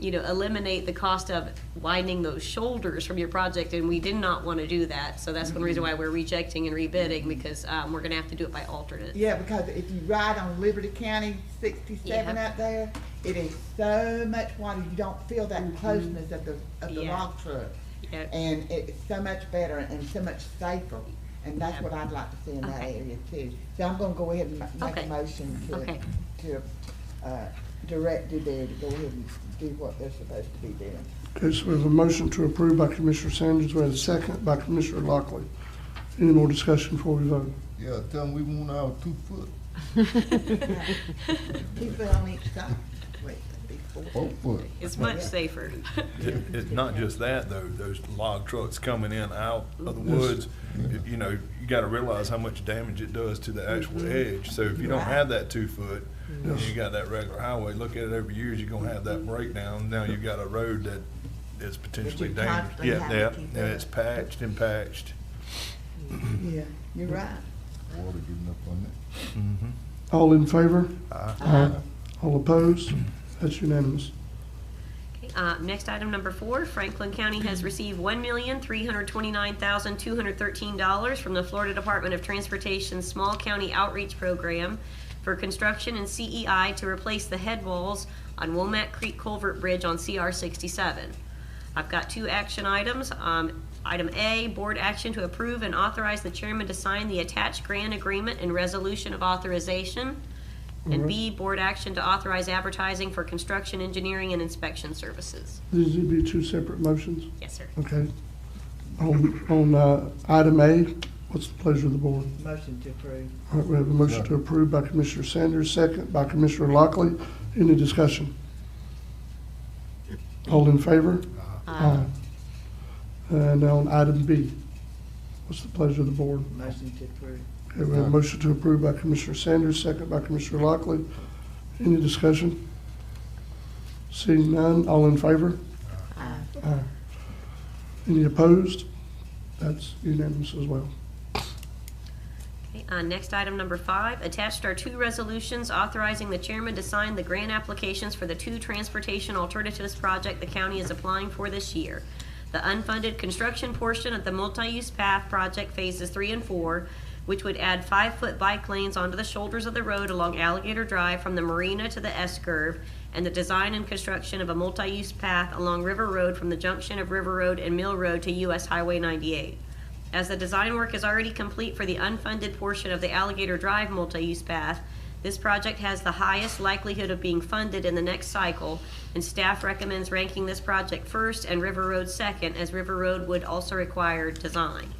Speaker 17: you know, eliminate the cost of widening those shoulders from your project, and we did not want to do that. So that's one reason why we're rejecting and rebidding, because we're going to have to do it by alternate.
Speaker 10: Yeah, because if you ride on Liberty County 67 up there, it is so much wider. You don't feel that closeness of the log truck. And it's so much better and so much safer. And that's what I'd like to see in that area too. So I'm gonna go ahead and make a motion to direct DeBerry to go ahead and do what they're supposed to be doing.
Speaker 1: Okay, so we have a motion to approve by Commissioner Sanders. We have a second by Commissioner Lockley. Any more discussion before we vote?
Speaker 19: Yeah, tell them we want our 2 foot.
Speaker 10: 2 foot on each side. Wait, that'd be 4 foot.
Speaker 17: It's much safer.
Speaker 11: It's not just that though, those log trucks coming in out of the woods, you know, you gotta realize how much damage it does to the actual edge. So if you don't have that 2 foot, and you got that regular highway, look at it over years, you're gonna have that breakdown. Now you've got a road that is potentially dangerous. Yeah, and it's patched and patched.
Speaker 10: Yeah, you're right.
Speaker 19: Water getting up on it.
Speaker 11: Mm-hmm.
Speaker 1: All in favor?
Speaker 11: Aye.
Speaker 1: All opposed? That's unanimous.
Speaker 17: Next item number 4, Franklin County has received $1,329,213 from the Florida Department of Transportation's Small County Outreach Program for construction and CEI to replace the head walls on Womack Creek Culvert Bridge on CR 67. I've got 2 action items. Item A, board action to approve and authorize the chairman to sign the attached grant agreement and resolution of authorization. And B, board action to authorize advertising for construction, engineering, and inspection services.
Speaker 1: These would be 2 separate motions?
Speaker 17: Yes, sir.
Speaker 1: Okay. On item A, what's the pleasure of the board?
Speaker 10: Motion to approve.
Speaker 1: All right, we have a motion to approve by Commissioner Sanders, second by Commissioner Lockley. Any discussion? All in favor? Aye. And now on item B, what's the pleasure of the board?
Speaker 10: Motion to approve.
Speaker 1: Okay, we have a motion to approve by Commissioner Sanders, second by Commissioner Lockley. Any discussion? Seeing none, all in favor? Aye. Any opposed? That's unanimous as well.
Speaker 17: Next item number 5, attached are 2 resolutions authorizing the chairman to sign the grant applications for the 2 transportation alternatives project the county is applying for this year. The unfunded construction portion of the multi-use path project phases 3 and 4, which would add 5-foot bike lanes onto the shoulders of the road along Alligator Drive from the marina to the S-curve, and the design and construction of a multi-use path along River Road from the junction of River Road and Mill Road to US Highway 98. As the design work is already complete for the unfunded portion of the Alligator Drive multi-use path, this project has the highest likelihood of being funded in the next cycle, and staff recommends ranking this project first and River Road second, as River Road would also require design.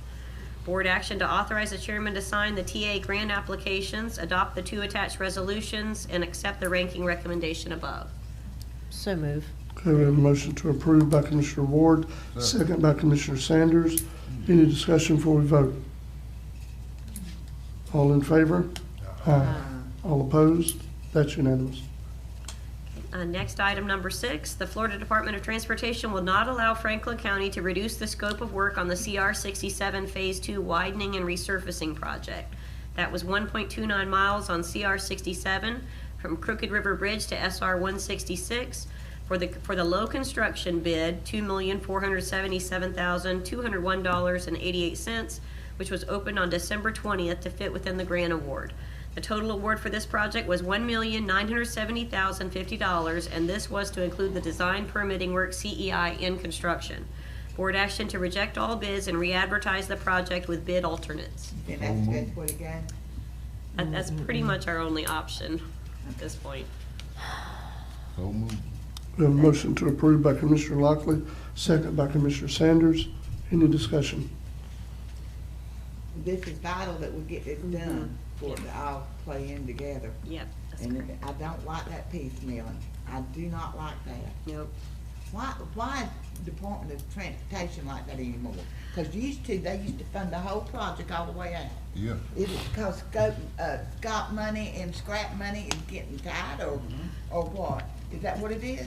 Speaker 17: Board action to authorize the chairman to sign the TA grant applications, adopt the 2 attached resolutions, and accept the ranking recommendation above.
Speaker 2: So move.
Speaker 1: Okay, we have a motion to approve by Commissioner Ward, second by Commissioner Sanders. Any discussion before we vote? All in favor? Aye. All opposed? That's unanimous.
Speaker 17: Next item number 6, the Florida Department of Transportation will not allow Franklin County to reduce the scope of work on the CR 67 Phase 2 widening and resurfacing project. That was 1.29 miles on CR 67 from Crooked River Bridge to SR 166. For the low construction bid, $2,477,201.88, which was opened on December 20th to fit within the grant award. The total award for this project was $1,970,050, and this was to include the design, permitting work, CEI, and construction. Board action to reject all bids and re-advertise the project with bid alternates.
Speaker 10: And that's good for the game?
Speaker 17: That's pretty much our only option at this point.
Speaker 19: So moved.
Speaker 1: We have a motion to approve by Commissioner Lockley, second by Commissioner Sanders. Any discussion?
Speaker 10: This is vital that we get this done for it to all play in together.
Speaker 17: Yep, that's
Speaker 10: And
Speaker 17: correct.
Speaker 10: I don't like that piecemealing. I do not like that.
Speaker 17: Nope.
Speaker 10: Why is Department of Transportation like that anymore? Because they used to fund the whole project all the way out.
Speaker 19: Yeah.
Speaker 10: Is it because SCOP money and scrap money is getting tight, or what? Is that what it is?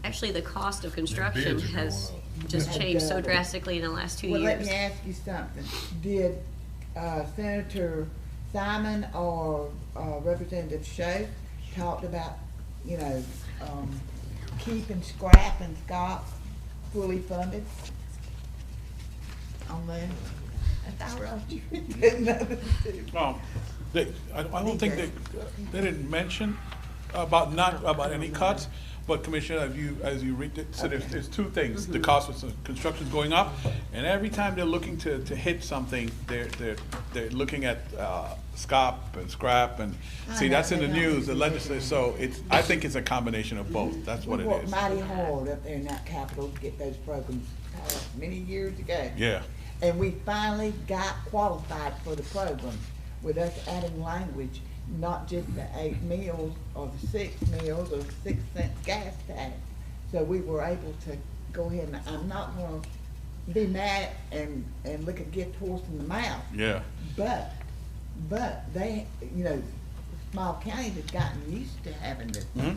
Speaker 17: Actually, the cost of construction has just changed so drastically in the last 2 years.
Speaker 10: Well, let me ask you something. Did Senator Simon or Representative Schaaf talked about, keeping scrap and SCOP fully funded on that? That's all right.
Speaker 5: I don't think they didn't mention about any cuts, But Commissioner, as you read it, so there's two things. The cost of construction is going up, and every time they're looking to hit something, they're looking at SCOP and scrap, and see, that's in the news, the legislature. So I think it's a combination of both. That's what it
Speaker 10: We worked
Speaker 5: is.
Speaker 10: mighty hard up there in that Capitol to get those programs passed many years ago.
Speaker 5: Yeah.
Speaker 10: And we finally got qualified for the program with us adding language, not just the 8 meals or the 6 meals or 6 cents gas tax. So we were able to go ahead, and I'm not gonna be mad and look a gift horse in the mouth.
Speaker 5: Yeah.
Speaker 10: But they, small counties have gotten used to having this money.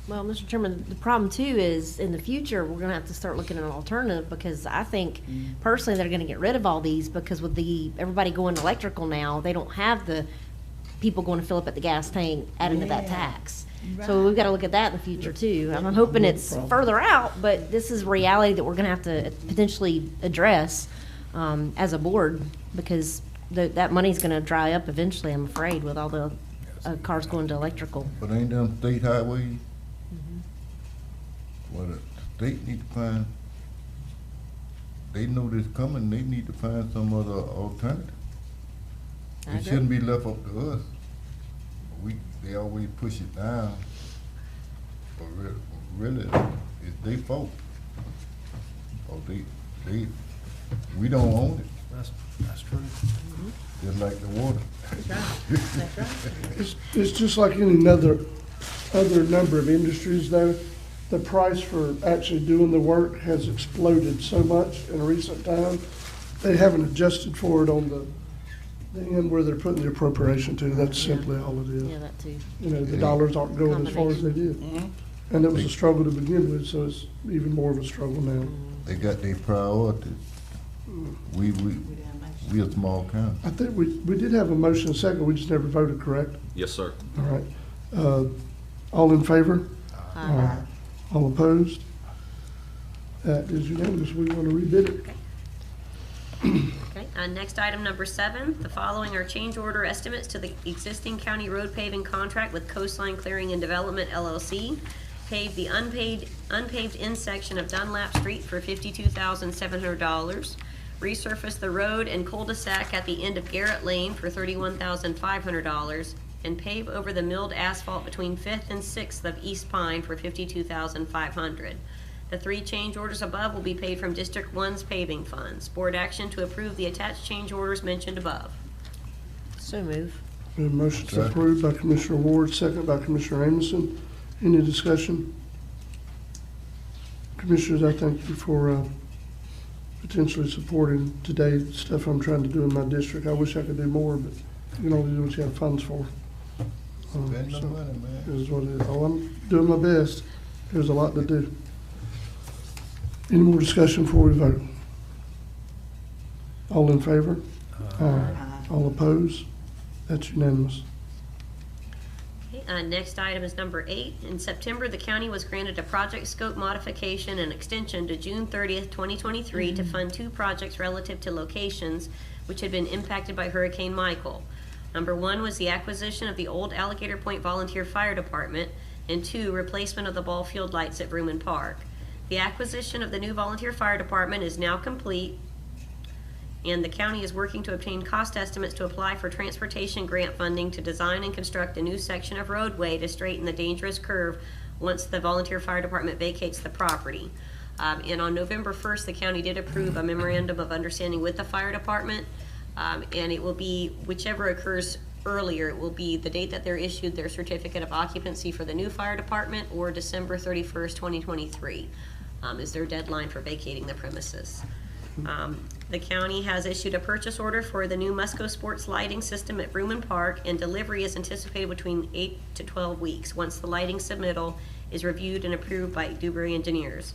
Speaker 2: Well, Mr. Chairman, the problem too is in the future, we're gonna have to start looking at an alternative, because I think personally they're gonna get rid of all these, because with everybody going electrical now, they don't have the people going to fill up at the gas tank adding to that tax. So we've gotta look at that in the future too. And I'm hoping it's further out, but this is reality that we're gonna have to potentially address, as a board, because that money's gonna dry up eventually, I'm afraid, with all the cars going to electrical.
Speaker 19: But ain't them state highways? Well, the state need to find, they know this coming, they need to find some other alternative. It shouldn't be left up to us. They always push it down, but really, it's their fault. Or we don't own it.
Speaker 13: That's true.
Speaker 19: Just like the water.
Speaker 1: It's just like any other number of industries though. The price for actually doing the work has exploded so much in recent time. They haven't adjusted for it on the end where they're putting the appropriation to. That's simply all it is.
Speaker 2: Yeah, that too.
Speaker 1: The dollars aren't going as far as they did. And it was a struggle to begin with, so it's even more of a struggle now.
Speaker 19: They got their priorities. We a small county.
Speaker 1: I think we did have a motion second, we just never voted, correct?
Speaker 4: Yes, sir.
Speaker 1: All right. All in favor?
Speaker 2: Aye.
Speaker 1: All opposed? That is unanimous. We want to rebid it.
Speaker 17: Okay, next item number 7, the following are change order estimates to the existing county road paving contract with Coastline Clearing and Development LLC. Pave the unpaved end section of Dunlap Street for $52,700. Resurface the road and cul-de-sac at the end of Garrett Lane for $31,500. And pave over the milled asphalt between 5th and 6th of East Pine for $52,500. The 3 change orders above will be paid from District 1's paving funds. Board action to approve the attached change orders mentioned above.
Speaker 2: So move.
Speaker 1: We have a motion to approve by Commissioner Ward, second by Commissioner Amison. Any discussion? Commissioners, I thank you for potentially supporting today stuff I'm trying to do in my district. I wish I could do more, but you can only do what you have funds for.
Speaker 19: Spend the money, man.
Speaker 1: It is what it is. Oh, I'm doing my best. There's a lot to do. Any more discussion before we vote? All in favor? Aye. All opposed? That's unanimous.
Speaker 17: Okay, next item is number 8. In September, the county was granted a project scope modification and extension to June 30th, 2023 to fund 2 projects relative to locations which had been impacted by Hurricane Michael. Number 1 was the acquisition of the old Alligator Point Volunteer Fire Department, and 2, replacement of the ball field lights at Vrooman Park. The acquisition of the new volunteer fire department is now complete, and the county is working to obtain cost estimates to apply for transportation grant funding to design and construct a new section of roadway to straighten the dangerous curve once the volunteer fire department vacates the property. And on November 1st, the county did approve a memorandum of understanding with the fire department, and it will be, whichever occurs earlier, it will be the date that they're issued their certificate of occupancy for the new fire department, or December 31st, 2023 is their deadline for vacating the premises. The county has issued a purchase order for the new Musco Sports lighting system at Vrooman Park, and delivery is anticipated between 8 to 12 weeks once the lighting submittal is reviewed and approved by Dewberry Engineers.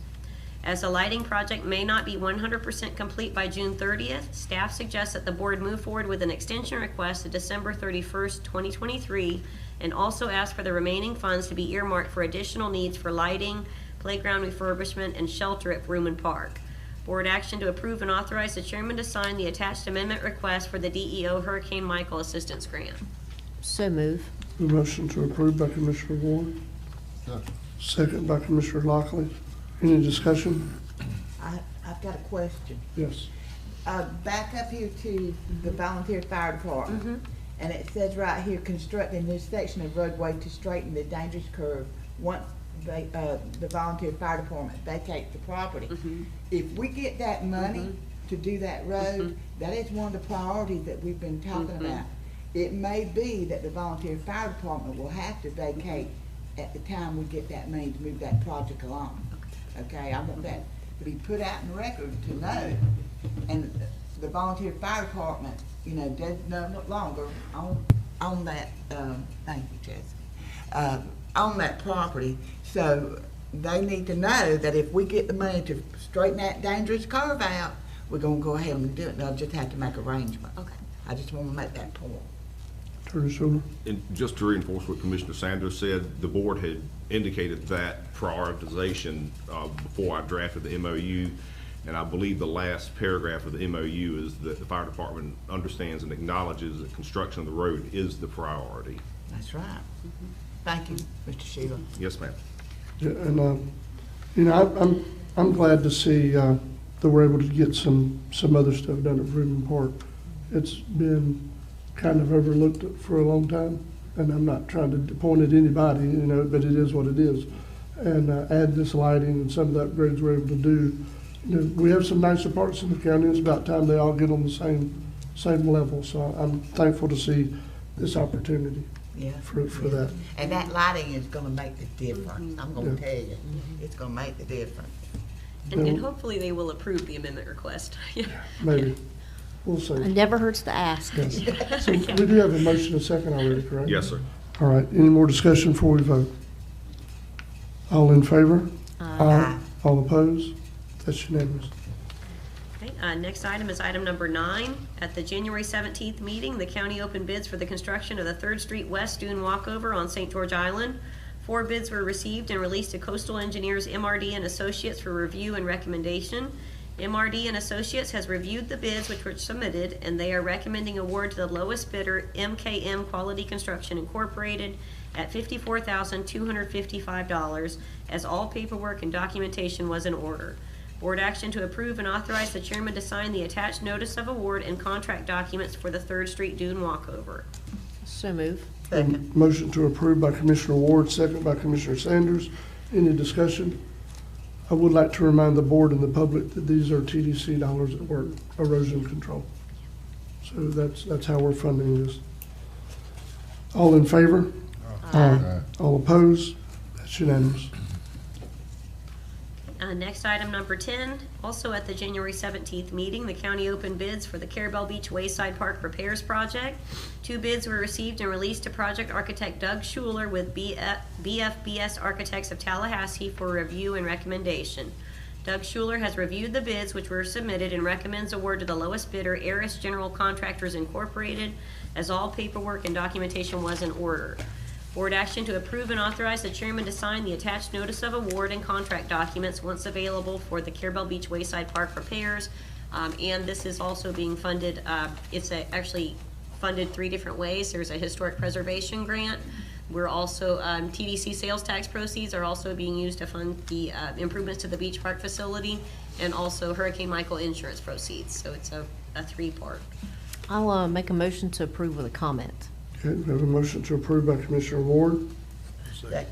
Speaker 17: As the lighting project may not be 100% complete by June 30th, staff suggests that the board move forward with an extension request to December 31st, 2023, and also ask for the remaining funds to be earmarked for additional needs for lighting, playground refurbishment, and shelter at Vrooman Park. Board action to approve and authorize the chairman to sign the attached amendment request for the DEO Hurricane Michael Assistance Grant.
Speaker 2: So move.
Speaker 1: The motion to approve by Commissioner Ward, second by Commissioner Lockley. Any discussion?
Speaker 10: I've got a question.
Speaker 1: Yes.
Speaker 10: Back up here to the volunteer fire department. And it says right here, construct a new section of roadway to straighten the dangerous curve once the volunteer fire department vacates the property. If we get that money to do that road, that is one of the priorities that we've been talking about. It may be that the volunteer fire department will have to vacate at the time we get that money to move that project along. Okay, I want that to be put out in the record to know. And the volunteer fire department, you know, does no longer on that, thank you, Jessica, on that property. So they need to know that if we get the money to straighten that dangerous curve out, we're gonna go ahead and do it. They'll just have to make arrangements.
Speaker 17: Okay.
Speaker 10: I just wanna make that point.
Speaker 1: Attorney Schuler.
Speaker 4: And just to reinforce what Commissioner Sanders said, the board had indicated that prioritization before I drafted the MOU. And I believe the last paragraph of the MOU is that the fire department understands and acknowledges that construction of the road is the priority.
Speaker 10: That's right. Thank you, Mr. Sheila.
Speaker 4: Yes, ma'am.
Speaker 1: Yeah, and you know, I'm glad to see that we're able to get some other stuff done at Freeman Park. It's been kind of overlooked for a long time, and I'm not trying to point at anybody, you know, but it is what it is. And add this lighting and some of the upgrades we're able to do. You know, we have some nicer parts in the county. It's about time they all get on the same level. So I'm thankful to see this opportunity.
Speaker 10: Yeah.
Speaker 1: For that.
Speaker 10: And that lighting is gonna make the difference. I'm gonna tell you, it's gonna make the difference.
Speaker 17: And hopefully they will approve the amendment request.
Speaker 1: Maybe. We'll see.
Speaker 2: It never hurts to ask.
Speaker 1: Yes. So we do have a motion and a second already, correct?
Speaker 4: Yes, sir.
Speaker 1: All right. Any more discussion before we vote? All in favor? Aye. All opposed? That's unanimous.
Speaker 17: Okay, next item is item number 9. At the January 17th meeting, the county opened bids for the construction of the 3rd Street West Dune Walkover on St. George Island. 4 bids were received and released to Coastal Engineers MRD and Associates for review and recommendation. MRD and Associates has reviewed the bids which were submitted, and they are recommending award to the lowest bidder, MKM Quality Construction Incorporated, at $54,255, as all paperwork and documentation was in order. Board action to approve and authorize the chairman to sign the attached notice of award and contract documents for the 3rd Street Dune Walkover.
Speaker 2: So move.
Speaker 1: Motion to approve by Commissioner Ward, second by Commissioner Sanders. Any discussion? I would like to remind the board and the public that these are TDC dollars at work, erosion control. So that's how we're funding this. All in favor? Aye. All opposed? That's unanimous.
Speaker 17: Next item number 10, also at the January 17th meeting, the county opened bids for the Carabel Beach Wayside Park Repairs Project. 2 bids were received and released to project architect Doug Schuler with BFBS Architects of Tallahassee for review and recommendation. Doug Schuler has reviewed the bids which were submitted and recommends award to the lowest bidder, Aris General Contractors Incorporated, as all paperwork and documentation was in order. Board action to approve and authorize the chairman to sign the attached notice of award and contract documents once available for the Carabel Beach Wayside Park repairs. And this is also being funded, it's actually funded 3 different ways. There's a historic preservation grant. We're also, TDC sales tax proceeds are also being used to fund the improvements to the beach park facility, and also Hurricane Michael insurance proceeds. So it's a 3-part.
Speaker 2: I'll make a motion to approve with a comment.
Speaker 1: Okay, we have a motion to approve by Commissioner Ward.
Speaker 10: Second.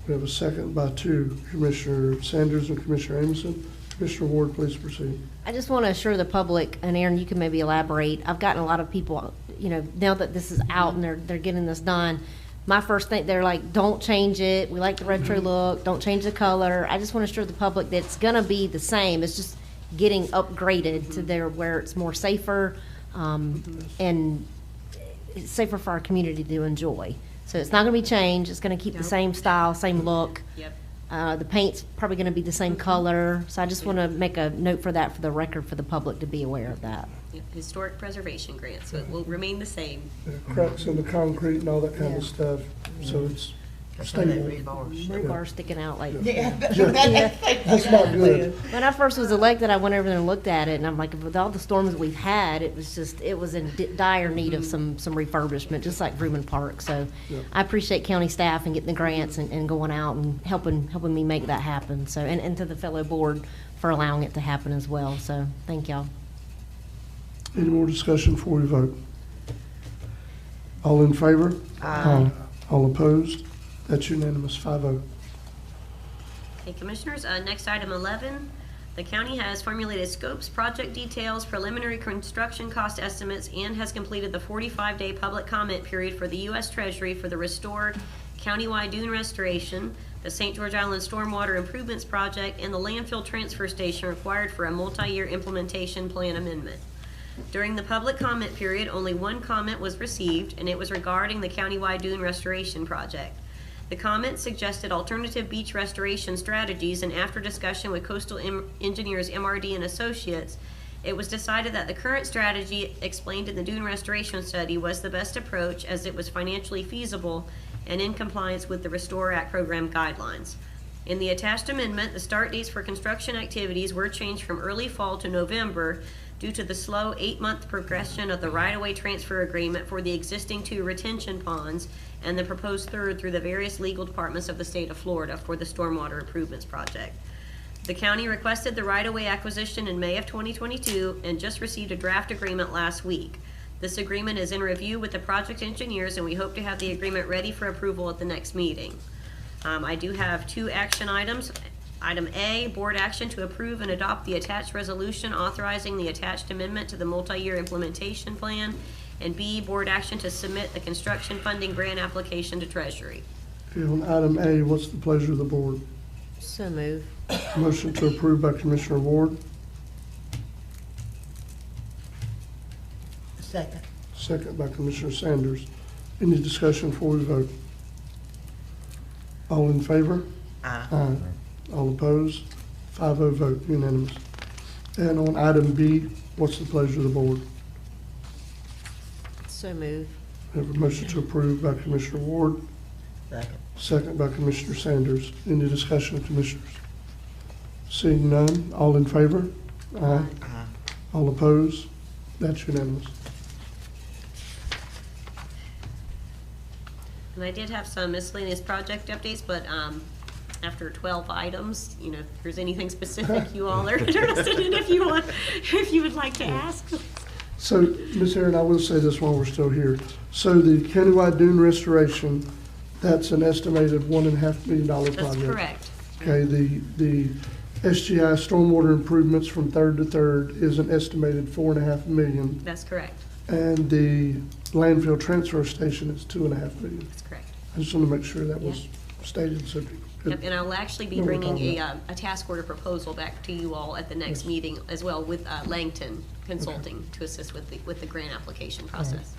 Speaker 1: We have a second by 2, Commissioner Sanders and Commissioner Amison. Commissioner Ward, please proceed.
Speaker 2: I just want to assure the public, and Aaron, you can maybe elaborate. I've gotten a lot of people, you know, now that this is out and they're getting this done, my first thing, they're like, don't change it. We like the retro look. Don't change the color. I just want to assure the public that it's going to be the same. It's just getting upgraded to there where it's more safer and it's safer for our community to enjoy. So it's not going to be changed. It's going to keep the same style, same look.
Speaker 17: Yep.
Speaker 2: The paint's probably going to be the same color. So I just want to make a note for that for the record for the public to be aware of that.
Speaker 17: Yep. Historic preservation grant, so it will remain the same.
Speaker 1: Cracks in the concrete and all that kind of stuff. So stable.
Speaker 2: Rebar sticking out like.
Speaker 10: Yeah.
Speaker 1: That's not good.
Speaker 2: When I first was elected, I went over there and looked at it, and I'm like, with all the storms that we've had, it was in dire need of some refurbishment, just like Vrooman Park. So
Speaker 1: Yeah.
Speaker 2: I appreciate county staff and getting the grants and going out and helping me make that happen. So, and to the fellow board for allowing it to happen as well. So thank y'all.
Speaker 1: Any more discussion before we vote? All in favor? Aye. All opposed? That's unanimous, 5-0.
Speaker 17: Okay, Commissioners, next item 11. The county has formulated scopes, project details, preliminary construction cost estimates, and has completed the 45-day public comment period for the U.S. Treasury for the restored countywide dune restoration, the St. George Island Stormwater Improvements Project, and the landfill transfer station required for a multi-year implementation plan amendment. During the public comment period, only one comment was received, and it was regarding the countywide dune restoration project. The comment suggested alternative beach restoration strategies, and after discussion with Coastal Engineers MRD and Associates, it was decided that the current strategy explained in the dune restoration study was the best approach, as it was financially feasible and in compliance with the Restore Act program guidelines. In the attached amendment, the start dates for construction activities were changed from early fall to November due to the slow 8-month progression of the right-of-way transfer agreement for the existing 2 retention ponds and the proposed third through the various legal departments of the state of Florida for the Stormwater Improvements Project. The county requested the right-of-way acquisition in May of 2022 and just received a draft agreement last week. This agreement is in review with the project engineers, and we hope to have the agreement ready for approval at the next meeting. I do have 2 action items. Item A, board action to approve and adopt the attached resolution authorizing the attached amendment to the multi-year implementation plan. And B, board action to submit the construction funding grant application to Treasury.
Speaker 1: Okay, on item A, what's the pleasure of the board?
Speaker 2: So move.
Speaker 1: Motion to approve by Commissioner Ward,
Speaker 10: Second.
Speaker 1: second by Commissioner Sanders. Any discussion before we vote? All in favor?
Speaker 10: Aye.
Speaker 1: All opposed? 5-0 vote, unanimous. And on item B, what's the pleasure of the board?
Speaker 2: So move.
Speaker 1: We have a motion to approve by Commissioner Ward,
Speaker 10: Second.
Speaker 1: second by Commissioner Sanders. Any discussion, Commissioners? Seeing none, all in favor? Aye. All opposed? That's unanimous.
Speaker 17: And I did have some miscellaneous project updates, but after 12 items, you know, if there's anything specific you all are interested in, if you would like to ask.
Speaker 1: So, Ms. Aaron, I will say this while we're still here. So the countywide dune restoration, that's an estimated $1.5 million project.
Speaker 17: That's correct.
Speaker 1: Okay, the SGI stormwater improvements from third to third is an estimated $4.5 million.
Speaker 17: That's correct.
Speaker 1: And the landfill transfer station is $2.5 million.
Speaker 17: That's correct.
Speaker 1: I just want to make sure that was stated, so.
Speaker 17: Yep, and I'll actually be
Speaker 1: No more
Speaker 17: bringing
Speaker 1: comment.
Speaker 17: a task order proposal back to you all at the next meeting as well with Langton Consulting to assist with the grant application process.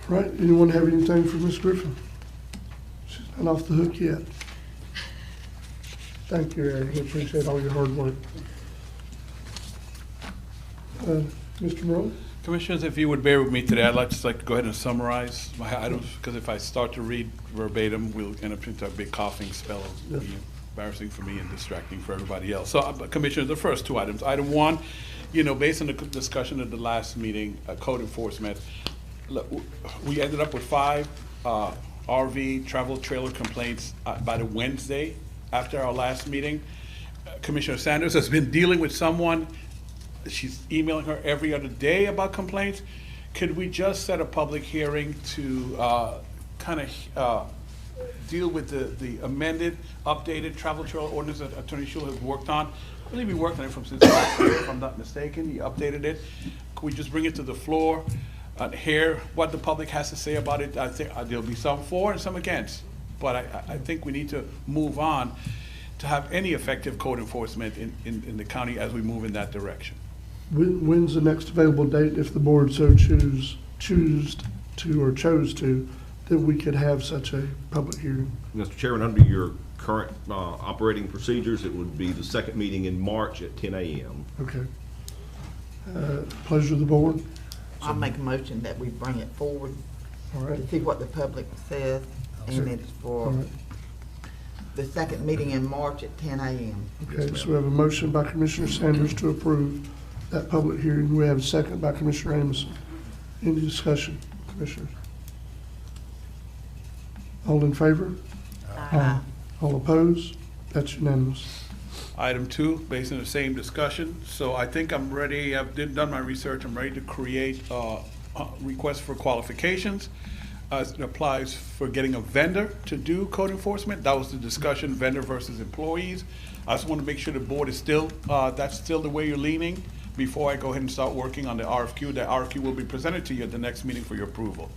Speaker 1: All right, anyone have anything for Ms. Griffin? She's not off the hook yet. Thank you, Aaron, we appreciate all your hard work. Mr. Monroe?
Speaker 5: Commissioners, if you would bear with me today, I'd just like to go ahead and summarize my items, because if I start to read verbatim, we'll end up into a big coughing spell. It'll be embarrassing for me and distracting for everybody else. So, Commissioners, the first 2 items. Item 1, based on the discussion at the last meeting, code enforcement, look, we ended up with 5 RV travel trailer complaints by the Wednesday after our last meeting. Commissioner Sanders has been dealing with someone. She's emailing her every other day about complaints. Could we just set a public hearing to deal with the amended, updated travel trailer ordinance that Attorney Schuler has worked on? I believe he worked on it from since last year, if I'm not mistaken. He updated it. Could we just bring it to the floor and hear what the public has to say about it? I think there'll be some for and some against, but I think we need to move on to have any effective code enforcement in the county as we move in that direction.
Speaker 1: When's the next available date, if the board so chose to, that we could have such a public hearing?
Speaker 4: Mr. Chairman, under your current operating procedures, it would be the second meeting in March at 10 a.m.
Speaker 1: Okay. Pleasure of the board?
Speaker 10: I'll make a motion that we bring it forward
Speaker 1: All right.
Speaker 10: to see what the public says. in minutes for the second meeting in March at 10 a.m.
Speaker 1: Okay, so we have a motion by Commissioner Sanders to approve that public hearing. We have a second by Commissioner Amison. Any discussion, Commissioners? All in favor? Aye. All opposed? That's unanimous.
Speaker 5: Item 2, based on the same discussion. So I think I'm ready, done my research, I'm ready to create a request for qualifications. It applies for getting a vendor to do code enforcement. That was the discussion, vendor versus employees. I just want to make sure the board is still, that's still the way you're leaning before I go ahead and start working on the RFQ. That RFQ will be presented to you at the next meeting for your approval.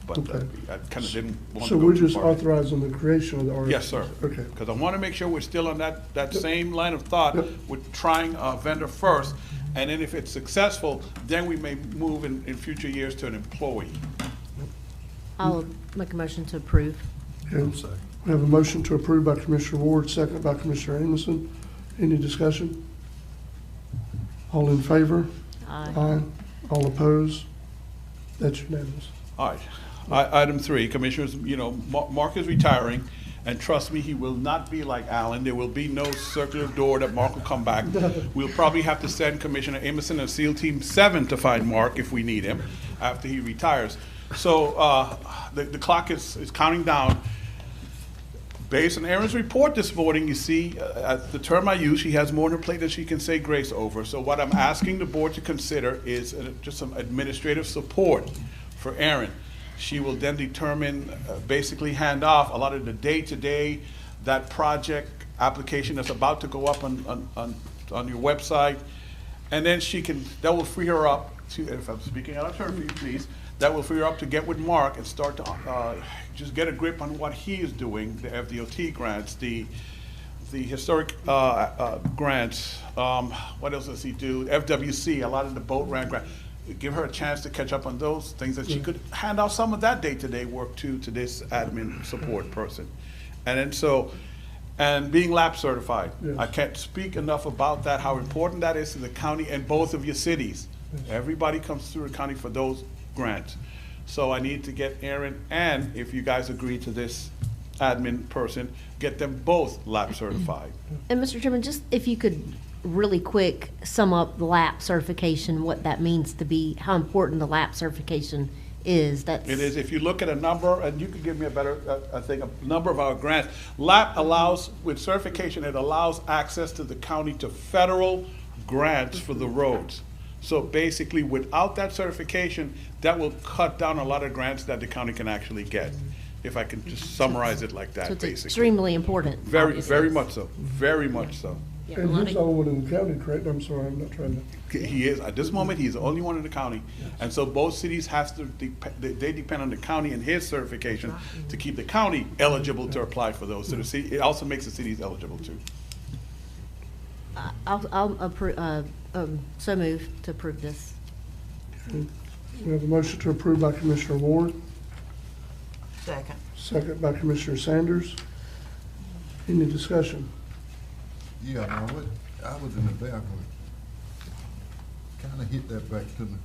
Speaker 5: But
Speaker 1: Okay.
Speaker 5: I kind of didn't want to
Speaker 1: So
Speaker 5: go
Speaker 1: we're
Speaker 5: too
Speaker 1: just
Speaker 5: far.
Speaker 1: authorizing the creation of the RFP?
Speaker 5: Yes, sir.
Speaker 1: Okay.
Speaker 5: Because I want to make sure we're still on that same line of thought with trying a vendor first. And then if it's successful, then we may move in future years to an employee.
Speaker 2: I'll make a motion to approve.
Speaker 1: Okay. We have a motion to approve by Commissioner Ward, second by Commissioner Amison. Any discussion? All in favor?
Speaker 2: Aye.
Speaker 1: All opposed? That's unanimous.
Speaker 5: All right. Item 3, Commissioners, Mark is retiring, and trust me, he will not be like Alan. There will be no circular door that Mark will come back. We'll probably have to send Commissioner Amison and SEAL Team 7 to find Mark if we need him after he retires. So the clock is counting down. Based on Erin's report this morning, you see, the term I use, she has more on her plate than she can say grace over. So what I'm asking the board to consider is just some administrative support for Erin. She will then determine, basically hand off a lot of the day-to-day, that project application that's about to go up on your website. And then that will free her up to, if I'm speaking out of turn for you, please, that will free her up to get with Mark and start to just get a grip on what he is doing, the FDOT grants, the historic grants, what else does he do? FWC, a lot of the boat ramp grant. Give her a chance to catch up on those things that she could hand out some of that day-to-day work to this admin support person. And then and being lab certified.
Speaker 1: Yes.
Speaker 5: I can't speak enough about that, how important that is to the county and both of your cities.
Speaker 1: Yes.
Speaker 5: Everybody comes through the county for those grants. So I need to get Erin, and if you guys agree to this admin person, get them both lab certified.
Speaker 2: And Mr. Chairman, just if you could really quick sum up the LAP certification, what that means to be, how important the LAP certification is.
Speaker 5: It is, if you look at a number, and you could give me a better, I think, a number of our grants. LAP allows, with certification, it allows access to the county to federal grants for the roads. So basically, without that certification, that will cut down a lot of grants that the county can actually get, if I can just summarize it like that,
Speaker 2: So it's
Speaker 5: basically.
Speaker 2: extremely important.
Speaker 5: Very,
Speaker 2: obviously.
Speaker 5: very much so, very much so.
Speaker 2: Yeah, a
Speaker 1: And
Speaker 2: lot
Speaker 1: he's
Speaker 2: of-
Speaker 1: the only one in the county, correct? I'm sorry, I'm not trying to.
Speaker 5: He is, at this moment, he's the only one in the county. And so both cities have to, they depend on the county and his certification to keep the county eligible to apply for those. So the city, it also makes the cities eligible too.
Speaker 2: I'll approve, so move to approve this.
Speaker 1: Okay. We have a motion to approve by Commissioner Ward,
Speaker 10: Second.
Speaker 1: second by Commissioner Sanders. Any discussion?
Speaker 19: Yeah, now what, I was in the back when, kinda hit that back to me.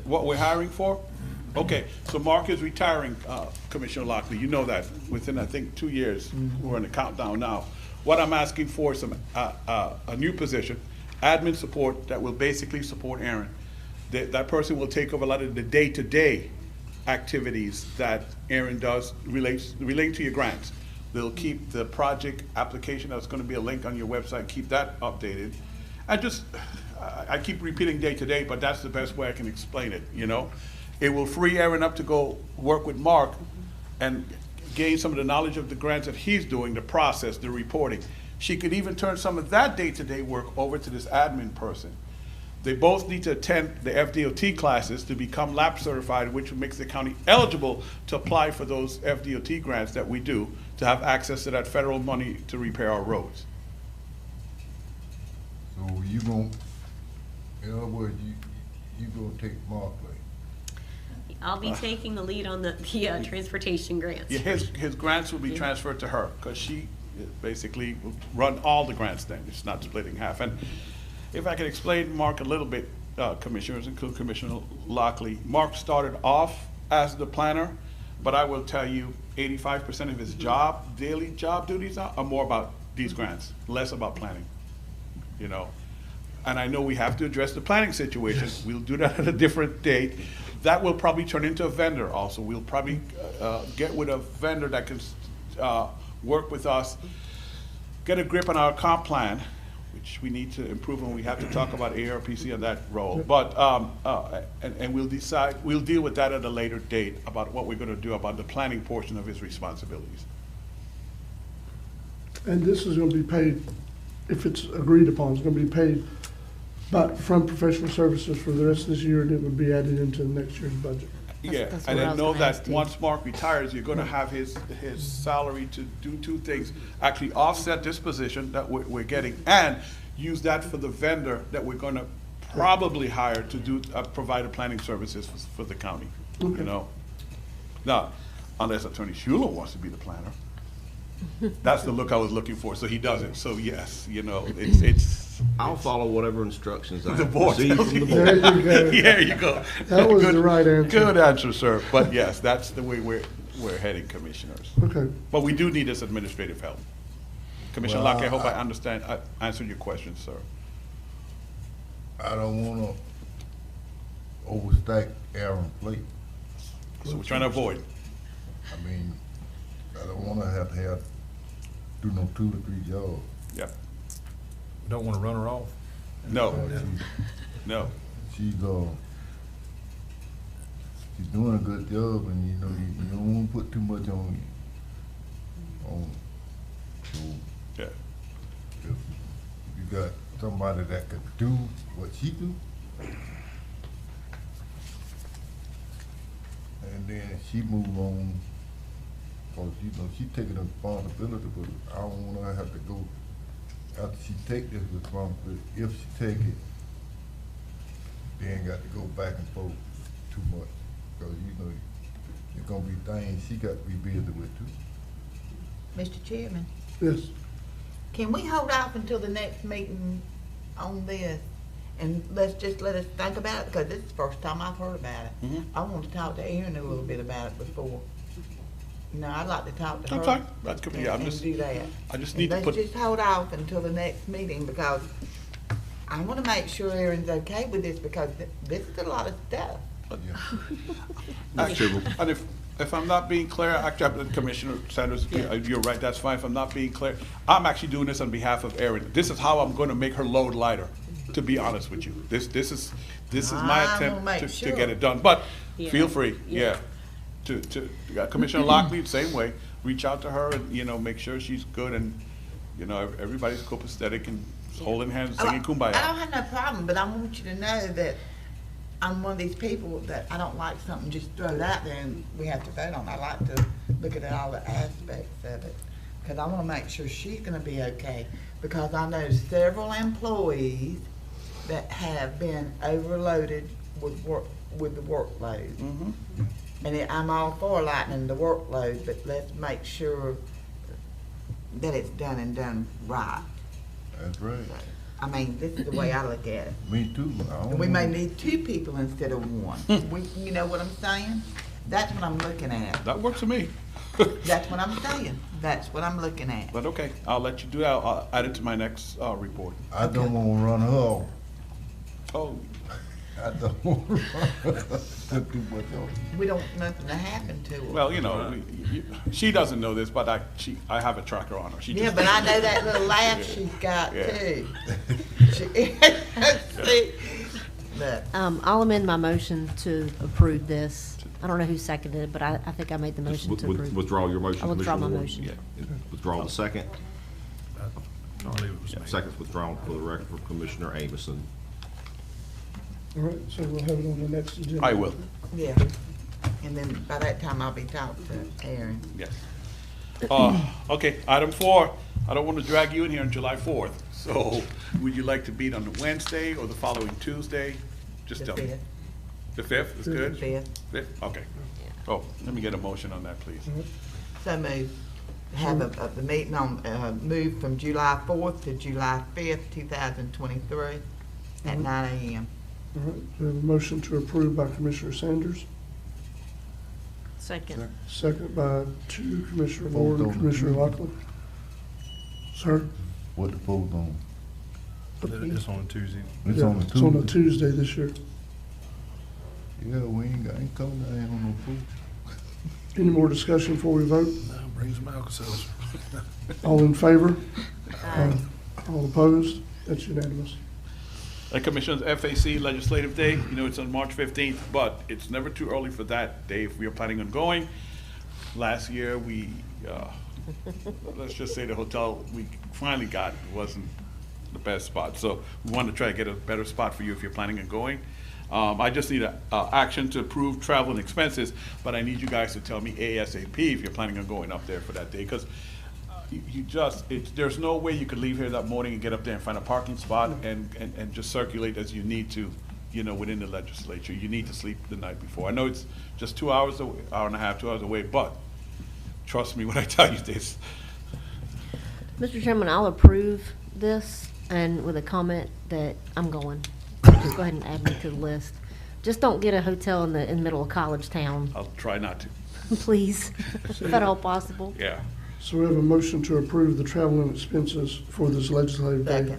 Speaker 5: What we're hiring for? Okay, so Mark is retiring, Commissioner Lockley, you know that, within, I think, 2 years. We're in the countdown now. What I'm asking for is a new position, admin support, that will basically support Erin. That person will take over a lot of the day-to-day activities that Erin does relating to your grants. They'll keep the project application, that's gonna be a link on your website, keep that updated. I keep repeating day-to-day, but that's the best way I can explain it, you know? It will free Erin up to go work with Mark and gain some of the knowledge of the grants that he's doing, the process, the reporting. She could even turn some of that day-to-day work over to this admin person. They both need to attend the FDOT classes to become LAP certified, which makes the county eligible to apply for those FDOT grants that we do, to have access to that federal money to repair our roads.
Speaker 19: So you gon', in other words, you gonna take Mark place?
Speaker 17: I'll be taking the lead on the transportation grants.
Speaker 5: Yeah, his grants will be transferred to her, because she basically will run all the grants then. It's not splitting half. And if I could explain Mark a little bit, Commissioners, including Commissioner Lockley. Mark started off as the planner, But I will tell you, 85% of his daily job duties are more about these grants, less about planning, you know. And I know we have to address the planning situation. We'll do that at a different date. That will probably turn into a vendor also. We'll probably get with a vendor that can work with us, get a grip on our comp plan, which we need to improve, and we have to talk about ARPC on that role. But, and we'll deal with that at a later date about what we're gonna do about the planning portion of his responsibilities.
Speaker 1: And this is gonna be paid, if it's agreed upon, it's gonna be paid from professional services for the rest of this year, and it would be added into next year's budget.
Speaker 5: Yeah, and then know that once Mark retires, you're gonna have his salary to do two things. Actually offset this position that we're getting, and use that for the vendor that we're gonna probably hire to do, provide the planning services for the county, you know? Now, unless Attorney Schuler wants to be the planner. That's the look I was looking for, so he doesn't. So yes, you know,
Speaker 4: I'll follow whatever instructions I
Speaker 5: the board
Speaker 4: receive
Speaker 5: tells
Speaker 4: from the
Speaker 5: you.
Speaker 4: board.
Speaker 1: There you go.
Speaker 5: There you go.
Speaker 1: That was the right answer.
Speaker 5: Good answer, sir. But yes, that's the way we're heading, commissioners.
Speaker 1: Okay.
Speaker 5: But we do need this administrative help. Commissioner
Speaker 19: Well,
Speaker 5: Locke, I hope I understand, I answered your question, sir.
Speaker 19: I don't wanna overstack Aaron's plate.
Speaker 5: So we're trying to avoid.
Speaker 19: I mean, I don't wanna have to do no 2 to 3 jobs.
Speaker 5: Yep.
Speaker 11: Don't want to run her off.
Speaker 5: No. No.
Speaker 19: She's doing a good job, and you know, you don't wanna put too much on so
Speaker 5: Yeah.
Speaker 19: if you got somebody that could do what she do, and then she move on, cause you know, she taking the responsibility, but I don't want her to have to go, after she take this responsibility, if she take it, then got to go back and forth too much, cause you know, it's gonna be things she got to be busy with too.
Speaker 10: Mr. Chairman,
Speaker 1: Yes.
Speaker 10: can we hold off until the next meeting on this? And let us think about it, because this is the first time I've heard about it.
Speaker 5: Mhm.
Speaker 10: I want to talk to Erin a little bit about it before. You know, I'd like to talk to her.
Speaker 5: Okay, that's good. Yeah, I'm
Speaker 10: and
Speaker 5: just,
Speaker 10: do that.
Speaker 5: I just
Speaker 10: And
Speaker 5: need to put,
Speaker 10: let's just hold off until the next meeting, because I want to make sure Erin's okay with this, because this is a lot of stuff.
Speaker 5: actually, and if I'm not being clear, actually, Commissioner Sanders, you're right, that's fine. If I'm not being clear, I'm actually doing this on behalf of Erin. This is how I'm gonna make her load lighter, to be honest with you. This is my
Speaker 10: I'm gonna make
Speaker 5: attempt to
Speaker 10: sure.
Speaker 5: get it done. But
Speaker 17: Yeah.
Speaker 5: feel free, to Commissioner Lockley, same way, reach out to her and, you know, make sure she's good, and, you know, everybody's copacetic and holding hands, singing
Speaker 10: I
Speaker 5: Kumbaya.
Speaker 10: don't have no problem, but I want you to know that I'm one of these people that I don't like something just thrown out there and we have to vote on. I like to look at all the aspects of it, because I want to make sure she's going to be okay, because I know several employees that have been overloaded with the workload.
Speaker 5: Mhm.
Speaker 10: And I'm all for lightening the workload, but let's make sure that it's done and done right.
Speaker 19: That's right.
Speaker 10: I mean, this is the way I look at it.
Speaker 19: Me too.
Speaker 10: And we may need 2 people instead of 1. You know what I'm saying? That's what I'm looking at.
Speaker 5: That works for me.
Speaker 10: That's what I'm saying. That's what I'm looking at.
Speaker 5: But okay, I'll let you do that. I'll add it to my next report.
Speaker 19: I don't wanna run her off.
Speaker 5: Oh,
Speaker 19: I don't wanna run her too much off.
Speaker 10: We don't want nothing to happen to her.
Speaker 5: well, you know, she doesn't know this, but I have a tracker on her. She
Speaker 10: Yeah,
Speaker 5: just-
Speaker 10: but I know that little laugh she's got too. See? But
Speaker 2: I'll amend my motion to approve this. I don't know who seconded it, but I think I made the motion to approve.
Speaker 4: Withdraw your motion,
Speaker 2: I withdraw
Speaker 4: Commissioner
Speaker 2: my
Speaker 4: Ward.
Speaker 2: motion.
Speaker 4: Yeah, withdraw the second.
Speaker 11: I believe it was me.
Speaker 4: Second's withdrawn for the record from Commissioner Amison.
Speaker 1: All right, so we'll have it on the next agenda.
Speaker 5: I will.
Speaker 10: yeah. And then by that time I'll be talking to Aaron.
Speaker 5: Yes. Okay, item 4. I don't want to drag you in here on July 4th. So would you like to meet on the Wednesday or the following Tuesday? Just
Speaker 10: The
Speaker 5: tell me.
Speaker 10: 5th.
Speaker 5: The 5th is good?
Speaker 10: The 5th.
Speaker 5: 5th? Okay. Oh, let me get a motion on that, please.
Speaker 10: So move. Have the meeting on, move from July 4th to July 5th, 2023 at 9 a.m.
Speaker 1: All right, we have a motion to approve by Commissioner Sanders,
Speaker 2: Second.
Speaker 1: Second by Commissioner Ward and Commissioner Lockley. Sir?
Speaker 19: What the vote on?
Speaker 11: It's on a Tuesday.
Speaker 19: It's
Speaker 1: Yeah,
Speaker 19: on a
Speaker 1: It's on a
Speaker 19: Tuesday.
Speaker 1: Tuesday this year.
Speaker 19: Yeah, we ain't coming down here on no vote.
Speaker 1: Any more discussion before we vote?
Speaker 11: Bring some Alka-Seltzer.
Speaker 1: All in favor? Aye. All opposed? That's unanimous.
Speaker 5: Commissioners, FAC Legislative Day, you know, it's on March 15th, but it's never too early for that day if we are planning on going. Last year, we, let's just say the hotel we finally got wasn't the best spot. So we want to try to get a better spot for you if you're planning on going. I just need action to approve travel and expenses, but I need you guys to tell me ASAP if you're planning on going up there for that day, because there's no way you could leave here that morning and get up there and find a parking spot and just circulate as you need to, you know, within the legislature. You need to sleep the night before. I know it's just 2 hours, hour and a half, 2 hours away, but trust me when I tell you this.
Speaker 2: Mr. Chairman, I'll approve this and with a comment that I'm going. Just go ahead and add me to the list. Just don't get a hotel in the middle of college town,
Speaker 5: I'll try not to.
Speaker 2: please, if at all possible.
Speaker 5: Yeah.
Speaker 1: So we have a motion to approve the travel and expenses for this legislative day.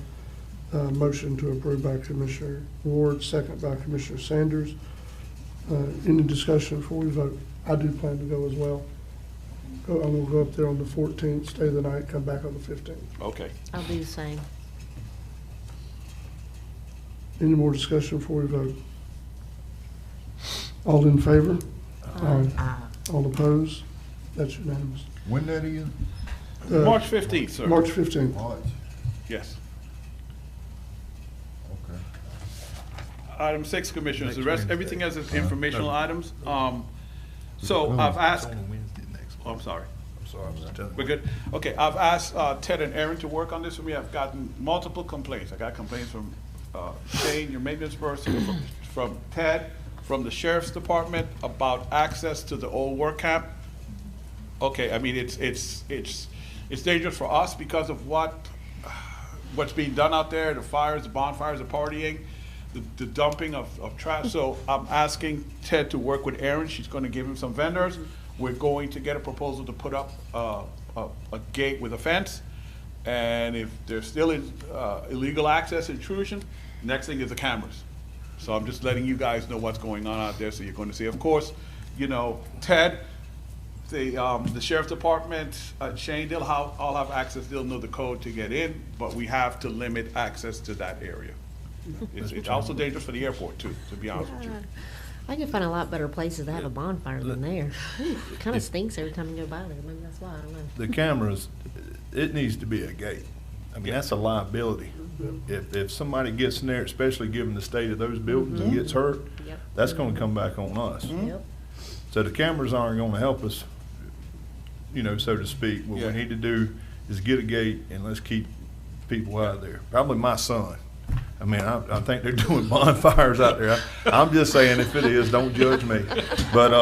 Speaker 1: Motion to approve by Commissioner Ward, second by Commissioner Sanders. Any discussion before we vote? I do plan to go as well. I'm gonna go up there on the 14th, stay the night, come back on the 15th.
Speaker 5: Okay.
Speaker 2: I'll do the same.
Speaker 1: Any more discussion before we vote? All in favor? Aye. All opposed? That's unanimous.
Speaker 19: When that is?
Speaker 5: March 15th, sir.
Speaker 1: March 15th.
Speaker 19: March.
Speaker 5: Yes.
Speaker 19: Okay.
Speaker 5: Item 6, Commissioners, the rest, everything else is informational items. So I've asked, oh, I'm sorry. We're good? Okay, I've asked Ted and Aaron to work on this, and we have gotten multiple complaints. I got complaints from Shane, your maintenance person, from Ted, from the Sheriff's Department about access to the old work camp. Okay, I mean, it's dangerous for us because of what's being done out there, the fires, the bonfires, the partying, the dumping of trash. So I'm asking Ted to work with Aaron. She's going to give him some vendors. We're going to get a proposal to put up a gate with a fence. And if there's still illegal access intrusion, next thing is the cameras. So I'm just letting you guys know what's going on out there, so you're going to see. Of course, you know, Ted, the Sheriff's Department, Shane, they'll all have access, they'll know the code to get in, but we have to limit access to that area. It's also dangerous for the airport too, to be honest with you.
Speaker 2: I can find a lot better places to have a bonfire than there. It kind of stinks every time you go by there. Maybe that's why, I don't know.
Speaker 11: The cameras, it needs to be a gate. I mean, that's a liability. If somebody gets in there, especially given the state of those buildings, and gets hurt, that's gonna come back on us. So the cameras aren't gonna help us, you know, so to speak. What we need to do is get a gate and let's keep people out of there. Probably my son. I mean, I think they're doing bonfires out there. I'm just saying, if it is, don't judge me. But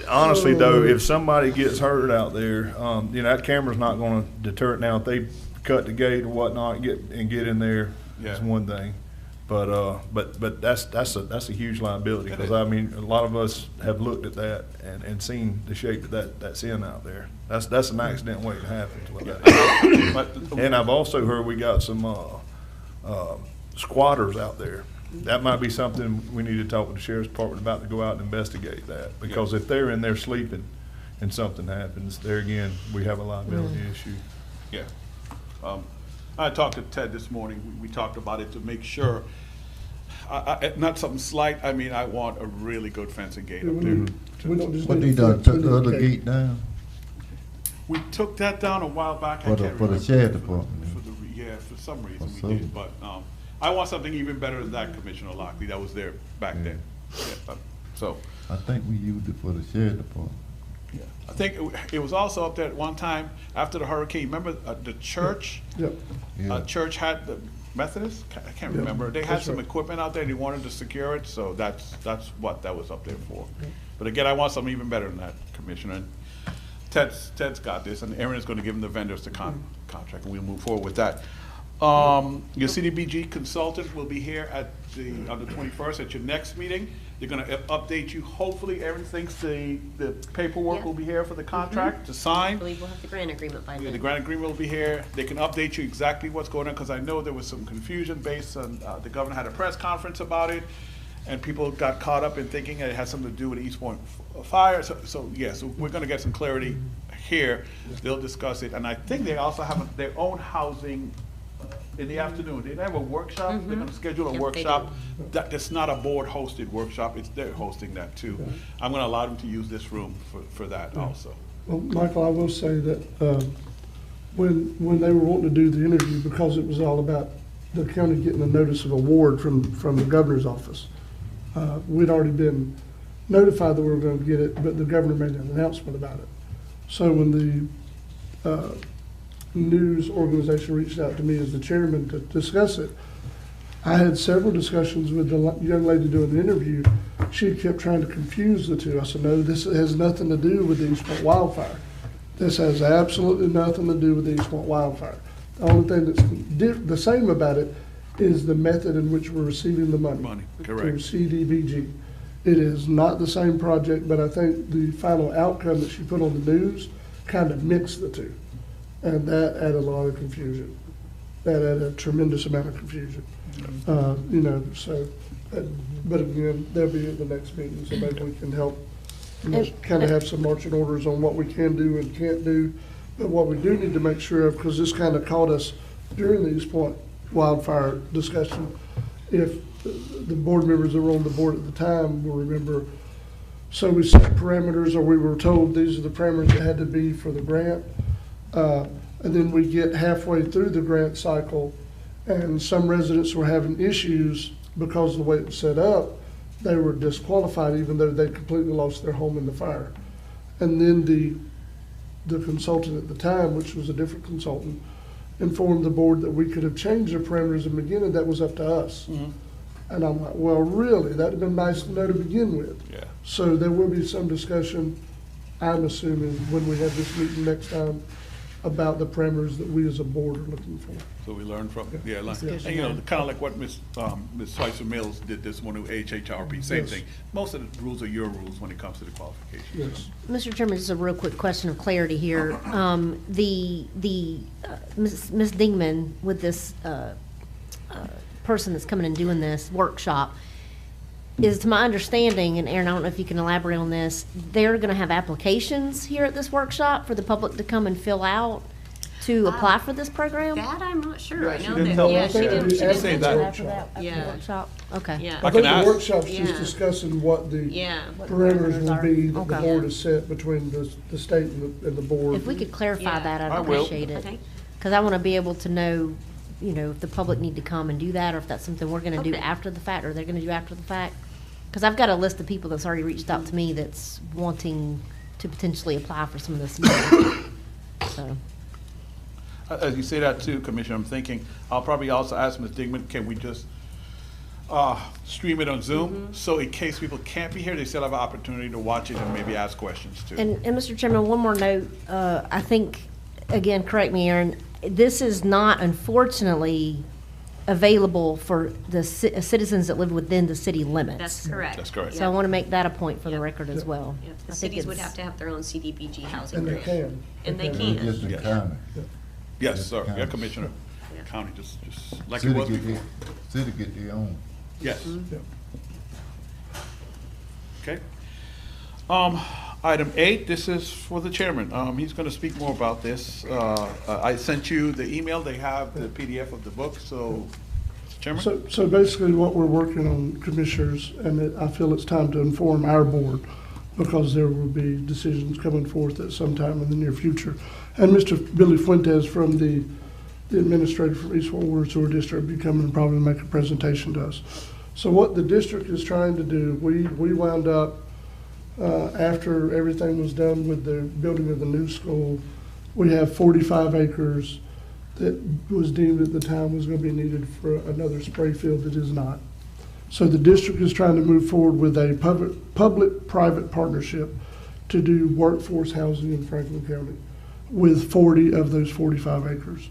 Speaker 11: honestly, though, if somebody gets hurt out there, you know, that camera's not going to deter it. Now, if they cut the gate or whatnot, get in there, that's one thing. But that's a huge liability, because I mean, a lot of us have looked at that and seen the shape that's in out there. That's an accident waiting to happen. And I've also heard we got some squatters out there. That might be something we need to talk with the Sheriff's Department about, to go out and investigate that, because if they're in there sleeping and something happens, there again, we have a liability issue.
Speaker 5: Yeah. I talked to Ted this morning. We talked about it to make sure, not something slight. I mean, I want a really good fencing gate up there.
Speaker 19: What they done, took the other gate down?
Speaker 5: We took that down a while back.
Speaker 19: For the Sheriff Department?
Speaker 5: For some reason we did. But I want something even better than that, Commissioner Lockley, that was there back then. So
Speaker 19: I think we used it for the Sheriff Department.
Speaker 5: Yeah, I think it was also up there at one time after the hurricane. Remember the church? Church had the Methodist. I can't remember. They had some equipment out there. They wanted to secure it, so that's what that was up there for. But again, I want something even better than that, Commissioner. And Ted's got this, and Aaron is going to give him the vendors to contract, and we'll move forward with that. Your CDBG consultant will be here on the 21st at your next meeting. They're gonna update you. Hopefully, the paperwork will be here for the contract to sign.
Speaker 17: I believe we'll have the grant agreement by
Speaker 5: Yeah,
Speaker 17: then.
Speaker 5: the grant agreement will be here. They can update you exactly what's going on, because I know there was some confusion based on, the governor had a press conference about it, and people got caught up in thinking it had something to do with the East Point fire. So we're gonna get some clarity here. They'll discuss it, and I think they also have their own housing in the afternoon. They have a workshop. They're gonna schedule a
Speaker 17: Yep, they
Speaker 5: workshop. That's not a board-hosted workshop. They're hosting that too. I'm gonna allow them to use this room for that also.
Speaker 1: Well, Michael, I will say that when they were wanting to do the interview, because it was all about the county getting a notice of award from the governor's office, we'd already been notified that we were going to get it, but the governor made an announcement about it. So when the news organization reached out to me as the chairman to discuss it, I had several discussions with the young lady doing the interview. She kept trying to confuse the two. I said, no, this has nothing to do with the East Point wildfire. This has absolutely nothing to do with the East Point wildfire. The only thing that's the same about it is the method in which we're receiving the money.
Speaker 5: Correct.
Speaker 1: Through CDBG. It is not the same project, but I think the final outcome that she put on the news kind of mixed the two. And that added a lot of confusion. That added a tremendous amount of confusion. But again, they'll be at the next meeting, so maybe we can help, kind of have some marching orders on what we can do and can't do. But what we do need to make sure of, because this kind of caught us during the East Point wildfire discussion, if the board members that were on the board at the time will remember, so we set parameters, or we were told these are the parameters that had to be for the grant. And then we get halfway through the grant cycle, and some residents were having issues because of the way it was set up. They were disqualified even though they completely lost their home in the fire. And then the consultant at the time, which was a different consultant, informed the board that we could have changed the parameters in the beginning. That was up to us. And I'm like, well, really? That'd have been nice to know to begin with.
Speaker 5: Yeah.
Speaker 1: So there will be some discussion, I'm assuming, when we have this meeting next time, about the parameters that we as a board are looking for.
Speaker 5: So we learn from, and
Speaker 1: Yeah.
Speaker 5: you know, kind of like what Ms. Spicer Mills did this one with HHRP, same
Speaker 1: Yes.
Speaker 5: thing. Most of the rules are your rules when it comes to the qualifications.
Speaker 1: Yes.
Speaker 2: Mr. Chairman, just a real quick question of clarity here. Ms. Dingman, with this person that's coming and doing this workshop, is, to my understanding, and Aaron, I don't know if you can elaborate on this, they're going to have applications here at this workshop for the public to come and fill out to apply for this program?
Speaker 17: That I'm not sure.
Speaker 5: Yeah,
Speaker 17: I
Speaker 5: she
Speaker 17: know
Speaker 5: didn't
Speaker 17: that,
Speaker 5: tell
Speaker 17: yeah,
Speaker 5: us
Speaker 17: she
Speaker 5: that.
Speaker 17: didn't,
Speaker 5: She
Speaker 17: she
Speaker 5: didn't
Speaker 17: didn't
Speaker 5: say
Speaker 17: mention
Speaker 5: that.
Speaker 17: that.
Speaker 1: After the
Speaker 17: Yeah.
Speaker 1: workshop?
Speaker 2: Okay.
Speaker 17: Yeah.
Speaker 1: I think the workshop's just discussing what the
Speaker 17: Yeah.
Speaker 1: parameters will be that the
Speaker 2: Okay.
Speaker 1: board has set between the state and the board.
Speaker 2: If we could clarify that,
Speaker 5: I
Speaker 2: I'd
Speaker 5: will.
Speaker 2: appreciate it.
Speaker 17: Okay.
Speaker 2: Because I want to be able to know, if the public need to come and do that, or if that's something we're going to do
Speaker 17: Okay.
Speaker 2: after the fact, or they're going to do after the fact. Because I've got a list of people that's already reached out to me that's wanting to potentially apply for some of this money. So,
Speaker 5: As you say that too, Commissioner, I'm thinking, I'll probably also ask Ms. Digman, can we just stream it on Zoom? So in case people can't be here, they still have an opportunity to watch it and maybe ask questions too.
Speaker 2: and Mr. Chairman, one more note. I think, again, correct me, Aaron, this is not, unfortunately, available for the citizens that live within the city limits.
Speaker 17: That's correct.
Speaker 5: That's correct.
Speaker 2: So I want to make that a point for the record as well.
Speaker 17: Yeah,
Speaker 2: I
Speaker 17: the
Speaker 2: think
Speaker 17: cities would
Speaker 2: it's-
Speaker 17: have to have their own CDBG housing
Speaker 1: And they
Speaker 17: grant.
Speaker 1: can.
Speaker 17: And they
Speaker 19: It's just
Speaker 17: can.
Speaker 19: the county.
Speaker 5: Yes, sir. Yeah,
Speaker 19: county.
Speaker 5: Commissioner.
Speaker 17: Yeah.
Speaker 5: County, just like it
Speaker 19: City
Speaker 5: was
Speaker 19: get
Speaker 5: before.
Speaker 19: City get their own.
Speaker 5: Yes.
Speaker 1: Yeah.
Speaker 5: Okay. Item 8, this is for the chairman. He's going to speak more about this. I sent you the email. They have the PDF of the book, so, Chairman?
Speaker 1: So basically what we're working on, Commissioners, and I feel it's time to inform our board, because there will be decisions coming forth at some time in the near future. And Mr. Billy Fuentes from the administrator for East Fort Worth Sewer District will be coming and probably make a presentation to us. So what the district is trying to do, we wound up, after everything was done with the building of the new school, we have 45 acres that was deemed at the time was going to be needed for another spray field that is not. So the district is trying to move forward with a public-private partnership to do workforce housing in Franklin County with 40 of those 45 acres.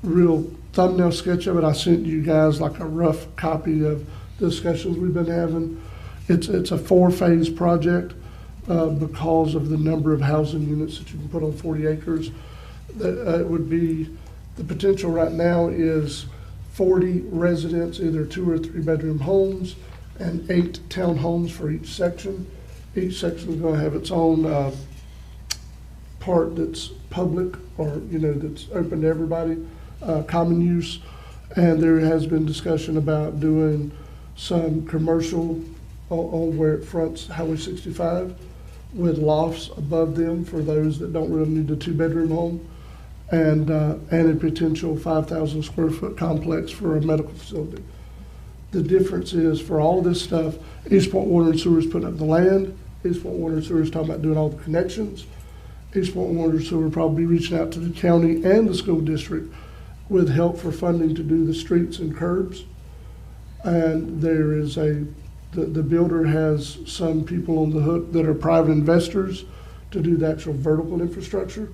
Speaker 1: real thumbnail sketch of it. I sent you guys like a rough copy of discussions we've been having. It's a 4-phase project because of the number of housing units that you can put on 40 acres. It would be, the potential right now is 40 residents, either 2 or 3 bedroom homes, and 8 townhomes for each section. Each section is going to have its own part that's public, or that's open to everybody, common use. And there has been discussion about doing some commercial on where it fronts Highway 65 with lofts above them for those that don't really need a 2-bedroom home, and a potential 5,000 square foot complex for a medical facility. The difference is, for all this stuff, East Point Water and Sewer is putting up the land. East Point Water and Sewer is talking about doing all the connections. East Point Water and Sewer will probably be reaching out to the county and the school district with help for funding to do the streets and curbs. And there is the builder has some people on the hook that are private investors to do the actual vertical infrastructure.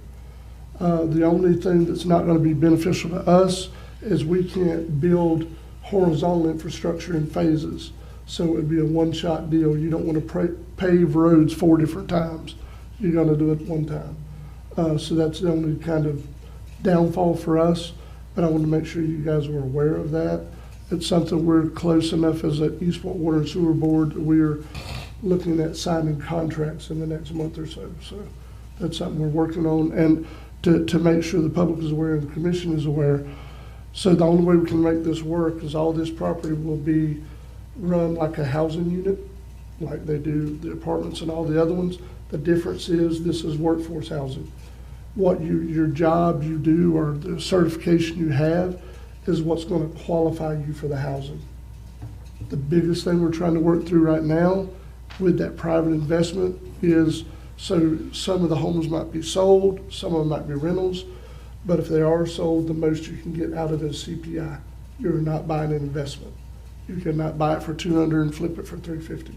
Speaker 1: The only thing that's not going to be beneficial to us is we can't build horizontal infrastructure in phases. So it would be a one-shot deal. You don't want to pave roads 4 different times. You're going to do it one time. So that's the only kind of downfall for us. But I want to make sure you guys are aware of that. It's something we're close enough as an East Point Water and Sewer Board. We're looking at signing contracts in the next month or so. So that's something we're working on, and to make sure the public is aware and the commission is aware. So the only way we can make this work is all this property will be run like a housing unit, like they do the apartments and all the other ones. The difference is this is workforce housing. What your job you do or the certification you have is what's going to qualify you for the housing. The biggest thing we're trying to work through right now with that private investment is, so some of the homes might be sold, some of them might be rentals, but if they are sold, the most you can get out of it is CPI. You're not buying an investment. You cannot buy it for $200 and flip it for $350.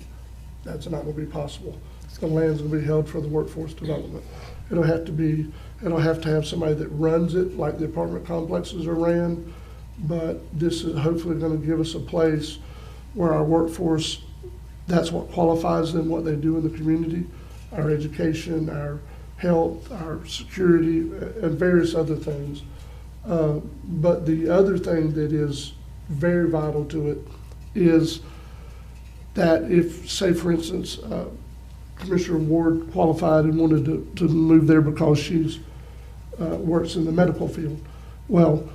Speaker 1: That's not going to be possible. The land's going to be held for the workforce development. It'll have to have somebody that runs it, like the apartment complexes are ran. But this is hopefully going to give us a place where our workforce, that's what qualifies them, what they do in the community, our education, our health, our security, and various other things. But the other thing that is very vital to it is that if, say for instance, Commissioner Ward qualified and wanted to move there because she's works in the medical field, well,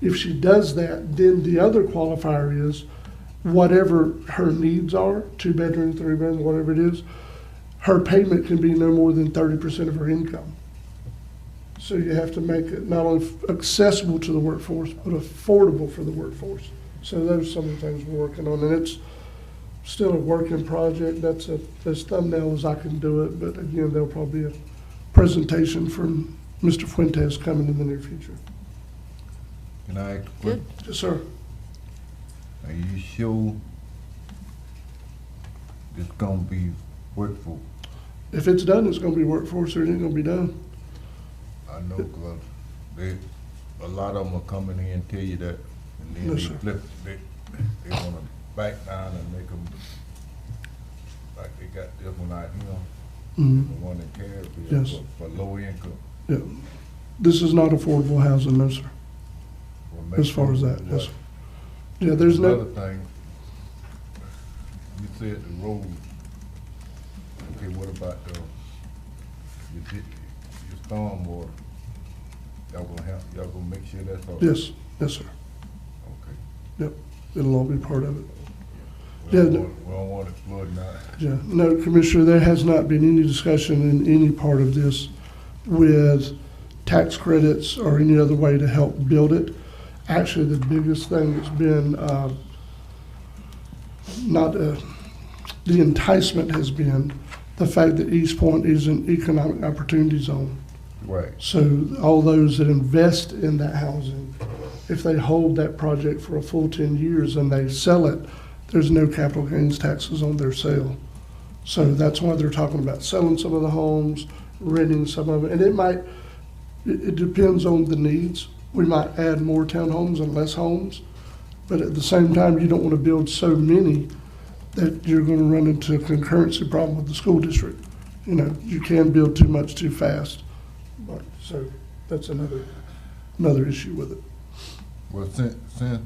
Speaker 1: if she does that, then the other qualifier is whatever her needs are, 2-bedroom, 3-bedroom, whatever it is, her payment can be no more than 30% of her income. So you have to make it not only accessible to the workforce, but affordable for the workforce. So those are some of the things we're working on, and it's still a working project. That's as thumbnail as I can do it, but again, there'll probably be a presentation from Mr. Fuentes coming in the near future.
Speaker 19: Can I ask a question?
Speaker 1: Yes, sir.
Speaker 19: Are you sure it's gonna be workforce?
Speaker 1: If it's done, it's gonna be workforce, or it ain't gonna be done.
Speaker 19: I know, because a lot of them are coming in and tell you that, and then
Speaker 1: Yes,
Speaker 19: they
Speaker 1: sir.
Speaker 19: flip, they wanna back down and make them, like they got this one out here,
Speaker 1: Mhm.
Speaker 19: the one in Caribbean,
Speaker 1: Yes.
Speaker 19: for low income.
Speaker 1: Yeah. This is not affordable housing, no, sir.
Speaker 19: Well,
Speaker 1: As far as that,
Speaker 19: maybe
Speaker 1: yes, sir. Yeah, there's no,
Speaker 19: Another thing, you said the road. Okay, what about your storm water? Y'all gonna make sure that's all?
Speaker 1: yes, yes, sir.
Speaker 19: Okay.
Speaker 1: Yep, it'll all be part of it.
Speaker 19: We
Speaker 1: Yeah,
Speaker 19: don't
Speaker 1: no-
Speaker 19: want- we don't want it flooding out.
Speaker 1: Yeah, no, Commissioner, there has not been any discussion in any part of this with tax credits or any other way to help build it. Actually, the biggest thing that's been, the enticement has been the fact that East Point is an economic opportunity zone.
Speaker 19: Right.
Speaker 1: So all those that invest in that housing, if they hold that project for a full 10 years and they sell it, there's no capital gains taxes on their sale. So that's why they're talking about selling some of the homes, renting some of it. And it depends on the needs we might add more townhomes and less homes, but at the same time, you don't want to build so many that you're going to run into a concurrency problem with the school district. You know, you can build too much too fast, but, so that's another issue with it.
Speaker 19: Well, since, I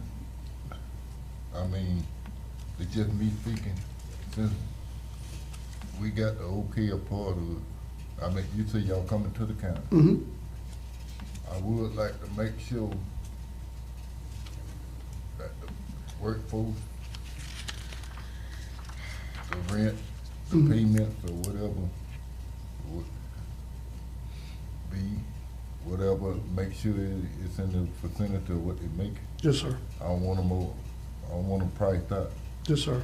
Speaker 19: mean, it's just me speaking, since we got the okay part of it, I mean, you say y'all coming to the county.
Speaker 1: Mm-hmm.
Speaker 19: I would like to make sure that the workforce, the rent, the payments or whatever would be, whatever, make sure it's in the vicinity of what they make.
Speaker 1: Yes, sir.
Speaker 19: I don't want them priced out.
Speaker 1: Yes, sir.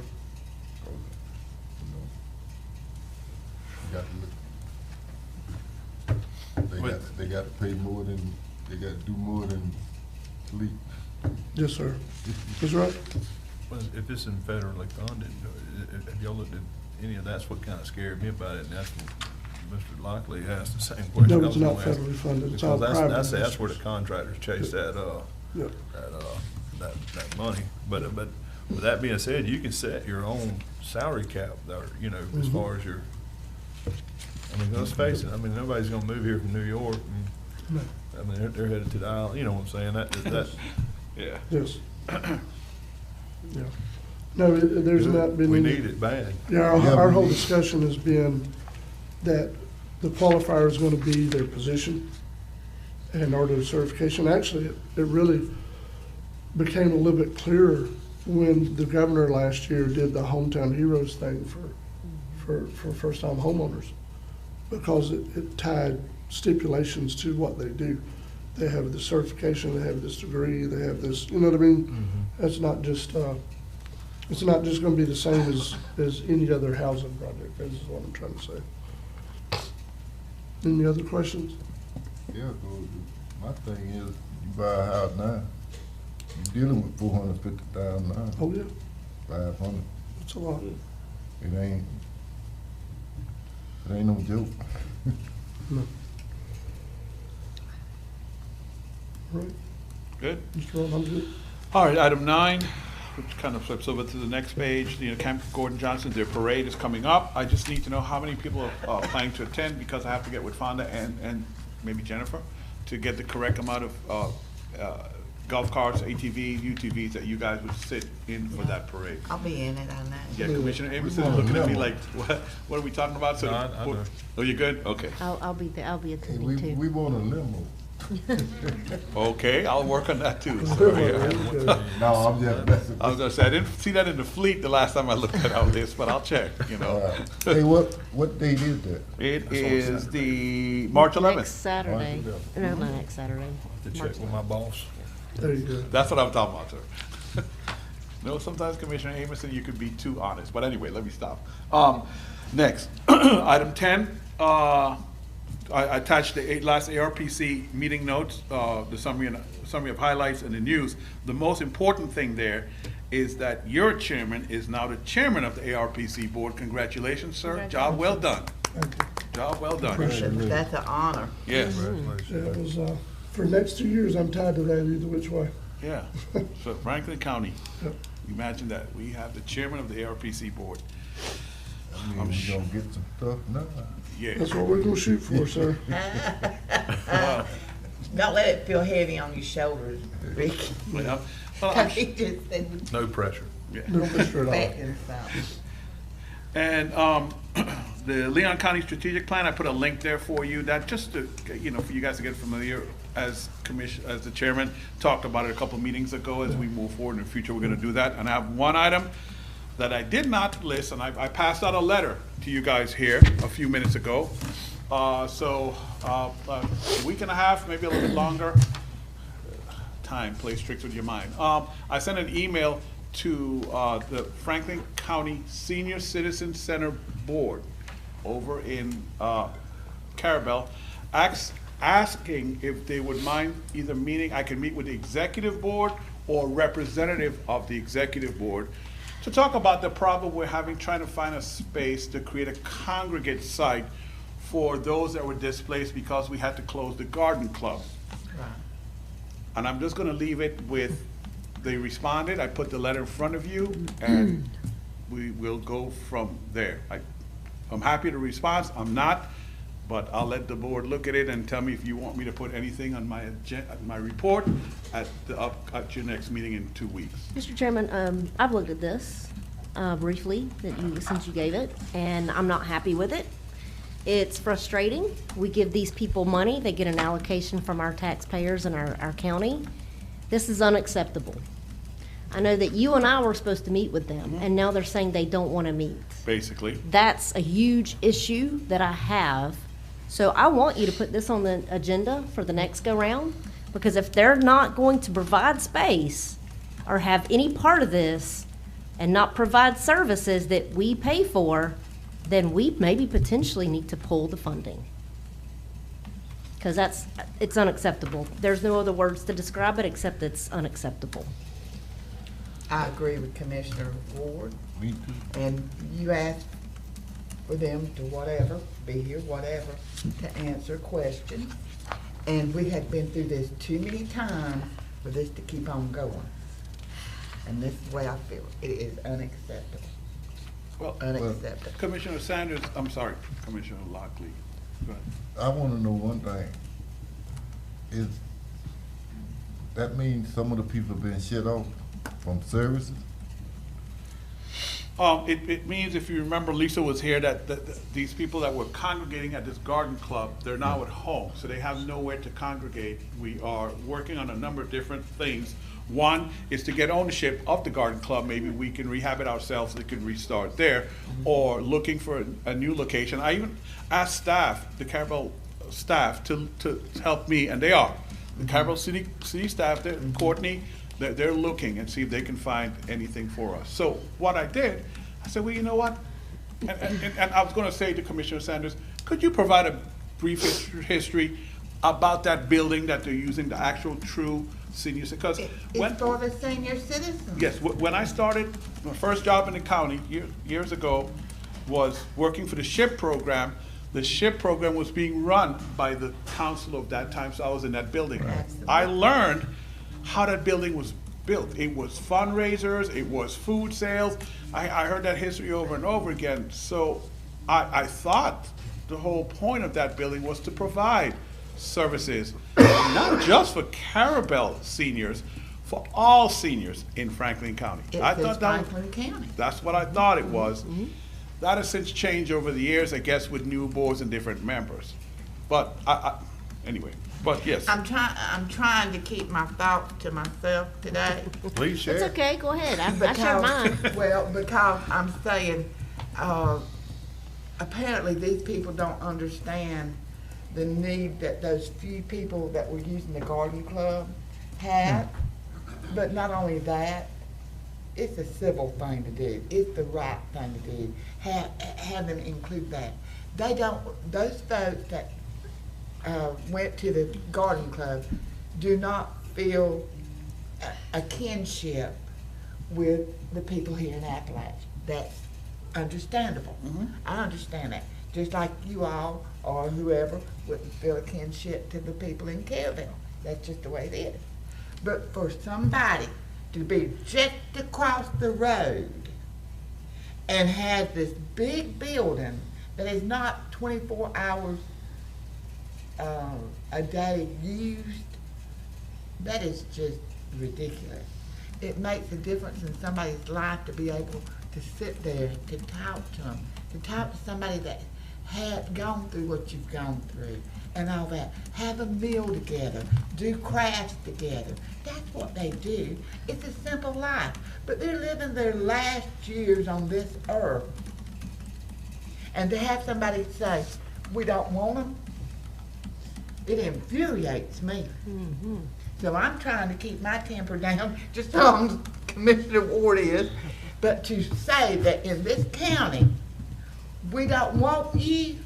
Speaker 19: They got to pay more than, they got to do more than sleep.
Speaker 1: Yes, sir. That's right.
Speaker 11: Well, if it's in federally funded, have y'all looked at any of that's what kind of scared me about it, and that's what Mr. Lockley asked the same question.
Speaker 1: No, it's not federally funded. It's all private.
Speaker 11: That's where the contractors chase that money. But with that being said, you can set your own salary cap there, you know, as far as your, I mean, let's face it, I mean, nobody's gonna move here from New York and,
Speaker 1: No.
Speaker 11: I mean, they're headed to the island, you know what I'm saying, that, yeah.
Speaker 1: Yes. Yeah. No, there's not been.
Speaker 11: We
Speaker 1: any-
Speaker 11: need it bad.
Speaker 1: Yeah, our whole discussion has been that the qualifier is going to be their position and order of certification. Actually, it really became a little bit clearer when the governor last year did the Hometown Heroes thing for first-time homeowners, because it tied stipulations to what they do. They have the certification, they have this degree, they have this, you know what I mean?
Speaker 11: Mm-hmm.
Speaker 1: It's not just gonna be the same as any other housing project, is what I'm trying to say. Any other questions?
Speaker 19: Yeah, 'cause my thing is, you buy a house now, you're dealing with $450,000 now.
Speaker 1: Oh, yeah.
Speaker 19: 500.
Speaker 1: That's a lot.
Speaker 19: It ain't no joke.
Speaker 1: No. Right.
Speaker 5: Good?
Speaker 1: Mr. Ron, I'm good.
Speaker 5: All right, item 9, which kind of flips over to the next page, you know, Camp Gordon Johnson, their parade is coming up. I just need to know how many people are planning to attend, because I have to get with Fonda and maybe Jennifer to get the correct amount of golf carts, ATVs, UTVs that you guys would sit in for that parade.
Speaker 10: I'll be in it, I know.
Speaker 5: Yeah, Commissioner Amerson is looking at me like, what are we talking about? So,
Speaker 11: No, I know.
Speaker 5: oh, you good? Okay.
Speaker 2: I'll be there, I'll be
Speaker 19: Hey,
Speaker 2: attending too.
Speaker 19: we want a limo.
Speaker 5: Okay, I'll work on that too. So, yeah.
Speaker 19: No, I'm just messing.
Speaker 5: I was gonna say, I didn't see that in the fleet the last time I looked at our list, but I'll check, you know.
Speaker 19: Hey, what date is that?
Speaker 5: It is the March 11th.
Speaker 2: Next Saturday, no, not next Saturday.
Speaker 11: To
Speaker 2: March
Speaker 11: check with my boss.
Speaker 1: There you go.
Speaker 5: That's what I'm talking about, sir. No, sometimes Commissioner Amerson, you could be too honest, but anyway, let me stop. Next, item 10, I attached the last ARPC meeting notes, the summary of highlights and the news. The most important thing there is that your chairman is now the chairman of the ARPC board. Congratulations, sir. Job well done. Job well done.
Speaker 10: That's an honor.
Speaker 5: Yes.
Speaker 1: Yeah, it was, for the next 2 years, I'm tied to that either which way.
Speaker 5: Yeah. So Franklin County,
Speaker 1: Yep.
Speaker 5: imagine that. We have the chairman of the ARPC board.
Speaker 19: I mean, we gonna get some stuff now.
Speaker 5: Yeah.
Speaker 1: That's what we're gonna shoot for, sir.
Speaker 5: Wow.
Speaker 10: Don't let it feel heavy on your shoulders, Rick.
Speaker 5: Well, I'm
Speaker 10: He just said,
Speaker 11: No pressure.
Speaker 5: Yeah.
Speaker 1: No pressure at all.
Speaker 10: back himself.
Speaker 5: And the Leon County Strategic Plan, I put a link there for you, that just to, you know, for you guys to get familiar, as the chairman talked about it a couple of meetings ago. As we move forward in the future, we're gonna do that. And I have one item that I did not list, and I passed out a letter to you guys here a few minutes ago. A week and a half, maybe a little bit longer. Time plays tricks with your mind. I sent an email to the Franklin County Senior Citizen Center Board over in Carabel, asking if they would mind either meeting, I can meet with the executive board or representative of the executive board to talk about the problem we're having trying to find a space to create a congregate site for those that were displaced because we had to close the garden club. And I'm just gonna leave it with, they responded, I put the letter in front of you, and we will go from there. I'm happy to respond, I'm not, but I'll let the board look at it and tell me if you want me to put anything on my report at your next meeting in 2 weeks.
Speaker 2: Mr. Chairman, I've looked at this briefly since you gave it, and I'm not happy with it. It's frustrating. We give these people money. They get an allocation from our taxpayers and our county. This is unacceptable. I know that you and I were supposed to meet with them, and now they're saying they don't want to meet.
Speaker 5: Basically.
Speaker 2: That's a huge issue that I have. So I want you to put this on the agenda for the next go-round, because if they're not going to provide space or have any part of this and not provide services that we pay for, then we maybe potentially need to pull the funding. Because it's unacceptable. There's no other words to describe it except it's unacceptable.
Speaker 10: I agree with Commissioner Ward.
Speaker 19: Me too.
Speaker 10: And you asked for them to be here, to answer questions. And we had been through this too many times for this to keep on going. And this is the way I feel. It is unacceptable.
Speaker 5: Well,
Speaker 10: unacceptable.
Speaker 5: Commissioner Sanders, I'm sorry, Commissioner Lockley. Go ahead. I
Speaker 19: want to know one thing. Is that means some of the people have been shut off from services?
Speaker 5: It means, if you remember, Lisa was here, that these people that were congregating at this garden club, they're now at home, so they have nowhere to congregate. We are working on a number of different things. One is to get ownership of the garden club. Maybe we can rehab it ourselves, they can restart there, or looking for a new location. I even asked staff, the Carabel staff, to help me, and they are. The Carabel City staff, Courtney, they're looking and see if they can find anything for us. So what I did, I said, well, you know what? And I was gonna say to Commissioner Sanders, could you provide a brief history about that building that they're using, the actual true senior, because
Speaker 10: it's for the senior citizens.
Speaker 5: Yes, when I started, my first job in the county years ago was working for the SHIP program. The SHIP program was being run by the council of that time, so I was in that building. Right. I learned how that building was built. It was fundraisers, it was food sales. I heard that history over and over again. So I thought the whole point of that building was to provide services, not just for Carabel seniors, for all seniors in Franklin County.
Speaker 10: I thought Franklin County.
Speaker 5: That's what I thought it was. Mm-hmm. That has since changed over the years, I guess, with new boards and different members. But anyway, but yes.
Speaker 10: I'm trying to keep my thoughts to myself today.
Speaker 5: Please share.
Speaker 2: It's okay, go ahead. I share mine.
Speaker 10: Well, because I'm saying, apparently these people don't understand the need that those few people that were using the garden club have. But not only that, it's a civil thing to do. It's the right thing to do. Have them include that. They don't, those folks that went to the garden club do not feel a kinship with the people here in Appalachia. That's understandable. Mm-hmm. I understand that. Just like you all or whoever wouldn't feel a kinship to the people in Carabel. That's just the way it is. But for somebody to be just across the road and have this big building that is not 24 hours a day used, that is just ridiculous. It makes a difference in somebody's life to be able to sit there, to talk to them, to talk to somebody that had gone through what you've gone through and all that. Have a meal together, do crafts together. That's what they do. It's a simple life. But they're living their last years on this earth. And to have somebody say, we don't want them, it infuriates me. Mm-hmm. So I'm trying to keep my temper down, just as Commissioner Ward is. But to say that in this county, we don't want you,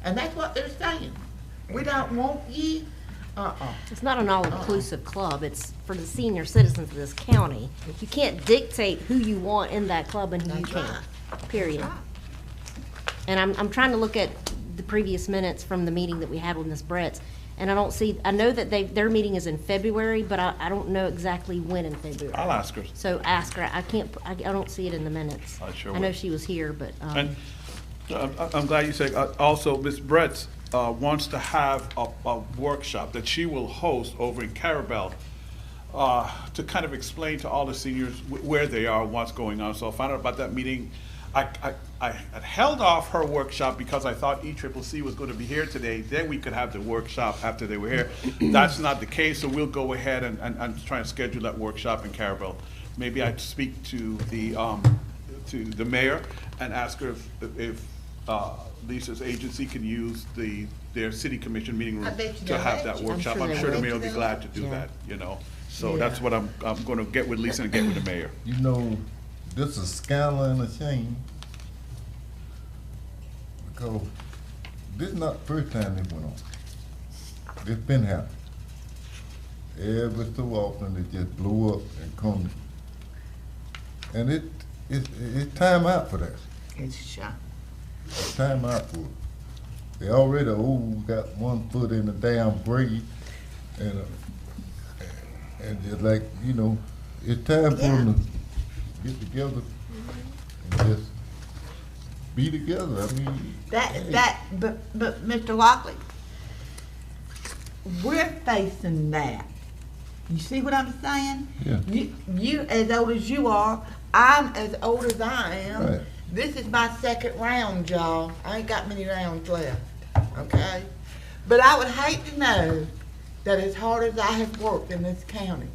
Speaker 10: and that's what they're saying. We don't want you.
Speaker 2: It's not an all-inclusive club. It's for the senior citizens of this county. You can't dictate who you want in that club and who you can't, period. Right. And I'm trying to look at the previous minutes from the meeting that we had with Ms. Bretz, And I don't see, I know that their meeting is in February, but I don't know exactly when in February.
Speaker 5: I'll ask her.
Speaker 2: So ask her. I don't see it in the minutes.
Speaker 5: I sure
Speaker 2: I know
Speaker 5: will.
Speaker 2: she was here, but,
Speaker 5: And I'm glad you said, also, Ms. Bretz wants to have a workshop that she will host over in Carabel to kind of explain to all the seniors where they are, what's going on. So I found out about that meeting. I had held off her workshop because I thought ECCC was going to be here today. Then we could have the workshop after they were here. That's not the case, so we'll go ahead and try and schedule that workshop in Carabel. Maybe I'd speak to the mayor and ask her if Lisa's agency can use their city commission meeting room to have that workshop. I'm sure the mayor will be glad to do that, you know. So that's what I'm going to get with Lisa and get with the mayor.
Speaker 19: You know, this is a scandal and a shame, because this is not the first time this went on. It's been happening. Every so often it just blew up and come. And it's time out for that.
Speaker 10: It's a shot.
Speaker 19: It's time out for it. They already got one foot in the damn grave, and just like, you know, it's time for them to get together and just be together. I mean,
Speaker 10: but Mr. Lockley, we're facing that. You see what I'm saying?
Speaker 19: Yeah.
Speaker 10: You as old as you are, I'm as old as I am.
Speaker 19: Right.
Speaker 10: This is my second round, y'all. I ain't got many rounds left, okay? But I would hate to know that as hard as I have worked in this county,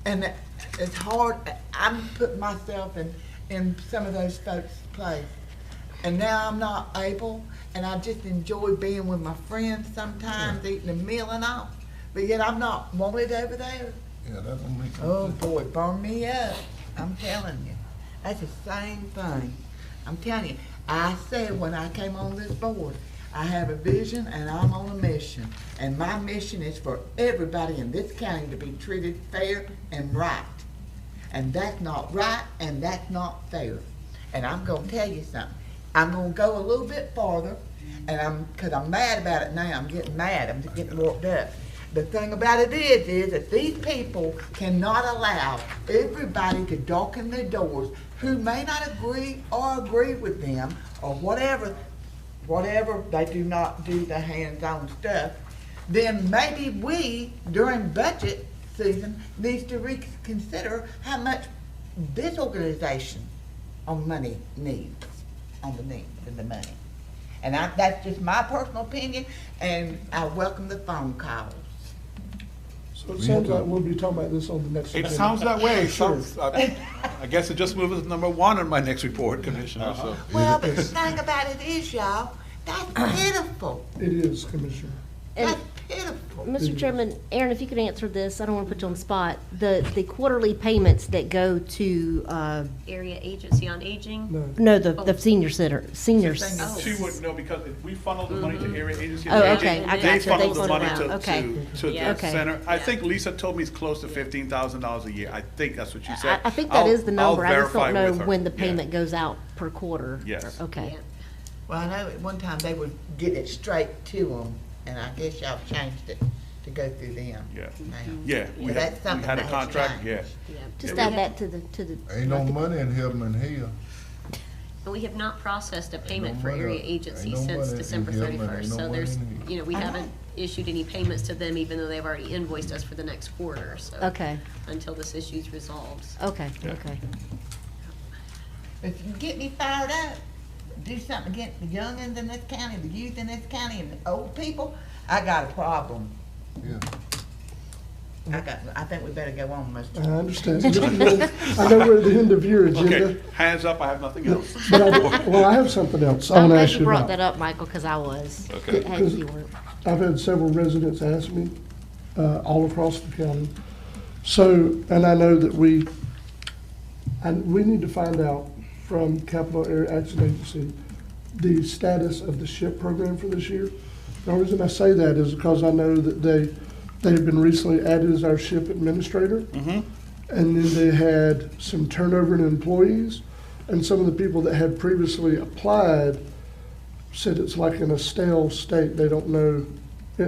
Speaker 10: and that as hard, I'm putting myself in some of those folks' place. And now I'm not able, and I just enjoy being with my friends sometimes, eating a meal and all. But yet I'm not wanted over there.
Speaker 19: yeah, that don't make
Speaker 10: Oh
Speaker 19: sense.
Speaker 10: boy, burn me up. I'm telling you. That's the same thing. I'm telling you. I said when I came on this board, I have a vision and I'm on a mission. And my mission is for everybody in this county to be treated fair and right. And that's not right and that's not fair. And I'm gonna tell you something. I'm gonna go a little bit farther, and because I'm mad about it now. I'm getting mad. I'm just getting worked up. The thing about it is that these people cannot allow everybody to darken their doors who may not agree or agree with them or whatever they do not do the hands-on stuff. Then maybe we, during budget season, needs to reconsider how much this organization on money needs, on the needs and the money. And that's just my personal opinion, and I welcome the phone calls.
Speaker 1: So it sounds like we'll be talking about this on the next agenda.
Speaker 5: It sounds that way.
Speaker 1: Sure.
Speaker 5: I guess it just moves to number 1 on my next report, Commissioner. So.
Speaker 10: Well, but the thing about it is, y'all, that's pitiful.
Speaker 1: It is, Commissioner.
Speaker 10: That's pitiful.
Speaker 2: Mr. Chairman, Aaron, if you could answer this, I don't want to put you on the spot. The quarterly payments that go to,
Speaker 17: Area Agency on Aging?
Speaker 2: no, the senior center, seniors.
Speaker 5: She wouldn't know because if we funnel the money to area agency,
Speaker 2: Oh, okay, I
Speaker 5: they
Speaker 2: gotcha.
Speaker 5: funnel
Speaker 2: They
Speaker 5: the
Speaker 2: funnel
Speaker 5: money
Speaker 2: out.
Speaker 5: to
Speaker 2: Okay.
Speaker 5: the
Speaker 2: Yeah. Okay.
Speaker 5: center. I think Lisa told me it's close to $15,000 a year. I think that's what she said.
Speaker 2: I think that is the number. I just don't know
Speaker 5: verify with her.
Speaker 2: when the
Speaker 5: Yeah.
Speaker 2: payment goes out per quarter.
Speaker 5: Yes.
Speaker 2: Okay.
Speaker 10: Well, I know at one time they would get it straight to them, and I guess y'all changed it to go through them.
Speaker 5: Yeah.
Speaker 10: Now.
Speaker 5: Yeah, we
Speaker 10: that's
Speaker 5: had
Speaker 10: something
Speaker 5: a
Speaker 10: that has
Speaker 5: contract,
Speaker 10: changed.
Speaker 5: yeah.
Speaker 2: Just
Speaker 5: Yeah.
Speaker 2: add that to the.
Speaker 19: Ain't no money in heaven and hell.
Speaker 17: And we have not processed a payment
Speaker 19: no
Speaker 17: for
Speaker 19: money-
Speaker 17: area agency
Speaker 19: ain't no
Speaker 17: since
Speaker 19: money
Speaker 17: December
Speaker 19: in heaven,
Speaker 17: 31st.
Speaker 19: ain't no
Speaker 17: So
Speaker 19: money
Speaker 17: there's,
Speaker 19: in hell.
Speaker 17: you know, we haven't issued any payments to them even though they've already invoiced us for the next quarter, so.
Speaker 2: Okay.
Speaker 17: Until this issue's resolved.
Speaker 2: Okay, okay.
Speaker 10: If you get me fired up, do something against the youngins in this county, the youth in this county, and the old people, I got a problem.
Speaker 19: Yeah.
Speaker 10: I think we better go on,
Speaker 1: I
Speaker 10: Mr.
Speaker 1: understand. So just a minute. I know we're at the end of your agenda.
Speaker 5: Okay, hands up, I have nothing else.
Speaker 1: But I have something else I
Speaker 2: I'm
Speaker 1: want to
Speaker 2: glad
Speaker 1: ask
Speaker 2: you
Speaker 1: you
Speaker 2: brought
Speaker 1: about.
Speaker 2: that up, Michael, because I was.
Speaker 5: Okay.
Speaker 2: Hey, you weren't.
Speaker 1: I've had several residents ask me, all across the county. So, and I know that we need to find out from Capital Area Action Agency the status of the SHIP program for this year. The only reason I say that is because I know that they've been recently added as our SHIP administrator.
Speaker 5: Mm-hmm.
Speaker 1: And then they had some turnover in employees, and some of the people that had previously applied said it's like in a stale state. They don't know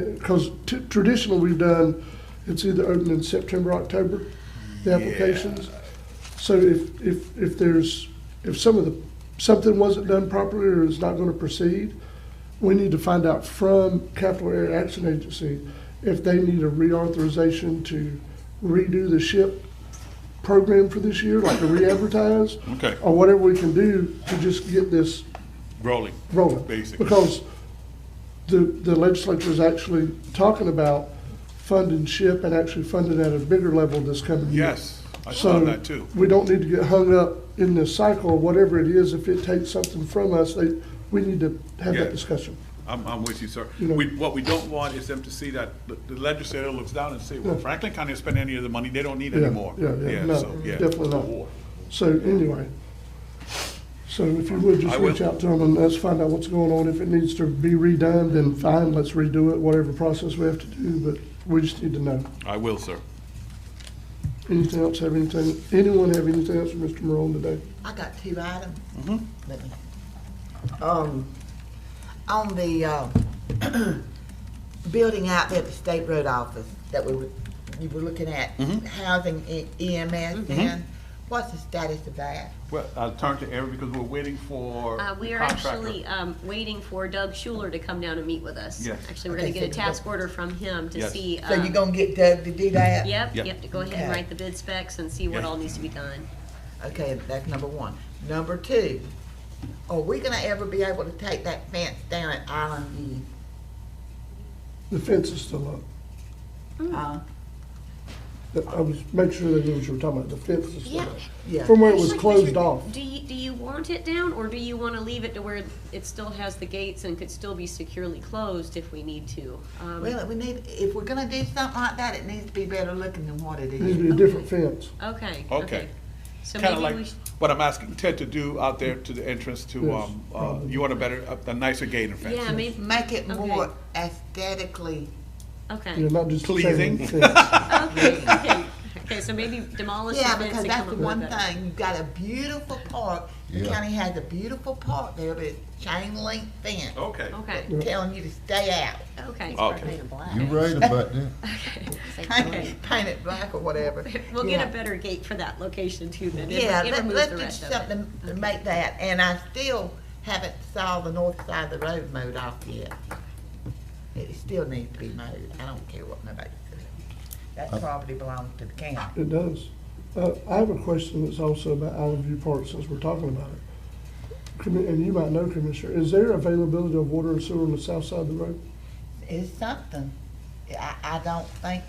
Speaker 1: Because traditionally we've done, it's either open in September, October, the applications. So if something wasn't done properly or is not gonna proceed, we need to find out from Capital Area Action Agency if they need a reauthorization to redo the SHIP program for this year, like to re-advertise.
Speaker 5: Okay.
Speaker 1: Or whatever we can do to just get this
Speaker 5: Rolling, basically.
Speaker 1: Because the legislature is actually talking about funding SHIP and actually funding at a bigger level this coming year.
Speaker 5: Yes, I saw that too.
Speaker 1: We don't need to get hung up in this cycle, whatever it is. If it takes something from us, we need to have that discussion.
Speaker 5: I'm with you, sir.
Speaker 1: You know-
Speaker 5: What we don't want is them to see that the legislator looks down and say, well, Franklin County has spent any of the money, they don't need any more.
Speaker 1: No,
Speaker 5: Yeah.
Speaker 1: definitely not. So anyway, so if you would just reach out to them and let's find out what's going on. If it needs to be redone, then fine, let's redo it, whatever process we have to do, but we just need to know.
Speaker 5: I will, sir.
Speaker 1: Anyone have anything else for Mr. Morone today?
Speaker 10: I got 2 items.
Speaker 5: Mm-hmm.
Speaker 10: Let me. On the building out there at the State Road Office that you were looking at, housing EMS in, what's the status of that?
Speaker 5: Well, I'll turn to Eric because we're waiting for
Speaker 17: We
Speaker 5: the
Speaker 17: are
Speaker 5: contractor.
Speaker 17: actually waiting for Doug Schuler to come down and meet with us.
Speaker 5: Yes.
Speaker 17: Actually, we're going to get a task order from him to see.
Speaker 10: So you're going to get Doug to do that?
Speaker 17: Yep, to go ahead and
Speaker 10: Okay.
Speaker 17: write the bid specs and see what all needs to be done.
Speaker 10: Okay, that's number 1. Number 2, are we gonna ever be able to take that fence down at Island View?
Speaker 1: The fence is still up. I was making sure they knew what you were talking about. The fence is still up.
Speaker 10: Yeah.
Speaker 1: From where it was
Speaker 17: Actually,
Speaker 1: closed
Speaker 17: Commissioner,
Speaker 1: off.
Speaker 17: Do you want it down, or do you want to leave it to where it still has the gates and could still be securely closed if we need to?
Speaker 10: Well, if we're gonna do something like that, it needs to be better looking than what it
Speaker 1: It needs to
Speaker 10: is.
Speaker 1: be a different fence.
Speaker 17: Okay.
Speaker 5: Okay.
Speaker 17: So
Speaker 5: Kind of
Speaker 17: maybe
Speaker 5: like
Speaker 17: we should.
Speaker 5: what I'm asking Ted to do out there to the entrance to, you want a nicer gate and fence.
Speaker 17: Yeah, maybe.
Speaker 10: Make it more aesthetically.
Speaker 17: Okay.
Speaker 1: Yeah, not just
Speaker 5: Pleasing.
Speaker 1: chain link fence.
Speaker 17: Okay, so maybe demolish the
Speaker 10: Yeah,
Speaker 17: fence
Speaker 10: because
Speaker 17: and
Speaker 10: that's
Speaker 17: come
Speaker 10: the
Speaker 17: up with
Speaker 10: one
Speaker 17: better.
Speaker 10: thing, you've got a beautiful park, the
Speaker 19: Yeah.
Speaker 10: county has a beautiful park there, but it's chain link fence.
Speaker 5: Okay.
Speaker 17: Okay.
Speaker 10: Telling you to stay out.
Speaker 17: Okay.
Speaker 5: Okay.
Speaker 19: You're right about that.
Speaker 10: Paint it black or whatever.
Speaker 17: We'll
Speaker 10: Yeah.
Speaker 17: get a better gate for that location too then.
Speaker 10: Yeah,
Speaker 17: It removes
Speaker 10: let's
Speaker 17: the
Speaker 10: do
Speaker 17: rest of it.
Speaker 10: something to make that, and I still haven't saw the north side of the road mowed off yet. It still needs to be mowed, I don't care what nobody says. That property belongs to the county.
Speaker 1: It does. I have a question that's also about Island View Park, since we're talking about it. And you might know, Commissioner, is there availability of water and sewer on the south side of the road?
Speaker 10: It's something, I don't think,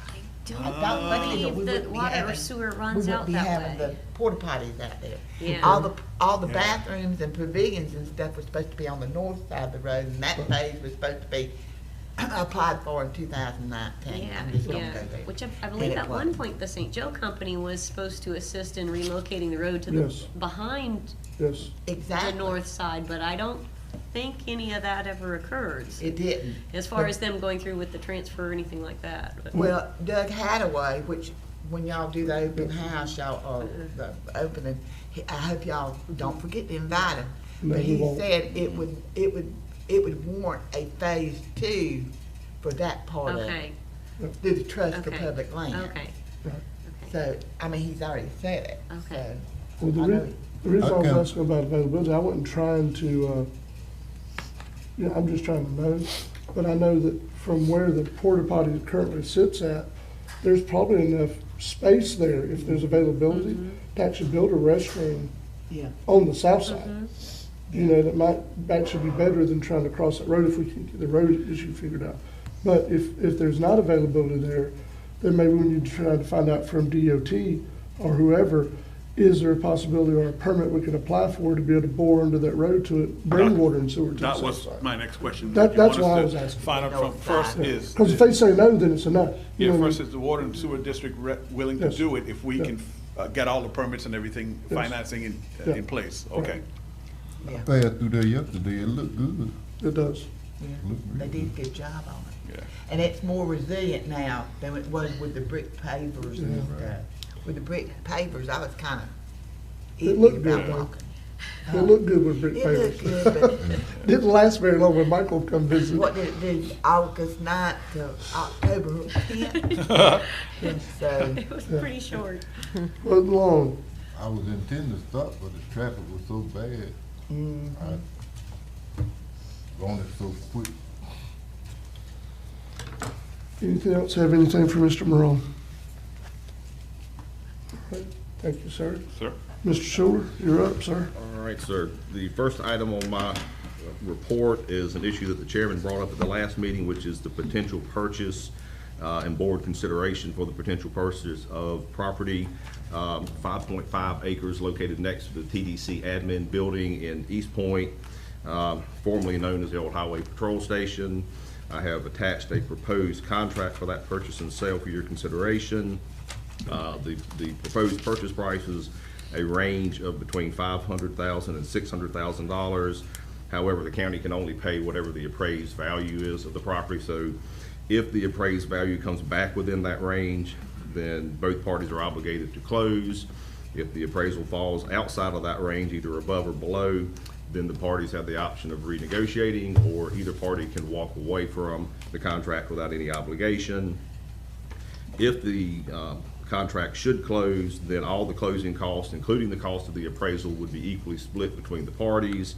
Speaker 17: don't
Speaker 10: I don't think
Speaker 17: believe
Speaker 10: we
Speaker 17: that
Speaker 10: wouldn't be
Speaker 17: water or
Speaker 10: having,
Speaker 17: sewer
Speaker 10: we
Speaker 17: runs
Speaker 10: wouldn't
Speaker 17: out
Speaker 10: be
Speaker 17: that
Speaker 10: having
Speaker 17: way.
Speaker 10: the porta potties out there.
Speaker 17: Yeah.
Speaker 10: All the
Speaker 5: Yeah.
Speaker 10: bathrooms and pavilions and stuff were supposed to be on the north side of the road, and that phase was supposed to be applied for in 2019.
Speaker 17: Yeah,
Speaker 10: I'm just gonna
Speaker 17: yeah.
Speaker 10: go there.
Speaker 17: Which I
Speaker 10: And
Speaker 17: believe
Speaker 10: it
Speaker 17: at one
Speaker 10: wasn't.
Speaker 17: point the St. Joe Company was supposed to assist in relocating the road to the
Speaker 1: Yes.
Speaker 17: behind
Speaker 1: Yes.
Speaker 17: the
Speaker 10: Exactly.
Speaker 17: north side, but I don't think any of that ever occurred.
Speaker 10: It didn't.
Speaker 17: As far as them going through with the transfer or anything like that. But-
Speaker 10: Well, Doug Hadaway, which, when y'all do the open house, y'all, or the opening, I hope y'all don't forget to invite him.
Speaker 1: No,
Speaker 10: But
Speaker 1: we
Speaker 10: he
Speaker 1: won't.
Speaker 10: said it would warrant a phase 2 for that part of it.
Speaker 17: Okay,
Speaker 10: Through the trust for
Speaker 17: Okay.
Speaker 10: public land.
Speaker 17: okay,
Speaker 10: So, I mean, he's already said it,
Speaker 17: okay.
Speaker 10: so.
Speaker 1: Well,
Speaker 10: I know
Speaker 1: the reason I was
Speaker 19: Okay.
Speaker 1: asking about availability, I wasn't trying to, I'm just trying to know. But I know that from where the porta potty currently sits at, there's probably enough space there, if there's availability, to actually build a restroom
Speaker 10: Yeah.
Speaker 1: on the south side. You know, that might actually be better than trying to cross that road if we can get the road issue figured out. But if there's not availability there, then maybe we need to try to find out from DOT or whoever, is there a possibility or a permit we can apply for to be able to bore under that road to bring water and sewer to the
Speaker 5: That
Speaker 1: south
Speaker 5: was
Speaker 1: side?
Speaker 5: my next question.
Speaker 1: That's
Speaker 5: You want
Speaker 1: why
Speaker 5: us
Speaker 1: I
Speaker 5: to
Speaker 1: was asking.
Speaker 5: Find out from, first is.
Speaker 1: Because if they say no, then it's a no. You
Speaker 5: Yeah,
Speaker 1: know what I
Speaker 5: first
Speaker 1: mean?
Speaker 5: is the water and sewer district willing to
Speaker 1: Yes.
Speaker 5: do it if we
Speaker 1: Yeah.
Speaker 5: can get all the permits and everything,
Speaker 1: Yes.
Speaker 5: financing
Speaker 1: Yeah.
Speaker 5: in place, okay.
Speaker 10: Yeah.
Speaker 19: Passed through there yesterday, it looked good.
Speaker 1: It does.
Speaker 10: Yeah,
Speaker 19: Looked
Speaker 10: they
Speaker 19: really
Speaker 10: did a good job on it.
Speaker 5: Yeah.
Speaker 10: And it's more resilient now than it was with the brick pavers and
Speaker 1: Yeah.
Speaker 10: stuff. With the brick pavers, I was kinda
Speaker 1: It
Speaker 10: iffy
Speaker 1: looked good,
Speaker 10: about
Speaker 1: though.
Speaker 10: walking.
Speaker 1: It looked good with brick
Speaker 10: It looked
Speaker 1: pavers.
Speaker 10: good, but
Speaker 1: Didn't last very long when Michael come visit.
Speaker 10: what did it do? August 9th to October 10th? So,
Speaker 17: It was pretty short.
Speaker 1: Wasn't long.
Speaker 19: I was intending to stop, but the traffic was so bad. I gone it so quick.
Speaker 1: Anything else? Have anything for Mr. Morone? All right. Thank you, sir.
Speaker 4: Sir.
Speaker 1: Mr. Schuler, you're up, sir.
Speaker 4: All right, sir. The first item on my report is an issue that the chairman brought up at the last meeting, which is the potential purchase and board consideration for the potential purchase of property, 5.5 acres located next to the TDC admin building in East Point, formerly known as the old Highway Patrol Station. I have attached a proposed contract for that purchase and sale for your consideration. The proposed purchase price is a range of between $500,000 and $600,000. However, the county can only pay whatever the appraised value is of the property. So if the appraised value comes back within that range, then both parties are obligated to close. If the appraisal falls outside of that range, either above or below, then the parties have the option of renegotiating, or either party can walk away from the contract without any obligation. If the contract should close, then all the closing costs, including the cost of the appraisal, would be equally split between the parties.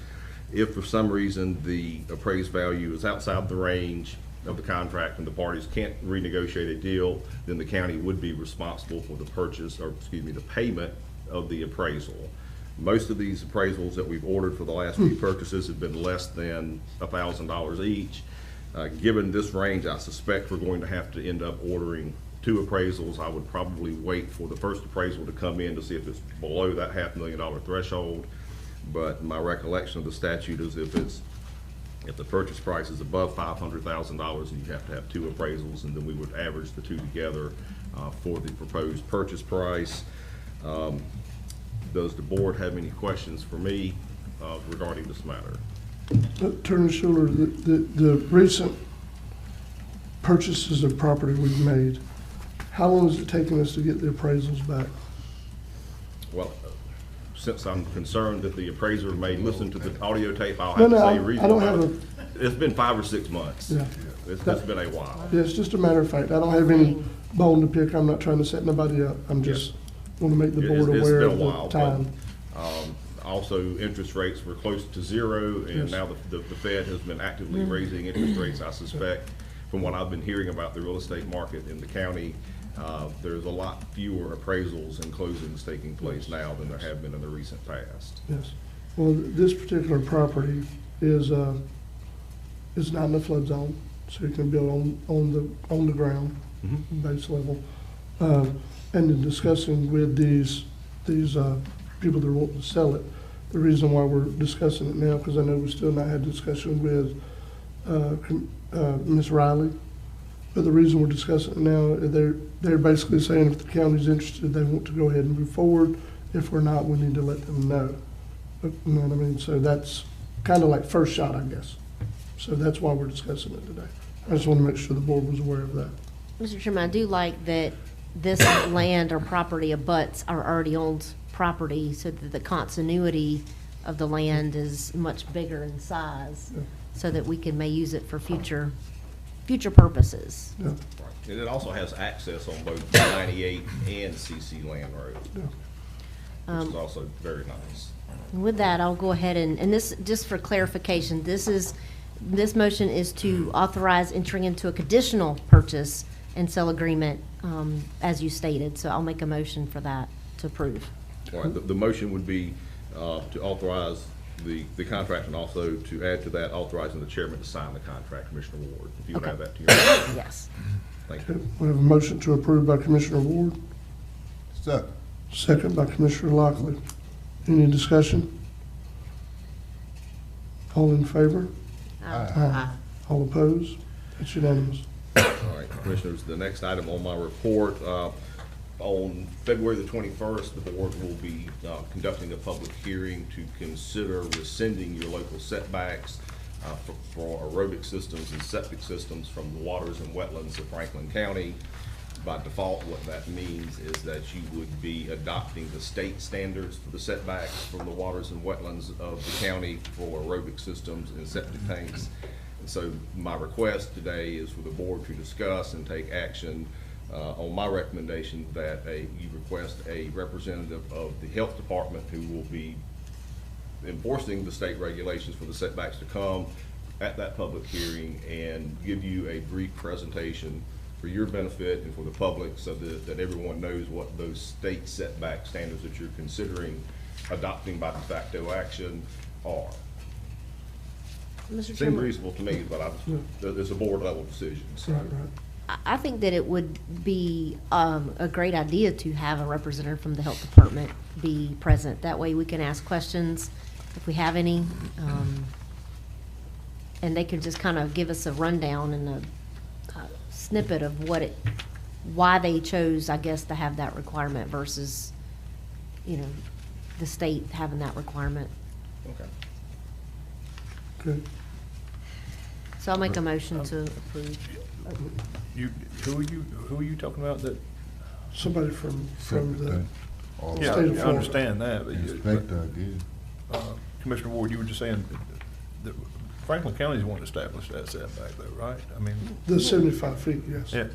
Speaker 4: If for some reason the appraised value is outside the range of the contract and the parties can't renegotiate a deal, then the county would be responsible for the purchase, or excuse me, the payment of the appraisal. Most of these appraisals that we've ordered for the last few purchases have been less than $1,000 each. Given this range, I suspect we're going to have to end up ordering 2 appraisals. I would probably wait for the first appraisal to come in to see if it's below that $500,000 threshold. But my recollection of the statute is if the purchase price is above $500,000, and you have to have 2 appraisals, and then we would average the 2 together for the proposed purchase price. Does the board have any questions for me regarding this matter?
Speaker 1: Attorney Schuler, the recent purchases of property we've made, how long has it taken us to get the appraisals back?
Speaker 4: Well, since I'm concerned that the appraiser may listen to the audio tape, I'll
Speaker 1: No,
Speaker 4: have to
Speaker 1: no,
Speaker 4: say
Speaker 1: I don't have
Speaker 4: reasonable. It's been 5 or 6 months.
Speaker 1: Yeah.
Speaker 4: It's been a while.
Speaker 1: Yeah, it's just a matter of fact. I don't have any bone to pick. I'm not trying to set nobody up. I'm just want to make the board aware of the time.
Speaker 4: Also, interest rates were close to 0, and
Speaker 1: Yes.
Speaker 4: now the Fed has been actively raising interest rates. I suspect, from what I've been hearing about the real estate market in the county, there's a lot fewer appraisals and closings taking place now than there have been in the recent past.
Speaker 1: Yes. Well, this particular property is not in the flood zone, so you can build on the ground, base level. And in discussing with these people that are wanting to sell it, the reason why we're discussing it now, because I know we still not had discussion with Ms. Riley, but the reason we're discussing it now, they're basically saying if the county's interested, they want to go ahead and move forward. If we're not, we need to let them know. You know what I mean? So that's kind of like first shot, I guess. So that's why we're discussing it today. I just want to make sure the board was aware of that.
Speaker 2: Mr. Chairman, I do like that this land or property abuts our already owned property, so that the continuity of the land is much bigger in size, so that we may use it for future purposes.
Speaker 1: Yeah.
Speaker 4: And it also has access on both 98 and CC Land Road, which is also very nice.
Speaker 2: With that, I'll go ahead and this, just for clarification, this motion is to authorize entering into a conditional purchase and sale agreement, as you stated. So I'll make a motion for that to approve.
Speaker 4: All right, the motion would be to authorize the contract, and also to add to that, authorizing the chairman to sign the contract, Commissioner Ward, if you would have that to your.
Speaker 2: Yes.
Speaker 4: Thank you.
Speaker 1: We have a motion to approve by Commissioner Ward.
Speaker 19: Second.
Speaker 1: Second by Commissioner Lockley. Any discussion? All in favor?
Speaker 10: Aye.
Speaker 1: All opposed? It's unanimous.
Speaker 4: All right, Commissioners, the next item on my report, on February the 21st, the board will be conducting a public hearing to consider rescinding your local setbacks for aerobic systems and septic systems from the waters and wetlands of Franklin County. by default, what that means is that you would be adopting the state standards for the setbacks from the waters and wetlands of the county for aerobic systems and septic tanks. And so my request today is for the board to discuss and take action on my recommendation that you request a representative of the health department who will be enforcing the state regulations for the setbacks to come at that public hearing and give you a brief presentation for your benefit and for the public so that everyone knows what those state setback standards that you're considering adopting by de facto action are.
Speaker 2: Mr.
Speaker 4: Seems
Speaker 2: Chairman.
Speaker 4: reasonable to me, but it's a board level decision. So.
Speaker 1: Right.
Speaker 2: I think that it would be a great idea to have a representative from the health department be present. That way we can ask questions if we have any. And they can just kind of give us a rundown and a snippet of why they chose, I guess, to have that requirement versus, the state having that requirement.
Speaker 4: Okay.
Speaker 1: Good.
Speaker 2: So I'll make a motion to approve.
Speaker 11: Who are you talking about that?
Speaker 1: Somebody from the
Speaker 11: Yeah,
Speaker 1: state of
Speaker 11: I
Speaker 1: Florida.
Speaker 11: understand that.
Speaker 19: Inspector,
Speaker 11: Commissioner Ward, you were just saying that Franklin County's the one that established that setback though, right? I mean.
Speaker 1: The 75 feet, yes.
Speaker 11: Yeah.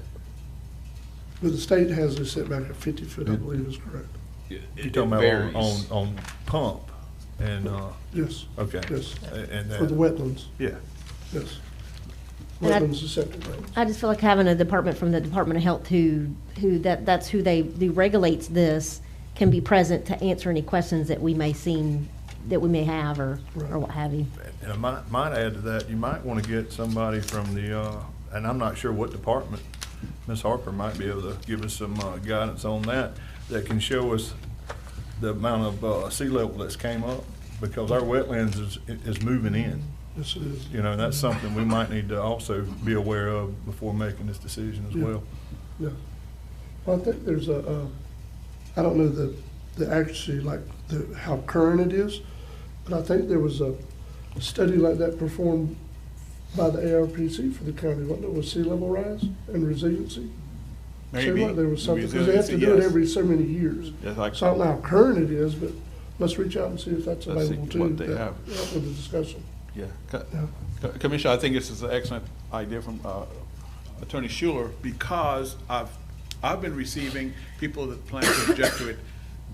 Speaker 1: But the state has a setback at 50 foot, I believe is correct.
Speaker 11: You're talking about on pump and,
Speaker 1: Yes.
Speaker 11: okay.
Speaker 1: Yes.
Speaker 11: And
Speaker 1: For the wetlands.
Speaker 11: Yeah.
Speaker 1: Yes.
Speaker 2: And
Speaker 1: Wetlands is septic tanks.
Speaker 2: I just feel like having a department from the Department of Health that's who who regulates this can be present to answer any questions that we may have or what have you.
Speaker 11: And I might add to that, you might want to get somebody from the, and I'm not sure what department, Ms. Harper might be able to give us some guidance on that can show us the amount of sea level that's came up, because our wetlands is moving in.
Speaker 1: Yes, it is.
Speaker 11: That's something we might need to also be aware of before making this decision as well.
Speaker 1: Yeah. Well, I think there's I don't know the accuracy, like how current it is, but I think there was a study like that performed by the ARPC for the county, wasn't it, with sea level rise and resiliency?
Speaker 5: Maybe.
Speaker 1: Seemed like there was something, because they have to do it every so many years.
Speaker 5: Yes, like-
Speaker 1: So I don't know how current it is, but let's reach out and see if that's
Speaker 5: Let's see
Speaker 1: available too.
Speaker 5: what they
Speaker 1: to
Speaker 5: have.
Speaker 1: help with the discussion.
Speaker 5: Yeah. Commissioner, I think this is an excellent idea from Attorney Schuler, because I've been receiving people that plan to object to it,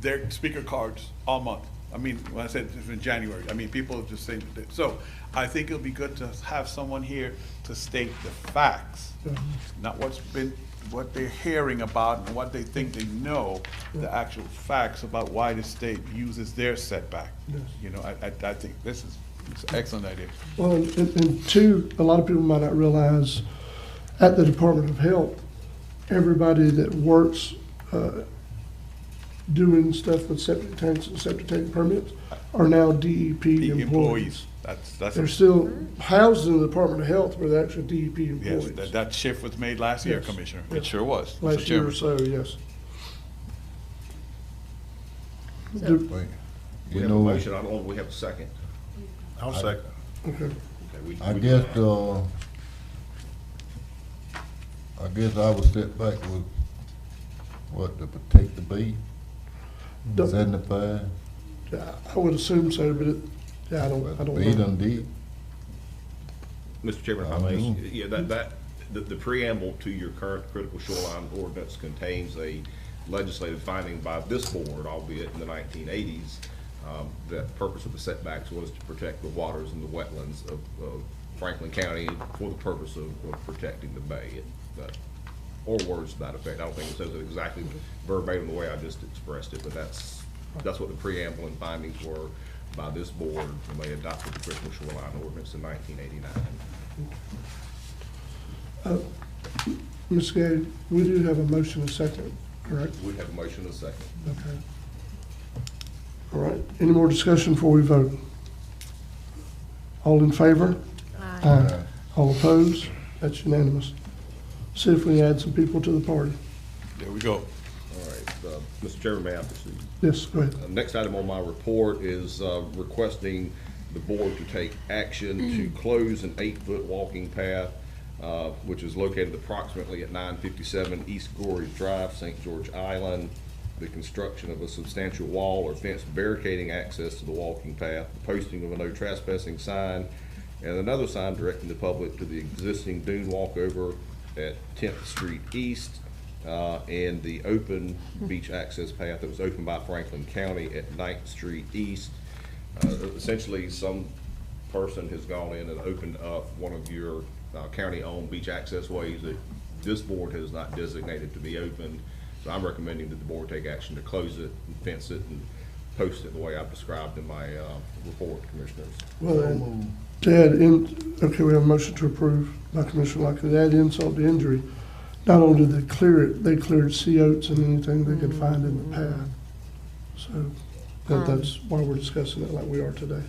Speaker 5: their speaker cards all month. I mean, when I said in January, I mean, people just saying that. So I think it'll be good to have someone here to state the facts, not what they're hearing about and what they think they know, the actual facts about why the state uses their setback.
Speaker 1: Yes.
Speaker 5: I think this is an excellent idea.
Speaker 1: Well, and two, a lot of people might not realize, at the Department of Health, everybody that works doing stuff with septic tanks and septic tank permits are now DEP employees. They're still housed in the Department of Health, but they're actually DEP employees.
Speaker 5: Yes, that shift was made last year,
Speaker 1: Yes.
Speaker 5: Commissioner.
Speaker 1: Yes.
Speaker 5: It sure was. Mr.
Speaker 1: Last year or
Speaker 5: Chairman.
Speaker 1: so, yes.
Speaker 4: We have a motion. I don't know if we have a second.
Speaker 11: I'll second.
Speaker 1: Okay.
Speaker 19: I guess I would step back with, to protect the bee, 75.
Speaker 1: Yeah, I would assume so, but I don't
Speaker 19: Bee
Speaker 1: know.
Speaker 19: done did.
Speaker 4: Mr. Chairman, if I may, the preamble to your current critical shoreline ordinance contains a legislative finding by this board, albeit in the 1980s, that purpose of the setbacks was to protect the waters and the wetlands of Franklin County for the purpose of protecting the bay, or words to that effect. I don't think it says it exactly verbatim the way I just expressed it, but that's what the preamble and findings were by this board when they adopted the critical shoreline ordinance in 1989.
Speaker 1: Ms. Gay, we do have a motion and a second, correct?
Speaker 4: We have a motion and a second.
Speaker 1: Okay. All right, any more discussion before we vote? All in favor? Aye. All opposed? That's unanimous. See if we can add some people to the party.
Speaker 5: There we go.
Speaker 4: All right, Mr. Chairman, may I proceed?
Speaker 1: Yes, go ahead.
Speaker 4: Next item on my report is requesting the board to take action to close an 8-foot walking path which is located approximately at 957 East Gorey Drive, St. George Island. The construction of a substantial wall or fence barricading access to the walking path, the posting of a no trespassing sign, and another sign directing the public to the existing dune walkover at 10th Street East, and the open beach access path that was opened by Franklin County at 9th Street East. Essentially, some person has gone in and opened up one of your county-owned beach access ways that this board has not designated to be opened. So I'm recommending that the board take action to close it, and fence it, and post it the way I've described in my report, Commissioners.
Speaker 1: Well, to add in, okay, we have a motion to approve by Commissioner Lockley. To add insult to injury, not only did they clear it, they cleared sea oats and anything they could find in the path. So that's why we're discussing it like we are today.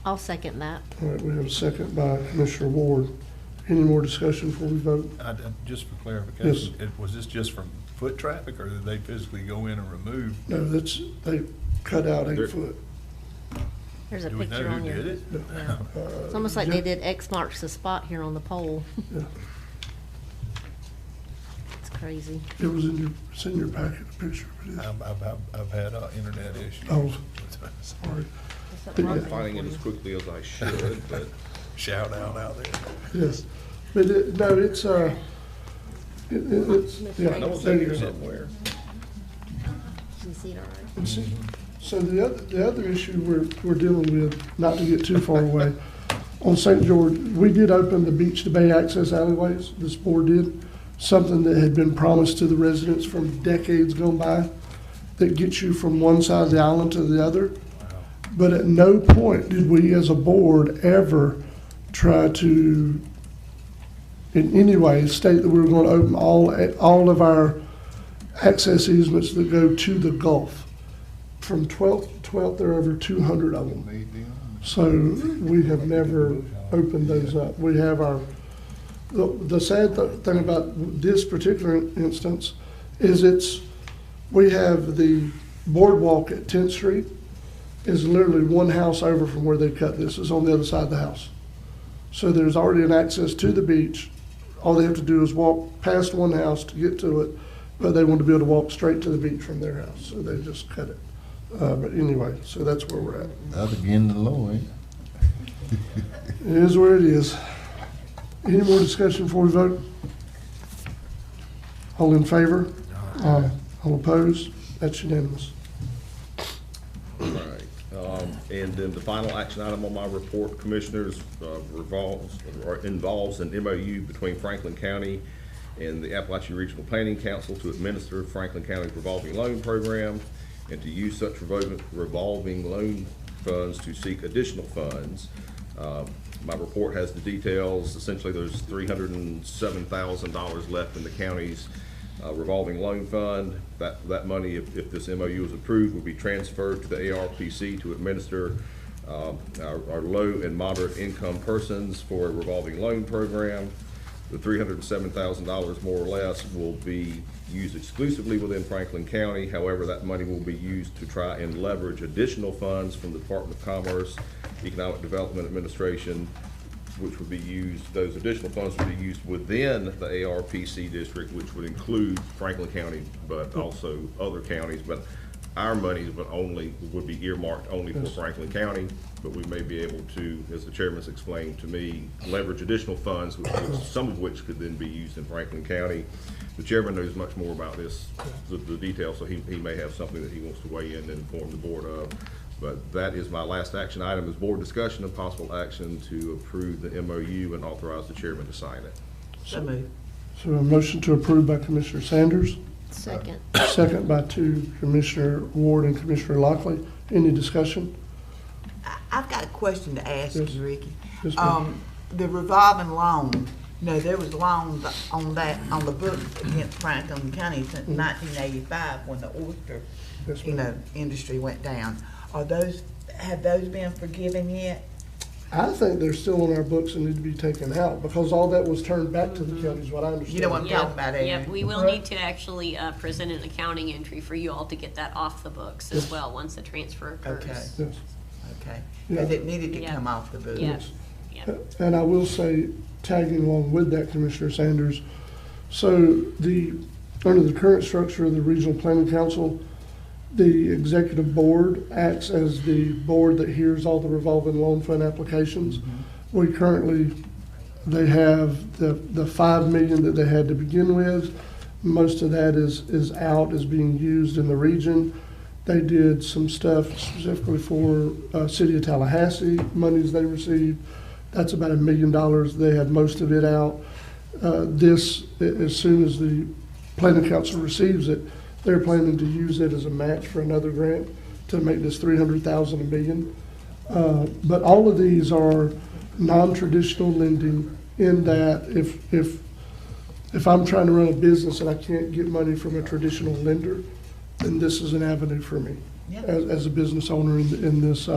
Speaker 2: I'll second that.
Speaker 1: All right, we have a second by Commissioner Ward. Any more discussion before we vote?
Speaker 11: Just for clarification, was this just from foot traffic, or did they physically go in and remove?
Speaker 1: No, they cut out 8 foot.
Speaker 2: There's a
Speaker 11: Do we know
Speaker 2: picture
Speaker 11: who
Speaker 2: on your.
Speaker 11: did it?
Speaker 2: Yeah. It's almost like they did X marks the spot here on the pole.
Speaker 1: Yeah.
Speaker 2: It's crazy.
Speaker 1: It was it's in your packet, a picture of it.
Speaker 11: I've had internet issues.
Speaker 1: Oh, sorry.
Speaker 4: I'm not finding it as quickly as I should, but
Speaker 11: shout out there.
Speaker 1: Yes, but no, it's yeah.
Speaker 4: I know it's in here somewhere.
Speaker 2: Can you see it all right?
Speaker 1: So the other issue we're dealing with, not to get too far away, on St. George, we did open the beach to bay access alleyways. This board did, something that had been promised to the residents from decades gone by, that gets you from one side of the island to the other. But at no point did we as a board ever try to, in any way, state that we were going to open all of our access easements that go to the Gulf. From 12th to 12th, there are over 200 of them. So we have never opened those up. We have the sad thing about this particular instance is we have the boardwalk at 10th Street is literally one house over from where they cut this. Is on the other side of the house. So there's already an access to the beach. All they have to do is walk past one house to get to it, but they want to be able to walk straight to the beach from their house, so they just cut it. But anyway, so that's where we're at.
Speaker 19: That's again the law, ain't it?
Speaker 1: It is where it is. Any more discussion before we vote? All in favor? Aye. All opposed? That's unanimous.
Speaker 4: All right. And then the final action item on my report, Commissioners, involves an MOU between Franklin County and the Appalachian Regional Planning Council to administer Franklin County's revolving loan program and to use such revolving loan funds to seek additional funds. My report has the details. Essentially, there's $307,000 left in the county's revolving loan fund. That money, if this MOU is approved, will be transferred to the ARPC to administer our low and moderate income persons for a revolving loan program. The $307,000 more or less will be used exclusively within Franklin County. However, that money will be used to try and leverage additional funds from the Department of Commerce, Economic Development Administration, which would be used, those additional funds would be used within the ARPC district, which would include Franklin County, but also other counties. But our monies would be earmarked only for Franklin County, but we may be able to, as the chairman's explained to me, leverage additional funds, some of which could then be used in Franklin County. The chairman knows much more about this, the details, so he may have something that he wants to weigh in and inform the board of. But that is my last action item, is board discussion and possible action to approve the MOU and authorize the chairman to sign it.
Speaker 10: So moved.
Speaker 1: So a motion to approve by Commissioner Sanders.
Speaker 2: Second.
Speaker 1: Second by Commissioner Ward and Commissioner Lockley. Any discussion?
Speaker 10: I've got a question to ask you, Ricky.
Speaker 1: Yes, ma'am.
Speaker 10: The revolving loan, there was loans on the books against Franklin County since 1985 when the oyster, industry went down. Have those been forgiven yet?
Speaker 1: I think they're still on our books and need to be taken out because all that was turned back to the county is what I understand.
Speaker 10: You know what I'm talking about, Aaron?
Speaker 17: Yeah, we will need to actually present an accounting entry for you all to get that off the books as well once the transfer occurs.
Speaker 10: Okay.
Speaker 1: Yes.
Speaker 10: Okay.
Speaker 1: Yeah.
Speaker 10: Because it needed to come off the books.
Speaker 17: Yeah.
Speaker 1: And I will say, tagging along with that, Commissioner Sanders, so under the current structure of the Regional Planning Council, the executive board acts as the board that hears all the revolving loan fund applications. We currently, they have the $5 million that they had to begin with. Most of that is being used in the region. They did some stuff specifically for City of Tallahassee, monies they received. That's about $1 million. They had most of it out. This, as soon as the Planning Council receives it, they're planning to use it as a match for another grant to make this $300,000 $1 million. But all of these are non-traditional lending in that if I'm trying to run a business and I can't get money from a traditional lender, then this is an avenue for me as a business owner in this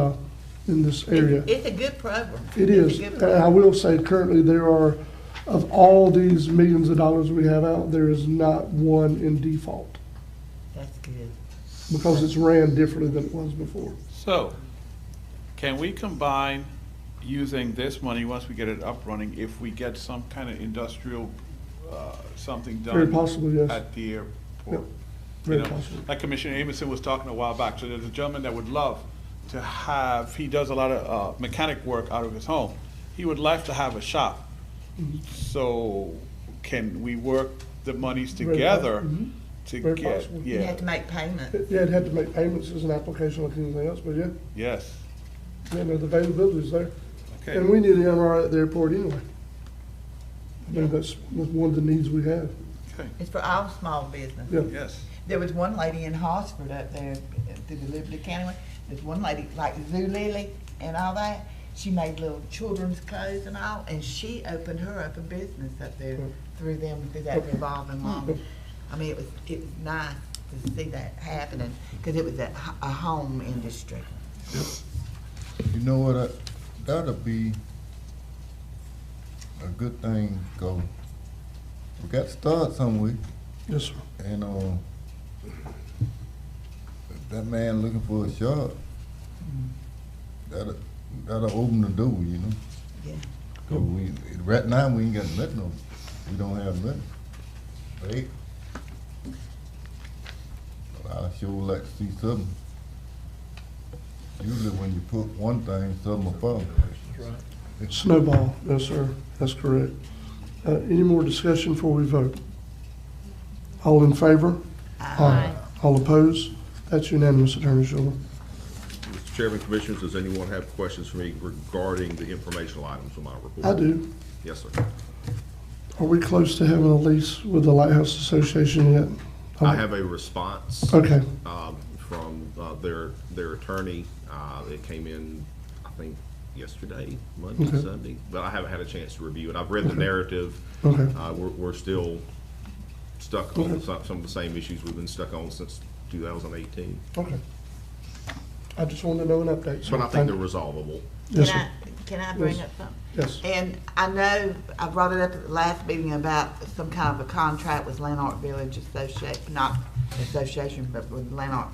Speaker 1: area.
Speaker 10: It's a good program.
Speaker 1: It is. And I will say currently there are, of all these millions of dollars we have out, there is not one in default.
Speaker 10: That's good.
Speaker 1: Because it's ran differently than it was before.
Speaker 5: So, can we combine using this money once we get it up running, if we get some kind of industrial, something done?
Speaker 1: Very possibly, yes.
Speaker 5: At the airport?
Speaker 1: Yep. Very possible.
Speaker 5: Like Commissioner Amison was talking a while back, so there's a gentleman that would love to have, he does a lot of mechanic work out of his home. He would like to have a shop. So can we work the monies together to
Speaker 1: Very
Speaker 5: get,
Speaker 1: possible.
Speaker 10: You have to make payments.
Speaker 1: Yeah, it had to make payments as an application like anything else, but yeah.
Speaker 5: Yes.
Speaker 1: Yeah, no, the availability is there.
Speaker 5: Okay.
Speaker 1: And we need an MRI at the airport anyway. I mean, that's one of the needs we have.
Speaker 5: Okay.
Speaker 10: It's for all small business.
Speaker 1: Yeah.
Speaker 5: Yes.
Speaker 10: There was one lady in Hartsford up there, through the Liberty County one. There's one lady, like Zoo Lily and all that. She made little children's clothes and all, and she opened her up a business up there through that revolving loan. I mean, it was nice to see that happening, because it was a home industry.
Speaker 19: You know what, that'll be a good thing, because we got to start somewhere.
Speaker 1: Yes, sir.
Speaker 19: And if that man looking for a shop, that'll open the door, you know?
Speaker 10: Yeah.
Speaker 19: Cause right now, we ain't got nothing, we don't have nothing. Right? But I sure like to see something. Usually when you put one thing, something will follow.
Speaker 1: Snowball, yes, sir, that's correct. Any more discussion before we vote? All in favor? Aye. All opposed? That's unanimous, Attorney Schuler.
Speaker 4: Mr. Chairman, Commissioners, does anyone have questions for me regarding the informational items on my report?
Speaker 1: I do.
Speaker 4: Yes, sir.
Speaker 1: Are we close to having a lease with the Lighthouse Association yet?
Speaker 4: I have a response.
Speaker 1: Okay.
Speaker 4: From their attorney. It came in, I think, yesterday, Monday,
Speaker 1: Okay.
Speaker 4: Sunday, but I haven't had a chance to review it. I've read the narrative.
Speaker 1: Okay.
Speaker 4: We're still stuck on some of the same issues we've been stuck on since 2018.
Speaker 1: Okay. I just wanted to know an update. so
Speaker 4: But I think
Speaker 1: thank
Speaker 4: they're
Speaker 1: you.
Speaker 4: resolvable.
Speaker 1: Yes, sir.
Speaker 10: Can I bring
Speaker 1: Yes.
Speaker 10: up something?
Speaker 1: Yes.
Speaker 10: And I know I brought it up at the last meeting about some kind of a contract with Lanark Village Association, not association, but with Lanark,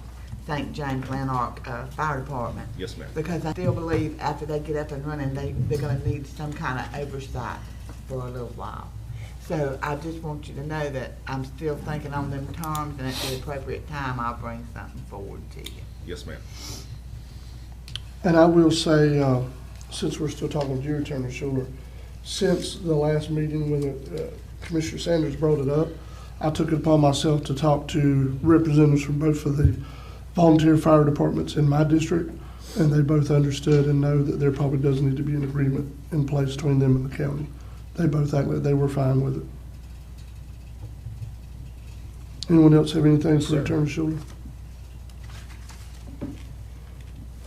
Speaker 10: St. James Lanark Fire Department.
Speaker 4: Yes, ma'am.
Speaker 10: Because I still believe after they get up and running, they're gonna need some kind of oversight for a little while. So I just want you to know that I'm still thinking on them terms, and at the appropriate time, I'll bring something forward to you.
Speaker 4: Yes, ma'am.
Speaker 1: And I will say, since we're still talking to you, Attorney Schuler, since the last meeting when Commissioner Sanders brought it up, I took it upon myself to talk to representatives from both of the volunteer fire departments in my district, and they both understood and know that there probably does need to be an agreement in place between them and the county. They both acted like they were fine with it. Anyone else have anything for Attorney Schuler?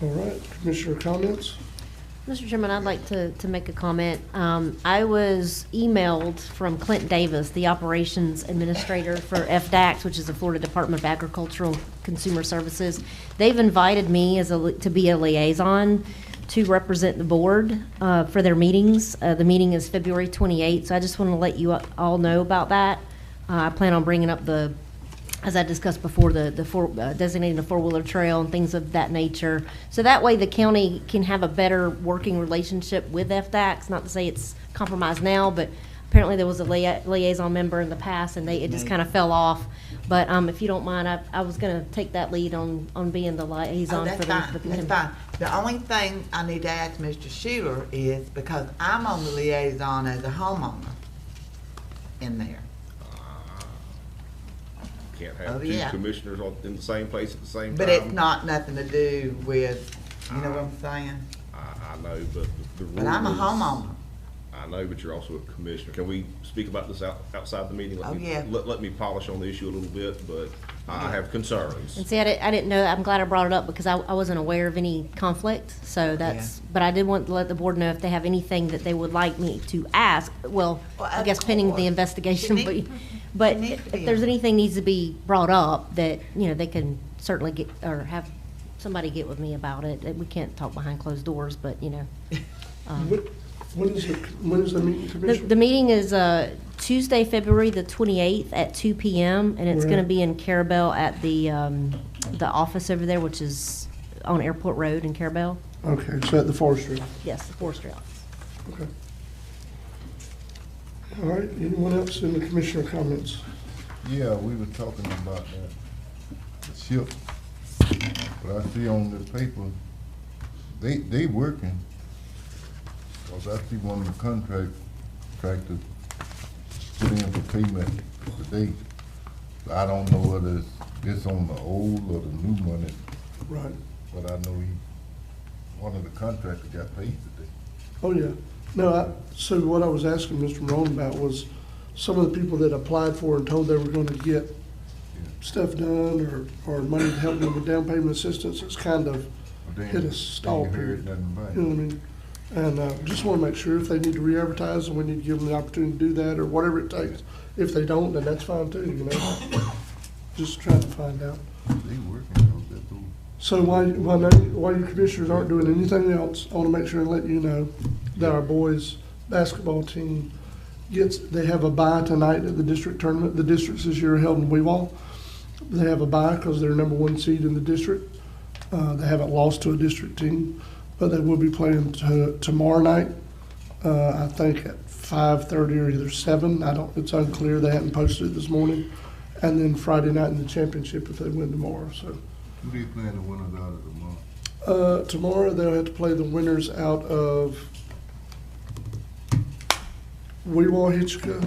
Speaker 1: All right, Commissioner comments?
Speaker 2: Mr. Chairman, I'd like to make a comment. I was emailed from Clint Davis, the Operations Administrator for FDACS, which is the Florida Department of Agricultural Consumer Services. They've invited me to be a liaison to represent the board for their meetings. The meeting is February 28th, so I just want to let you all know about that. I plan on bringing up the as I discussed before, designating a four-wheeler trail and things of that nature. So that way the county can have a better working relationship with FDACS. Not to say it's compromised now, but apparently there was a liaison member in the past, and it just kind of fell off. But if you don't mind, I was going to take that lead on being the liaison for them.
Speaker 10: That's fine. The only thing I need to ask Mr. Schuler is, because I'm on the liaison as a homeowner in there.
Speaker 4: Can't have two commissioners in the same place at the same time.
Speaker 10: But it's not nothing to do with, you know what I'm saying?
Speaker 4: I know, but the rule
Speaker 10: But I'm a
Speaker 4: is-
Speaker 10: homeowner.
Speaker 4: I know, but you're also a commissioner. Can we speak about this outside the meeting?
Speaker 10: Yeah.
Speaker 4: Let me polish on the issue a little bit, but I have concerns.
Speaker 2: And see, I didn't know, I'm glad I brought it up because I wasn't aware of any conflict. So but I did want to let the board know if they have anything that they would like me to ask. Well, I guess pending the investigation, but if there's anything needs to be brought up that, they can certainly get, or have somebody get with me about it. We can't talk behind closed doors, but,
Speaker 1: When is the meeting, Commissioner?
Speaker 2: The meeting is Tuesday, February the 28th at 2 p.m. and it's going to be in Carabel at the office over there, which is on Airport Road in Carabel.
Speaker 1: Okay, so at the forestry.
Speaker 2: Yes, the forestry office.
Speaker 1: Okay. All right, anyone else in the commissioner comments?
Speaker 19: Yeah, we were talking about that, the ship, but I see on the paper, they working. Cause I see one of the contractors put in for payment today. So I don't know whether it's on the old or the new money.
Speaker 1: Right.
Speaker 19: But I know one of the contractors got paid today.
Speaker 1: Oh, yeah. No, so what I was asking Mr. Marone about was some of the people that applied for and told they were gonna get stuff done or money to help them with down payment assistance, it's kind of hit a stall period. You know what I mean? And just want to make sure if they need to re-advertise and we need to give them the opportunity to do that or whatever it takes. If they don't, then that's fine too, Just trying to find out.
Speaker 19: They working on that too.
Speaker 1: So while you commissioners aren't doing anything else, I want to make sure and let you know that our boys basketball team they have a bye tonight at the district tournament. The districts this year are held in Weewall. They have a bye because they're number 1 seed in the district. They haven't lost to a district team. But they will be playing tomorrow night, I think at 5:30 or either 7. It's unclear. They hadn't posted it this morning. And then Friday night in the championship if they win tomorrow. So
Speaker 19: Who they playing the winners out of tomorrow?
Speaker 1: Tomorrow they'll have to play the winners out of Weewall Hitchcock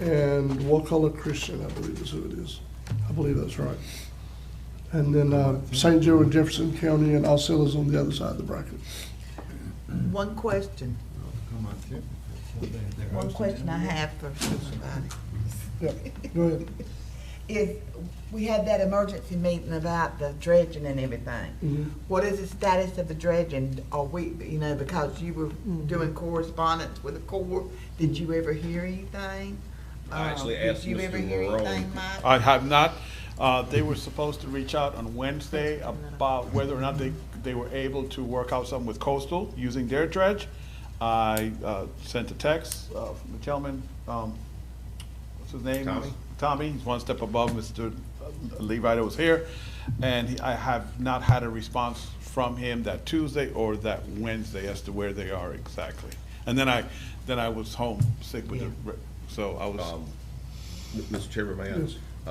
Speaker 1: and Wakulla Christian, I believe is who it is. I believe that's right. And then St. Joe and Jefferson County and Osceola's on the other side of the bracket.
Speaker 10: One question. One question I have for somebody.
Speaker 1: Yeah, go ahead.
Speaker 10: If we had that emergency meeting about the dredging and everything, what is the status of the dredging? Are we, because you were doing correspondence with the Corps, did you ever hear anything?
Speaker 4: I actually asked
Speaker 10: Did you ever hear
Speaker 4: Mr.
Speaker 10: anything, Mike?
Speaker 5: I have not. They were supposed to reach out on Wednesday about whether or not they were able to work out something with Coastal using their dredge. I sent a text from the gentleman, what's his name? Tommy. He's one step above Mr. Levi that was here. And I have not had a response from him that Tuesday or that Wednesday as to where they are exactly. And then I was home sick with it. So I was.
Speaker 4: Mr. Chairman, may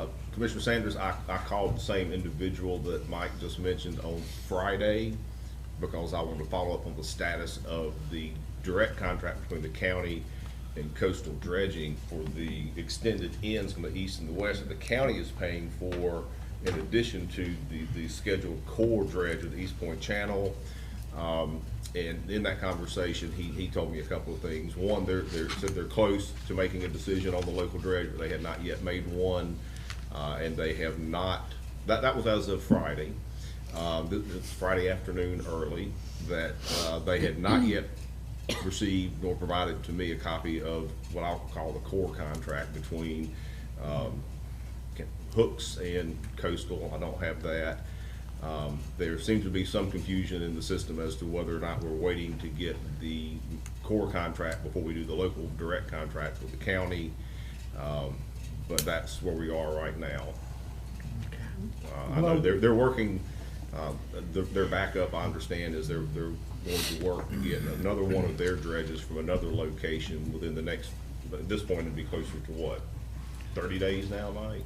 Speaker 4: I? Commissioner Sanders, I called the same individual that Mike just mentioned on Friday because I wanted to follow up on the status of the direct contract between the county and Coastal Dredging for the extended ends from the east and the west that the county is paying for in addition to the scheduled core dredge of the East Point Channel. And in that conversation, he told me a couple of things. One, they're close to making a decision on the local dredge, but they had not yet made one. And they have not, that was as of Friday. It's Friday afternoon early, that they had not yet received nor provided to me a copy of what I'll call the core contract between Hooks and Coastal. I don't have that. There seems to be some confusion in the system as to whether or not we're waiting to get the core contract before we do the local direct contract with the county. But that's where we are right now. I know they're working, their backup, I understand, is they're going to work to get another one of their dredges from another location within the next, at this point, it'd be closer to what, 30 days now, Mike?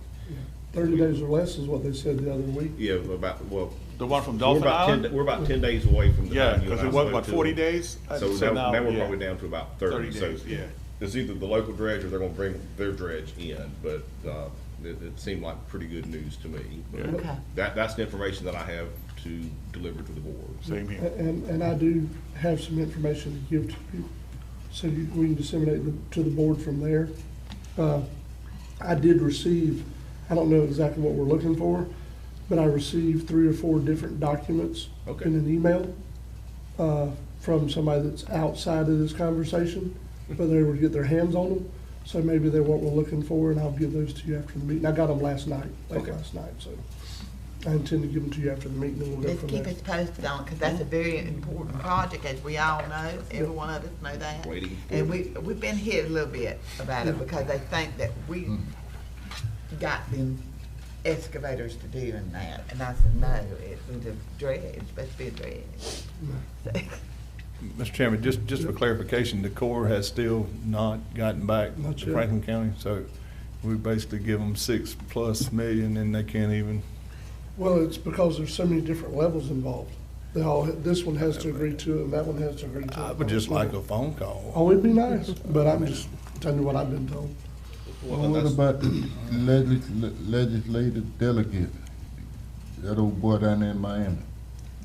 Speaker 1: 30 days or less is what they said the other week.
Speaker 4: Yeah, about, well.
Speaker 5: The one from Dolphin Island?
Speaker 4: We're about 10 days away from the
Speaker 5: Yeah,
Speaker 4: time you and
Speaker 5: because
Speaker 4: I
Speaker 5: it was,
Speaker 4: spoke
Speaker 5: what,
Speaker 4: to
Speaker 5: 40
Speaker 4: them.
Speaker 5: days?
Speaker 4: So now we're
Speaker 5: yeah.
Speaker 4: probably down to about 30.
Speaker 5: 30
Speaker 4: So
Speaker 5: days, yeah.
Speaker 4: it's either the local dredge or they're gonna bring their dredge in, but, it seemed like pretty good news to me. But
Speaker 10: Okay.
Speaker 4: That's the information that I have to deliver to the board.
Speaker 5: Same here.
Speaker 1: And I do have some information to give to you, so we can disseminate to the board from there. I did receive, I don't know exactly what we're looking for, but I received 3 or 4 different documents
Speaker 4: Okay.
Speaker 1: in an email from somebody that's outside of this conversation, but they were to get their hands on them. So maybe they're what we're looking for, and I'll give those to you after the meeting. I got them last night, late last night, so I intend to give them to you after the meeting, and we'll go
Speaker 10: Just
Speaker 1: from
Speaker 10: keep
Speaker 1: there.
Speaker 10: us posted on it, because that's a very important project, as we all know. Every one of us know that.
Speaker 4: Waiting for
Speaker 10: And
Speaker 4: it.
Speaker 10: we've been hit a little bit about it, because they think that we got them excavators to do and that. And I said, no, it was a dredge, it's supposed to be a dredge.
Speaker 11: Mr. Chairman, just for clarification, the Corps has still not gotten back
Speaker 1: Not
Speaker 11: to
Speaker 1: yet.
Speaker 11: Franklin County, so we basically give them $6+ million and they can't even.
Speaker 1: Well, it's because there's so many different levels involved. They all, this one has to agree to it, and that one has to agree to it.
Speaker 11: I would just like a phone call.
Speaker 1: Oh, it'd be nice, but I'm just telling you what I've been told.
Speaker 19: Well, what about the legislative delegate? That old boy down there in Miami.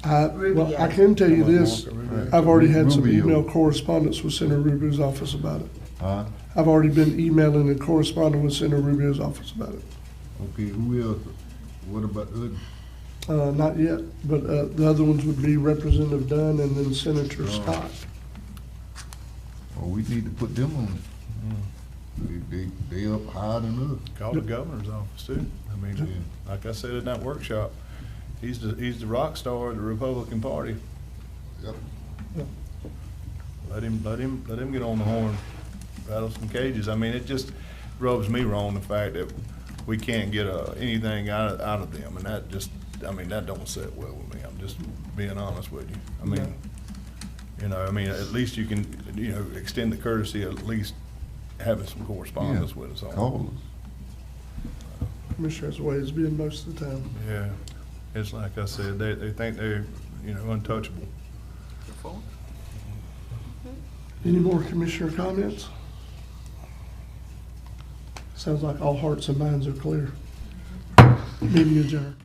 Speaker 1: Well, I can tell you this, I've already had some
Speaker 19: Rubio.
Speaker 1: email correspondence with Senator Rubio's office about it.
Speaker 19: Huh?
Speaker 1: I've already been emailing and corresponding with Senator Rubio's office about it.
Speaker 19: Okay, who else? What about Hood?
Speaker 1: Not yet, but the other ones would be Representative Dunn and then Senator Scott.
Speaker 19: Well, we need to put them on it. They up higher than us.
Speaker 11: Call the governor's office too. I mean, like I said in that workshop, he's the rock star of the Republican Party.
Speaker 19: Yep.
Speaker 11: Let him get on the horn, rattle some cages. I mean, it just rubs me wrong, the fact that we can't get anything out of them, and that just, I mean, that don't sit well with me. I'm just being honest with you. I mean, at least you can, extend the courtesy of at least having some correspondence with us on it.
Speaker 19: Call
Speaker 1: Commissioner, that's the way it's been most of the time.
Speaker 11: Yeah, it's like I said, they think they're, untouchable.
Speaker 1: Any more commissioner comments? Sounds like all hearts and minds are clear. Meeting adjourned.